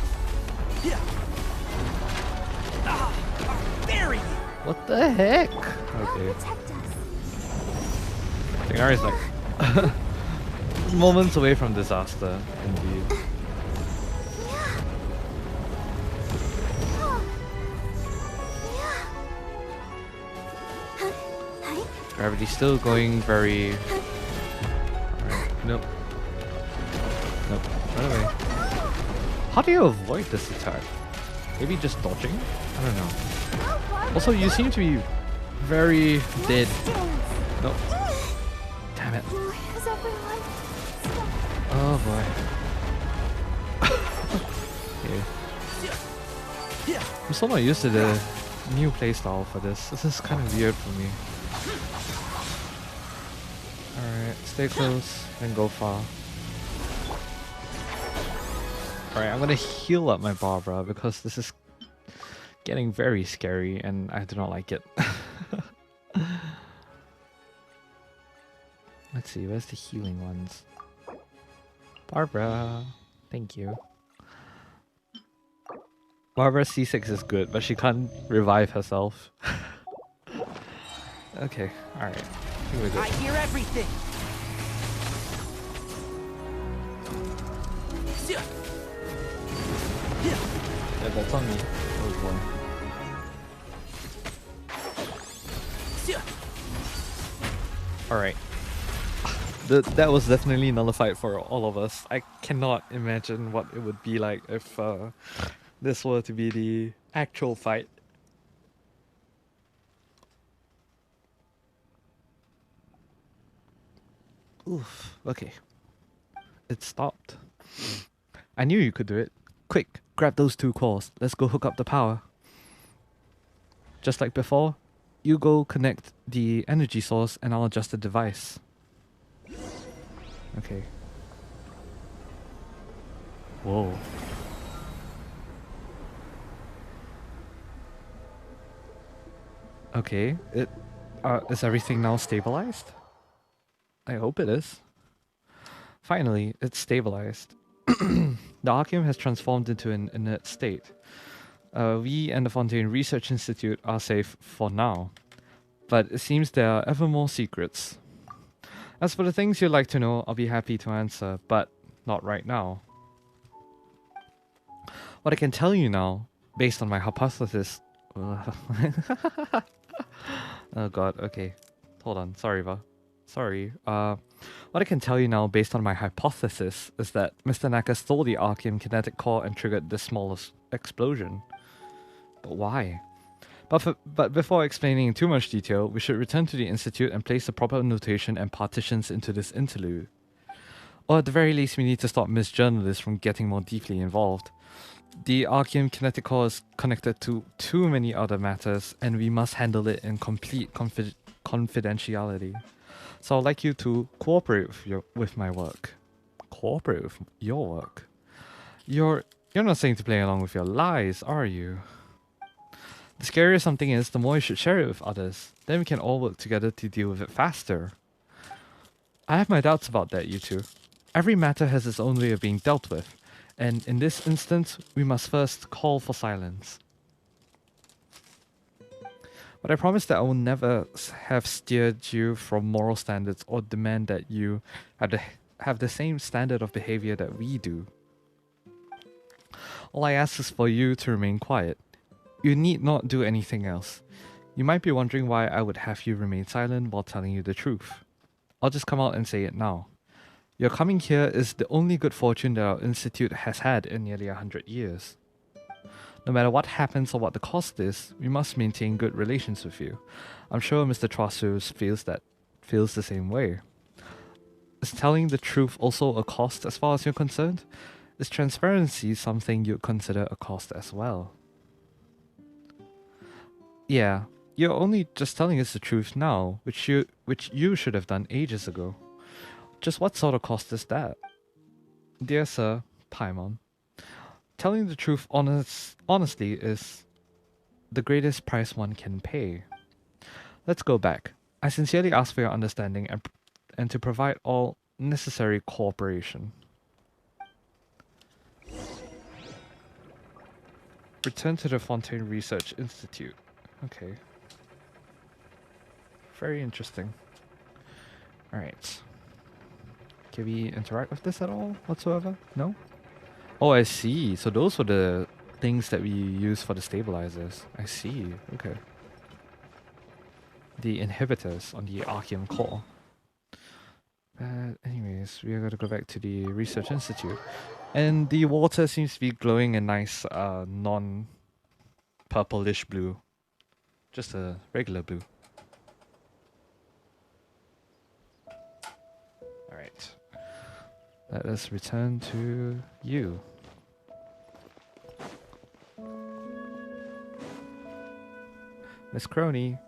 Bury you. What the heck? Okay. Protect us. Tingari's like moments away from disaster, indeed. Gravity's still going very... Alright, nope. Nope, run away. How do you avoid this attack? Maybe just dodging? I don't know. Also, you seem to be very dead. Nope. Damn it. Oh boy. Okay. I'm so not used to the new playstyle for this. This is kind of weird for me. Alright, stay close and go far. Alright, I'm gonna heal up my Barbara because this is getting very scary and I do not like it. Let's see, where's the healing ones? Barbara, thank you. Barbara C6 is good, but she can't revive herself. Okay, alright. I hear everything. Yeah, that's on me. Oh boy. Alright. That was definitely nullified for all of us. I cannot imagine what it would be like if this were to be the actual fight. Oof, okay. It stopped. I knew you could do it. Quick, grab those two cores. Let's go hook up the power. Just like before, you go connect the energy source and I'll adjust the device. Okay. Whoa. Okay, is everything now stabilized? I hope it is. Finally, it's stabilized. The Archeum has transformed into an inert state. We and the Fontaine Research Institute are safe for now. But it seems there are ever more secrets. As for the things you'd like to know, I'll be happy to answer, but not right now. What I can tell you now, based on my hypothesis... Oh god, okay. Hold on, sorry Va. Sorry. What I can tell you now, based on my hypothesis, is that Mr. Naka stole the Archeum kinetic core and triggered this smallest explosion. But why? But before explaining in too much detail, we should return to the Institute and place the proper notation and partitions into this interlude. Or at the very least, we need to stop Miss Journalists from getting more deeply involved. The Archeum kinetic core is connected to too many other matters, and we must handle it in complete confidentiality. So I'd like you to cooperate with my work. Cooperate with your work? You're not saying to play along with your lies, are you? The scarier something is, the more you should share it with others. Then we can all work together to deal with it faster. I have my doubts about that, you two. Every matter has its own way of being dealt with, and in this instance, we must first call for silence. But I promise that I will never have steered you from moral standards or demand that you have the same standard of behavior that we do. All I ask is for you to remain quiet. You need not do anything else. You might be wondering why I would have you remain silent while telling you the truth. I'll just come out and say it now. Your coming here is the only good fortune that our institute has had in nearly 100 years. No matter what happens or what the cost is, we must maintain good relations with you. I'm sure Mr. Trossus feels the same way. Is telling the truth also a cost as far as you're concerned? Is transparency something you'd consider a cost as well? Yeah, you're only just telling us the truth now, which you should have done ages ago. Just what sort of cost is that? Dear Sir, Paimon, telling the truth honestly is the greatest price one can pay. Let's go back. I sincerely ask for your understanding and to provide all necessary cooperation. Return to the Fontaine Research Institute. Okay. Very interesting. Alright. Can we interact with this at all whatsoever? No? Oh, I see. So those were the things that we use for the stabilizers. I see. Okay. The inhibitors on the Archeum core. Anyways, we are going to go back to the Research Institute. And the water seems to be glowing a nice non-purplish blue. Just a regular blue. Alright. Let us return to you. Miss Crony.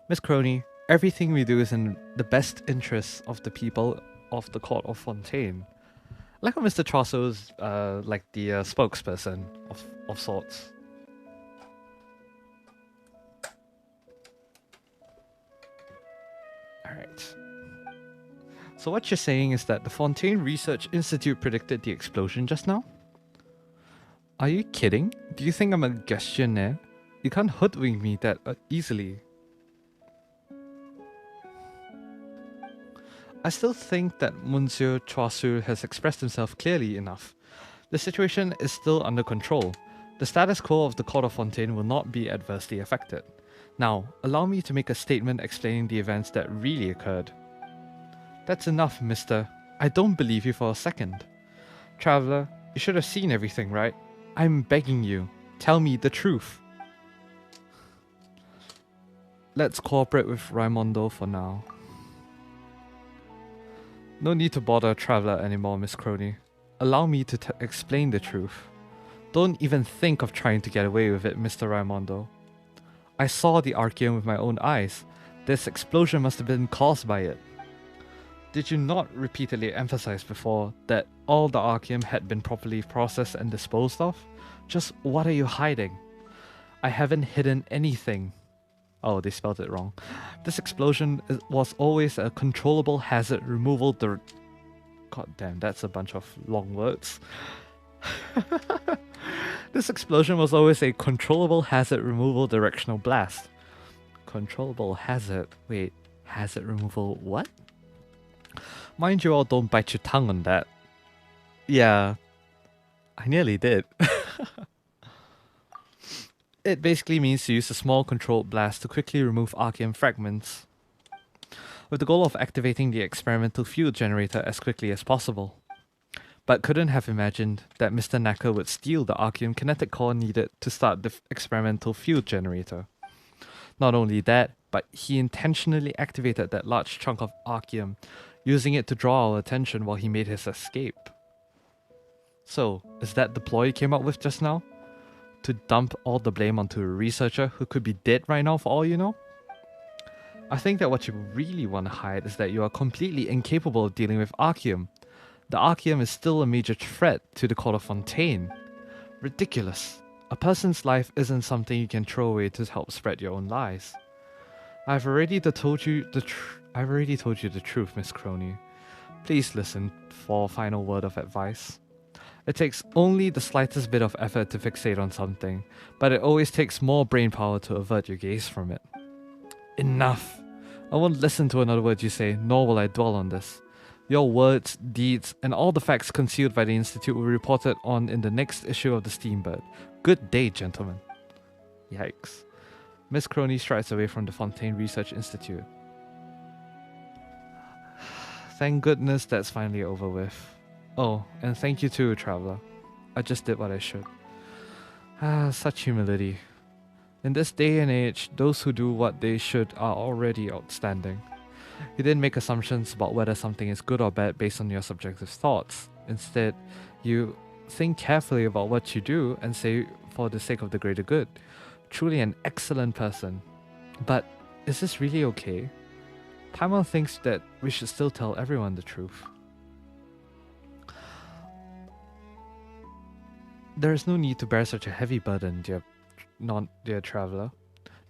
Miss Crony, everything we do is in the best interests of the people of the court of Fontaine. Like how Mr. Trosso's like the spokesperson of sorts. Alright. So what you're saying is that the Fontaine Research Institute predicted the explosion just now? Are you kidding? Do you think I'm a gestionnaire? You can't hoodwink me that easily. I still think that Monsieur Trossu has expressed himself clearly enough. The situation is still under control. The status quo of the Court of Fontaine will not be adversely affected. Now, allow me to make a statement explaining the events that really occurred. That's enough, mister. I don't believe you for a second. Traveler, you should have seen everything, right? I'm begging you. Tell me the truth. Let's cooperate with Raimondo for now. No need to bother Traveler anymore, Miss Crony. Allow me to explain the truth. Don't even think of trying to get away with it, Mr. Raimondo. I saw the Archeum with my own eyes. This explosion must have been caused by it. Did you not repeatedly emphasize before that all the Archeum had been properly processed and disposed of? Just what are you hiding? I haven't hidden anything. Oh, they spelled it wrong. This explosion was always a controllable hazard removal God damn, that's a bunch of long words. This explosion was always a controllable hazard removal directional blast. Controllable hazard. Wait, hazard removal what? Mind you all, don't bite your tongue on that. Yeah, I nearly did. It basically means to use a small controlled blast to quickly remove Archeum fragments, with the goal of activating the experimental fuel generator as quickly as possible. But couldn't have imagined that Mr. Knacker would steal the Archeum kinetic core needed to start the experimental fuel generator. Not only that, but he intentionally activated that large chunk of Archeum, using it to draw our attention while he made his escape. So, is that the ploy he came up with just now? To dump all the blame onto a researcher who could be dead right now for all you know? I think that what you really want to hide is that you are completely incapable of dealing with Archeum. The Archeum is still a major threat to the court of Fontaine. Ridiculous. A person's life isn't something you can throw away to help spread your own lies. I've already told you the truth, Miss Crony. Please listen for a final word of advice. It takes only the slightest bit of effort to fixate on something, but it always takes more brainpower to avert your gaze from it. Enough! I won't listen to another word you say, nor will I dwell on this. Your words, deeds, and all the facts concealed by the Institute will be reported on in the next issue of the Steambird. Good day, gentlemen. Yikes. Miss Crony strides away from the Fontaine Research Institute. Thank goodness that's finally over with. Oh, and thank you too, Traveler. I just did what I should. Such humility. In this day and age, those who do what they should are already outstanding. You didn't make assumptions about whether something is good or bad based on your subjective thoughts. Instead, you think carefully about what you do and say for the sake of the greater good. Truly an excellent person. But is this really okay? Paimon thinks that we should still tell everyone the truth. There is no need to bear such a heavy burden, dear traveler.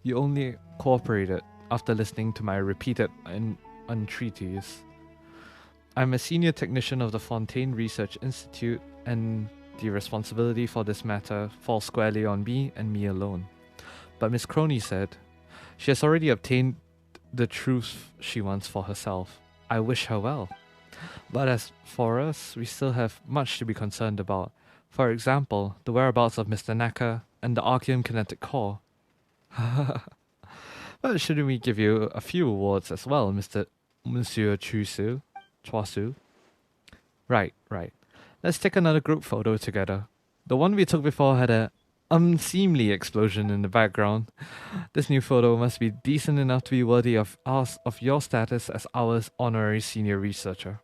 You only cooperated after listening to my repeated entreaties. I'm a senior technician of the Fontaine Research Institute, and the responsibility for this matter falls squarely on me and me alone. But Miss Crony said she has already obtained the truth she wants for herself. I wish her well. But as for us, we still have much to be concerned about. For example, the whereabouts of Mr. Naka and the Archeum Kinetic Core. But shouldn't we give you a few awards as well, Monsieur Chuasu? Right. Let's take another group photo together. The one we took before had a unseemly explosion in the background. This new photo must be decent enough to be worthy of your status as our honorary senior researcher.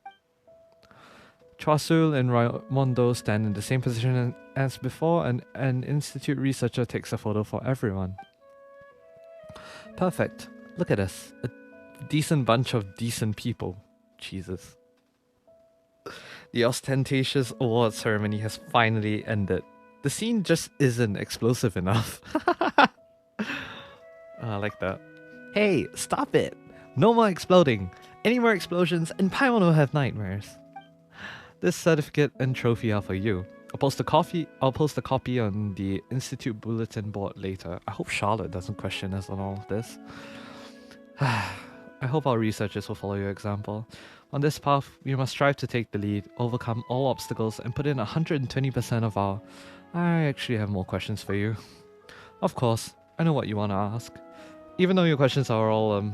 Chuasul and Raimondo stand in the same position as before, and an institute researcher takes a photo for everyone. Perfect. Look at us. A decent bunch of decent people. Jesus. The ostentatious award ceremony has finally ended. The scene just isn't explosive enough. I like that. Hey, stop it! No more exploding. Any more explosions and Paimon will have nightmares. This certificate and trophy are for you. I'll post a copy on the Institute bulletin board later. I hope Charlotte doesn't question us on all of this. I hope our researchers will follow your example. On this path, we must strive to take the lead, overcome all obstacles, and put in 120% of our... I actually have more questions for you. Of course, I know what you want to ask. Even though your questions are all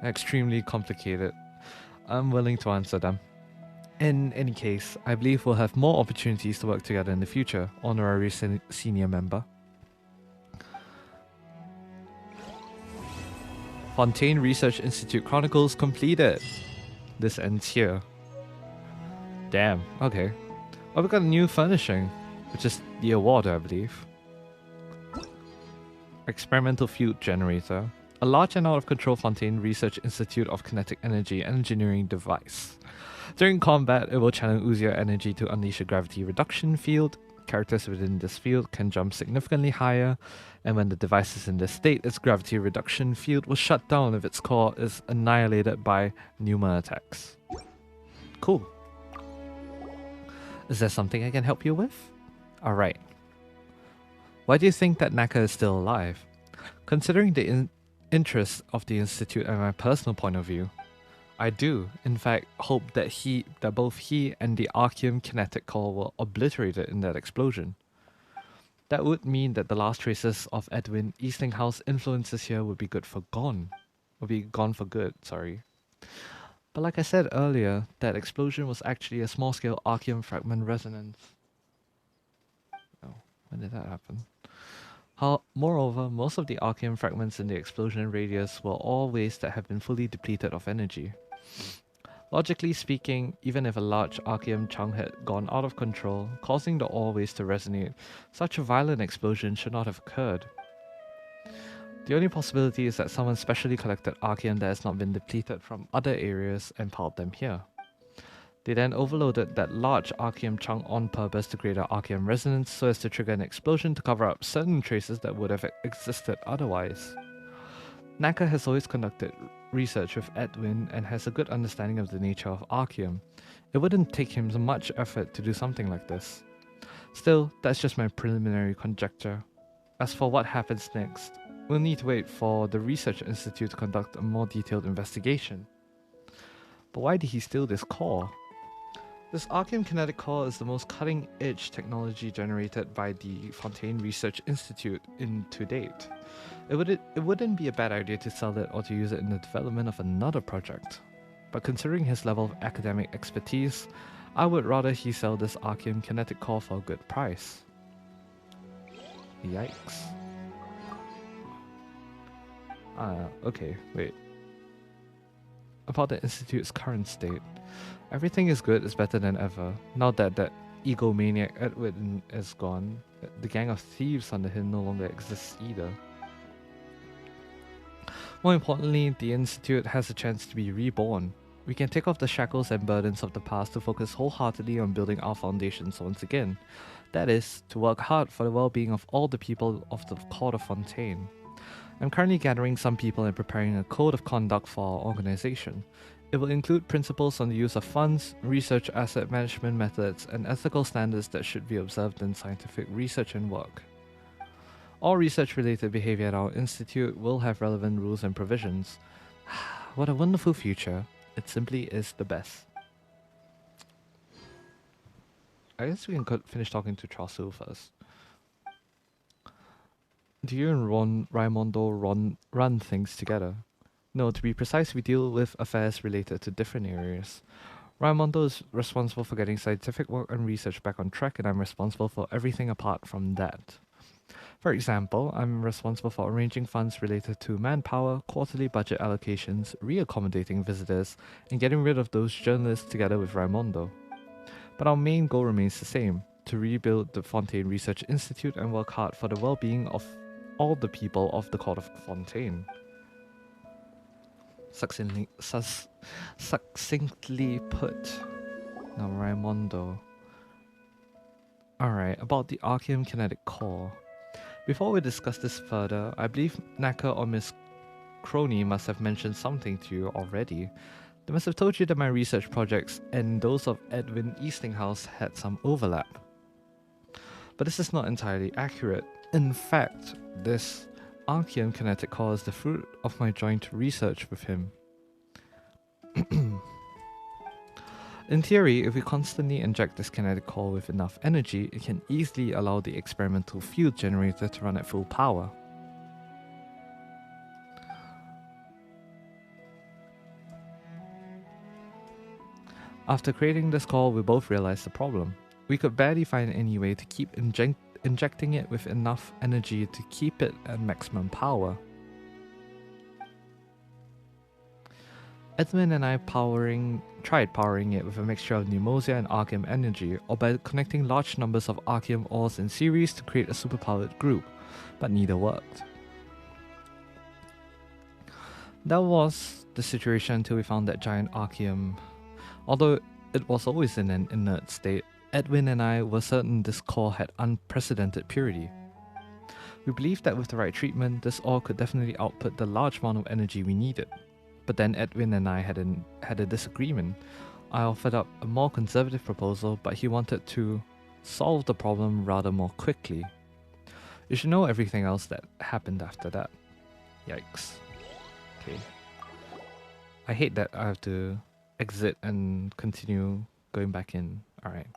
extremely complicated, I'm willing to answer them. In any case, I believe we'll have more opportunities to work together in the future, honorary senior member. Fontaine Research Institute Chronicles completed. This ends here. Damn, okay. Well, we got a new furnishing, which is the award, I believe. Experimental Field Generator. A large and out-of-control Fontaine Research Institute of Kinetic Energy Engineering device. During combat, it will channel Uzier energy to unleash a gravity reduction field. Characters within this field can jump significantly higher, and when the device is in this state, its gravity reduction field will shut down if its core is annihilated by Pneuma attacks. Cool. Is there something I can help you with? Alright. Why do you think that Naka is still alive? Considering the interest of the Institute and my personal point of view, I do, in fact, hope that both he and the Archeum Kinetic Core were obliterated in that explosion. That would mean that the last traces of Edwin Eastinghouse influences here would be gone for good, sorry. But like I said earlier, that explosion was actually a small-scale Archeum fragment resonance. Oh, when did that happen? Moreover, most of the Archeum fragments in the explosion radius were all waste that have been fully depleted of energy. Logically speaking, even if a large Archeum chunk had gone out of control, causing the ore waste to resonate, such a violent explosion should not have occurred. The only possibility is that someone specially collected Archeum that has not been depleted from other areas and piled them here. They then overloaded that large Archeum chunk on purpose to create an Archeum resonance so as to trigger an explosion to cover up certain traces that would have existed otherwise. Naka has always conducted research with Edwin and has a good understanding of the nature of Archeum. It wouldn't take him much effort to do something like this. Still, that's just my preliminary conjecture. As for what happens next, we'll need to wait for the Research Institute to conduct a more detailed investigation. But why did he steal this core? This Archeum Kinetic core is the most cutting-edge technology generated by the Fontaine Research Institute to date. It wouldn't be a bad idea to sell it or to use it in the development of another project. But considering his level of academic expertise, I would rather he sell this Archeum Kinetic core for a good price. Yikes. Okay, wait. About the Institute's current state. Everything is good, is better than ever. Now that that egomaniac Edwin is gone, the gang of thieves under him no longer exists either. More importantly, the Institute has a chance to be reborn. We can take off the shackles and burdens of the past to focus wholeheartedly on building our foundations once again. That is, to work hard for the well-being of all the people of the Court of Fontaine. I'm currently gathering some people and preparing a code of conduct for our organization. It will include principles on the use of funds, research asset management methods, and ethical standards that should be observed in scientific research and work. All research-related behavior at our institute will have relevant rules and provisions. What a wonderful future. It simply is the best. I guess we can finish talking to Trasu first. Do you and Raimondo run things together? No, to be precise, we deal with affairs related to different areas. Raimondo is responsible for getting scientific work and research back on track, and I'm responsible for everything apart from that. For example, I'm responsible for arranging funds related to manpower, quarterly budget allocations, re-accommodating visitors, and getting rid of those journalists together with Raimondo. But our main goal remains the same, to rebuild the Fontaine Research Institute and work hard for the well-being of all the people of the Court of Fontaine. Succinctly put. Now Raimondo. Alright, about the Archeum Kinetic core. Before we discuss this further, I believe Naka or Miss Crony must have mentioned something to you already. They must have told you that my research projects and those of Edwin Eastinghouse had some overlap. But this is not entirely accurate. In fact, this Archeum Kinetic core is the fruit of my joint research with him. In theory, if we constantly inject this kinetic core with enough energy, it can easily allow the experimental field generator to run at full power. After creating this core, we both realized the problem. We could barely find any way to keep injecting it with enough energy to keep it at maximum power. Edmund and I tried powering it with a mixture of Pneumosia and Archeum energy, or by connecting large numbers of Archeum ores in series to create a superpowered group, but neither worked. That was the situation until we found that giant Archeum. Although it was always in an inert state, Edwin and I were certain this core had unprecedented purity. We believed that with the right treatment, this ore could definitely output the large amount of energy we needed. But then Edwin and I had a disagreement. I offered up a more conservative proposal, but he wanted to solve the problem rather more quickly. You should know everything else that happened after that. Yikes. Okay. I hate that I have to exit and continue going back in. Alright.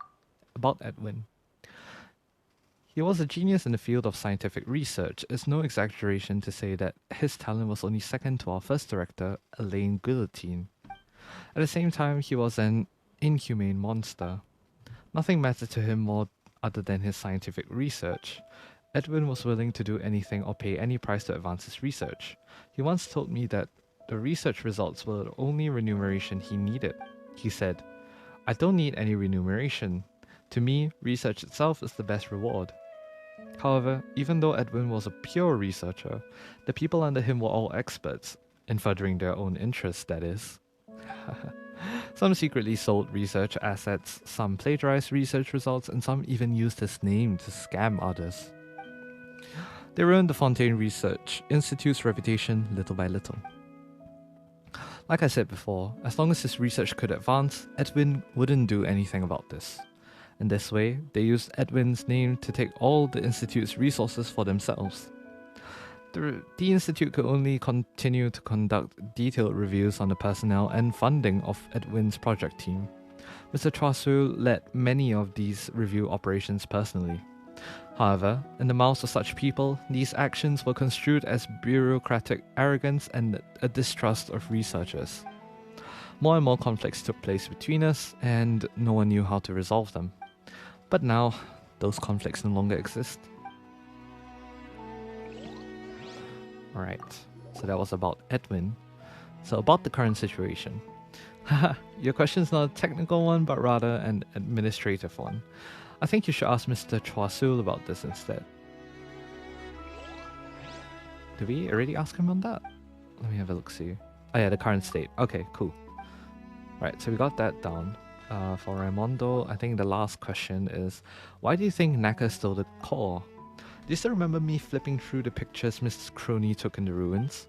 About Edwin. He was a genius in the field of scientific research. It's no exaggeration to say that his talent was only second to our first director, Elaine Guillotine. At the same time, he was an inhumane monster. Nothing mattered to him more other than his scientific research. Edwin was willing to do anything or pay any price to advance his research. He once told me that the research results were the only remuneration he needed. He said, "I don't need any remuneration. To me, research itself is the best reward." However, even though Edwin was a pure researcher, the people under him were all experts, in furthering their own interests, that is. Some secretly sold research assets, some plagiarized research results, and some even used his name to scam others. They ruined the Fontaine Research Institute's reputation little by little. Like I said before, as long as his research could advance, Edwin wouldn't do anything about this. In this way, they used Edwin's name to take all the Institute's resources for themselves. The Institute could only continue to conduct detailed reviews on the personnel and funding of Edwin's project team. Mr. Choiseul led many of these review operations personally. However, in the mouths of such people, these actions were construed as bureaucratic arrogance and a distrust of researchers. More and more conflicts took place between us, and no one knew how to resolve them. But now, those conflicts no longer exist. Alright, so that was about Edwin. So about the current situation. Haha, your question's not a technical one, but rather an administrative one. I think you should ask Mr. Choiseul about this instead. Did we already ask him on that? Let me have a look, see. Oh yeah, the current state. Okay, cool. Right, so we got that down. For Raimondo, I think the last question is, why do you think Naka stole the core? Do you still remember me flipping through the pictures Mrs. Crony took in the ruins?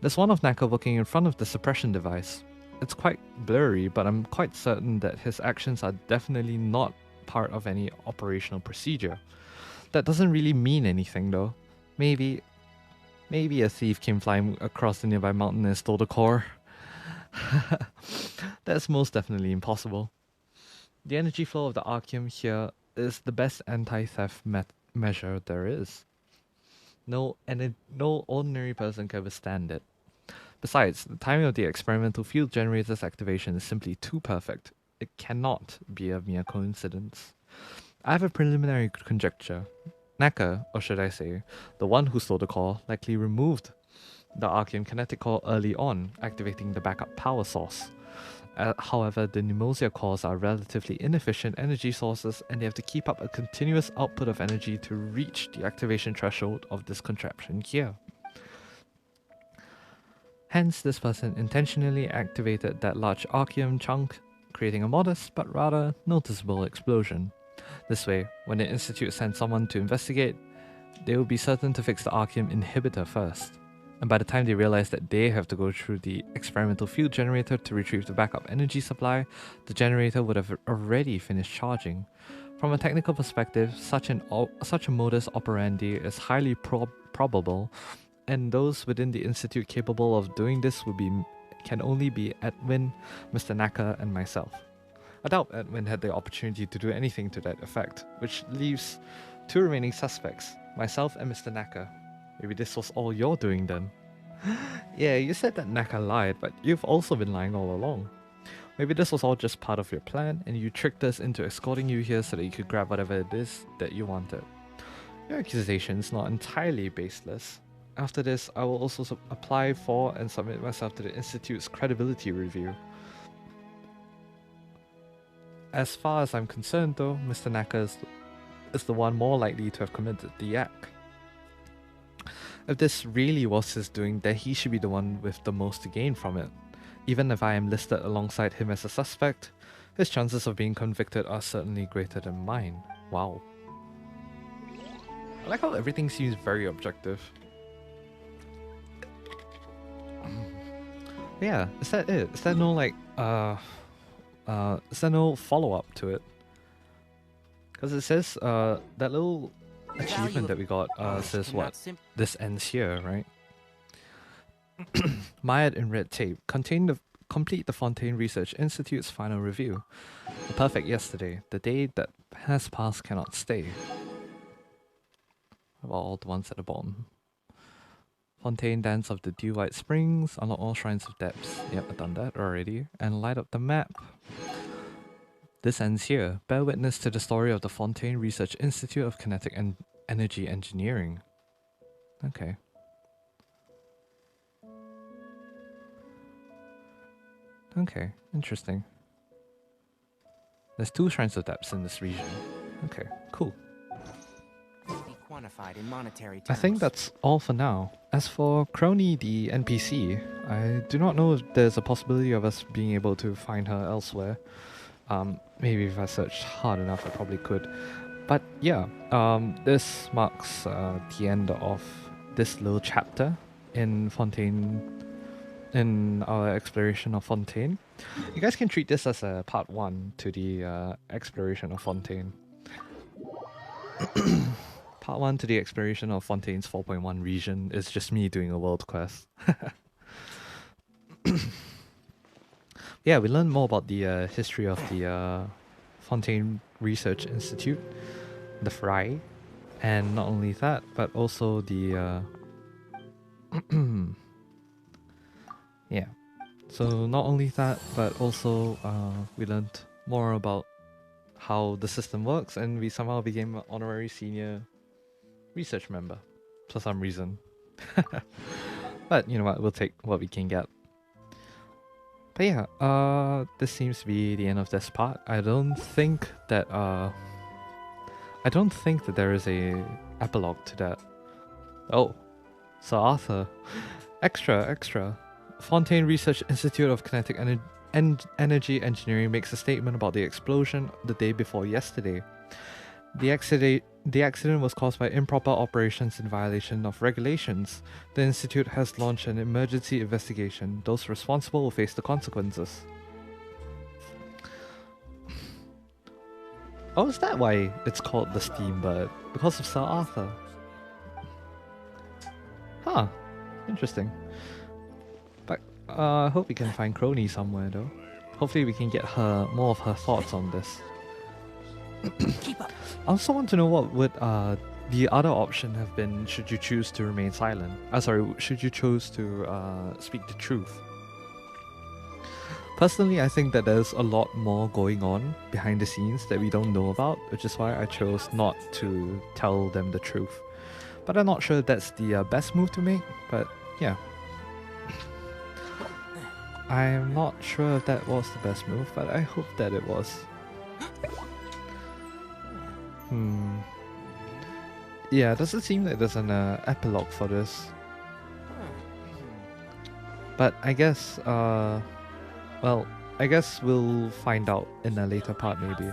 There's one of Naka working in front of the suppression device. It's quite blurry, but I'm quite certain that his actions are definitely not part of any operational procedure. That doesn't really mean anything though. Maybe a thief came flying across the nearby mountain and stole the core. That's most definitely impossible. The energy flow of the Archeum here is the best anti-theft measure there is. No ordinary person can withstand it. Besides, the timing of the experimental field generator's activation is simply too perfect. It cannot be a mere coincidence. I have a preliminary conjecture. Naka, or should I say, the one who stole the core, likely removed the Archeum kinetic core early on, activating the backup power source. However, the Nemosia cores are relatively inefficient energy sources, and they have to keep up a continuous output of energy to reach the activation threshold of this contraption here. Hence, this person intentionally activated that large Archeum chunk, creating a modest but rather noticeable explosion. This way, when the Institute sends someone to investigate, they will be certain to fix the Archeum inhibitor first. And by the time they realize that they have to go through the experimental field generator to retrieve the backup energy supply, the generator would have already finished charging. From a technical perspective, such a modus operandi is highly probable, and those within the Institute capable of doing this can only be Edwin, Mr. Naka, and myself. I doubt Edwin had the opportunity to do anything to that effect, which leaves two remaining suspects, myself and Mr. Naka. Maybe this was all you're doing then. Yeah, you said that Naka lied, but you've also been lying all along. Maybe this was all just part of your plan, and you tricked us into escorting you here so that you could grab whatever it is that you wanted. Your accusation is not entirely baseless. After this, I will also apply for and submit myself to the Institute's credibility review. As far as I'm concerned though, Mr. Naka is the one more likely to have committed the act. If this really was his doing, then he should be the one with the most to gain from it. Even if I am listed alongside him as a suspect, his chances of being convicted are certainly greater than mine. Wow. I like how everything seems very objective. Yeah, is that it? Is there no like is there no follow-up to it? Because it says that little achievement that we got says what? This ends here, right? Mired in red tape. Complete the Fontaine Research Institute's final review. The perfect yesterday. The day that has passed cannot stay. What about all the ones at the bottom? Fontaine Dance of the Dew White Springs. Unlock all shrines of depths. Yep, I've done that already. And light up the map. This ends here. Bear witness to the story of the Fontaine Research Institute of Kinetic and Energy Engineering. Okay. Okay, interesting. There's 2 shrines of depths in this region. Okay, cool. quantified in monetary terms. I think that's all for now. As for Crony, the NPC, I do not know if there's a possibility of us being able to find her elsewhere. Maybe if I searched hard enough, I probably could. But yeah, this marks the end of this little chapter in Fontaine, in our exploration of Fontaine. You guys can treat this as a part 1 to the exploration of Fontaine. Part 1 to the exploration of Fontaine's 4.1 region is just me doing a world quest. Yeah, we learned more about the history of the Fontaine Research Institute, the FRIKEE, and not only that, but also the yeah. So not only that, but also we learned more about how the system works, and we somehow became an honorary senior research member for some reason. But you know what, we'll take what we can get. But yeah, this seems to be the end of this part. I don't think that there is a epilogue to that. Oh, Sir Arthur. Extra. Fontaine Research Institute of Kinetic Energy Engineering makes a statement about the explosion the day before yesterday. The accident was caused by improper operations in violation of regulations. The Institute has launched an emergency investigation. Those responsible will face the consequences. Oh, is that why it's called the Steambird? Because of Sir Arthur? Huh. Interesting. But I hope we can find Crony somewhere though. Hopefully we can get her more of her thoughts on this. Keep up. I also want to know what would the other option have been should you choose to remain silent. Should you choose to speak the truth. Personally, I think that there's a lot more going on behind the scenes that we don't know about, which is why I chose not to tell them the truth. But I'm not sure if that's the best move to make, but yeah. I'm not sure if that was the best move, but I hope that it was. Yeah, does it seem like there's an epilogue for this? But I guess, well, I guess we'll find out in a later part maybe.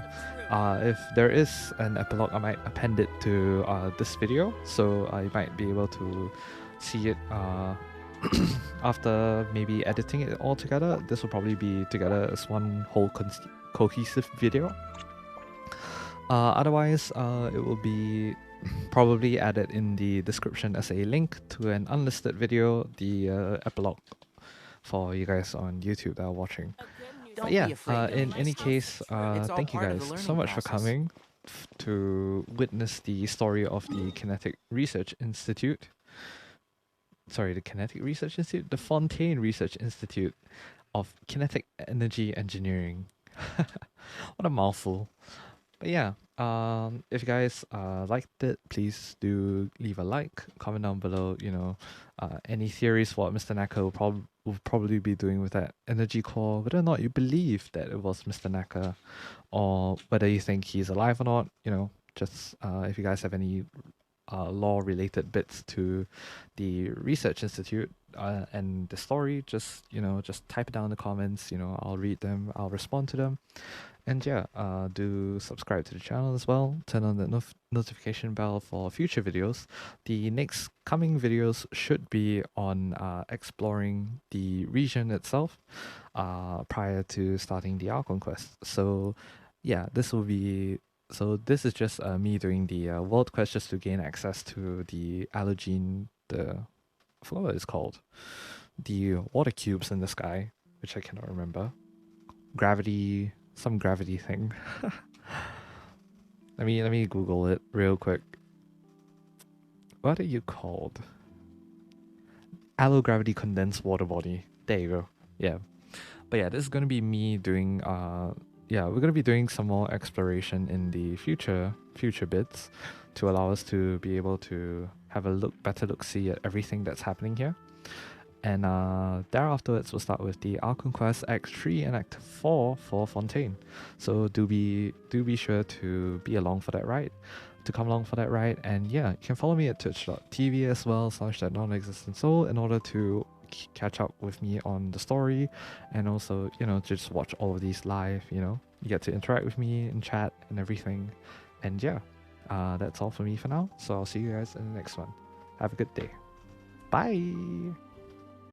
If there is an epilogue, I might append it to this video, so I might be able to see it after maybe editing it all together. This will probably be together as one whole cohesive video. Otherwise, it will be probably added in the description as a link to an unlisted video, the epilogue for you guys on YouTube that are watching. But yeah, in any case, thank you guys so much for coming to witness the story of the Kinetic Research Institute. Sorry, the Kinetic Research Institute? The Fontaine Research Institute of Kinetic Energy Engineering. What a mouthful. But yeah, if you guys liked it, please do leave a like, comment down below, you know, any theories what Mr. Naka will probably be doing with that energy core, whether or not you believe that it was Mr. Naka, or whether you think he's alive or not, you know, just if you guys have any law-related bits to the Research Institute and the story, just, you know, just type it down in the comments, you know, I'll read them, I'll respond to them. And yeah, do subscribe to the channel as well. Turn on the notification bell for future videos. The next coming videos should be on exploring the region itself prior to starting the Archon Quest. So yeah, this is just me doing the world quest just to gain access to the Allogene, I forgot what it's called. The water cubes in the sky, which I cannot remember. Some gravity thing. let me Google it real quick. What are you called? Allogravity condensed water body. There you go. Yeah. But yeah, this is gonna be me doing yeah, we're gonna be doing some more exploration in the future bits to allow us to be able to have a better look see at everything that's happening here. And thereafterwards, we'll start with the Archon Quest Act 3 and Act 4 for Fontaine. So do be sure to be along for that ride, to come along for that ride. And yeah, you can follow me at twitch.tv as well /that non-existent soul in order to catch up with me on the story, and also, you know, just watch all of these live. You know, you get to interact with me in chat and everything. And yeah, that's all for me for now. So I'll see you guys in the next one. Have a good day. Bye.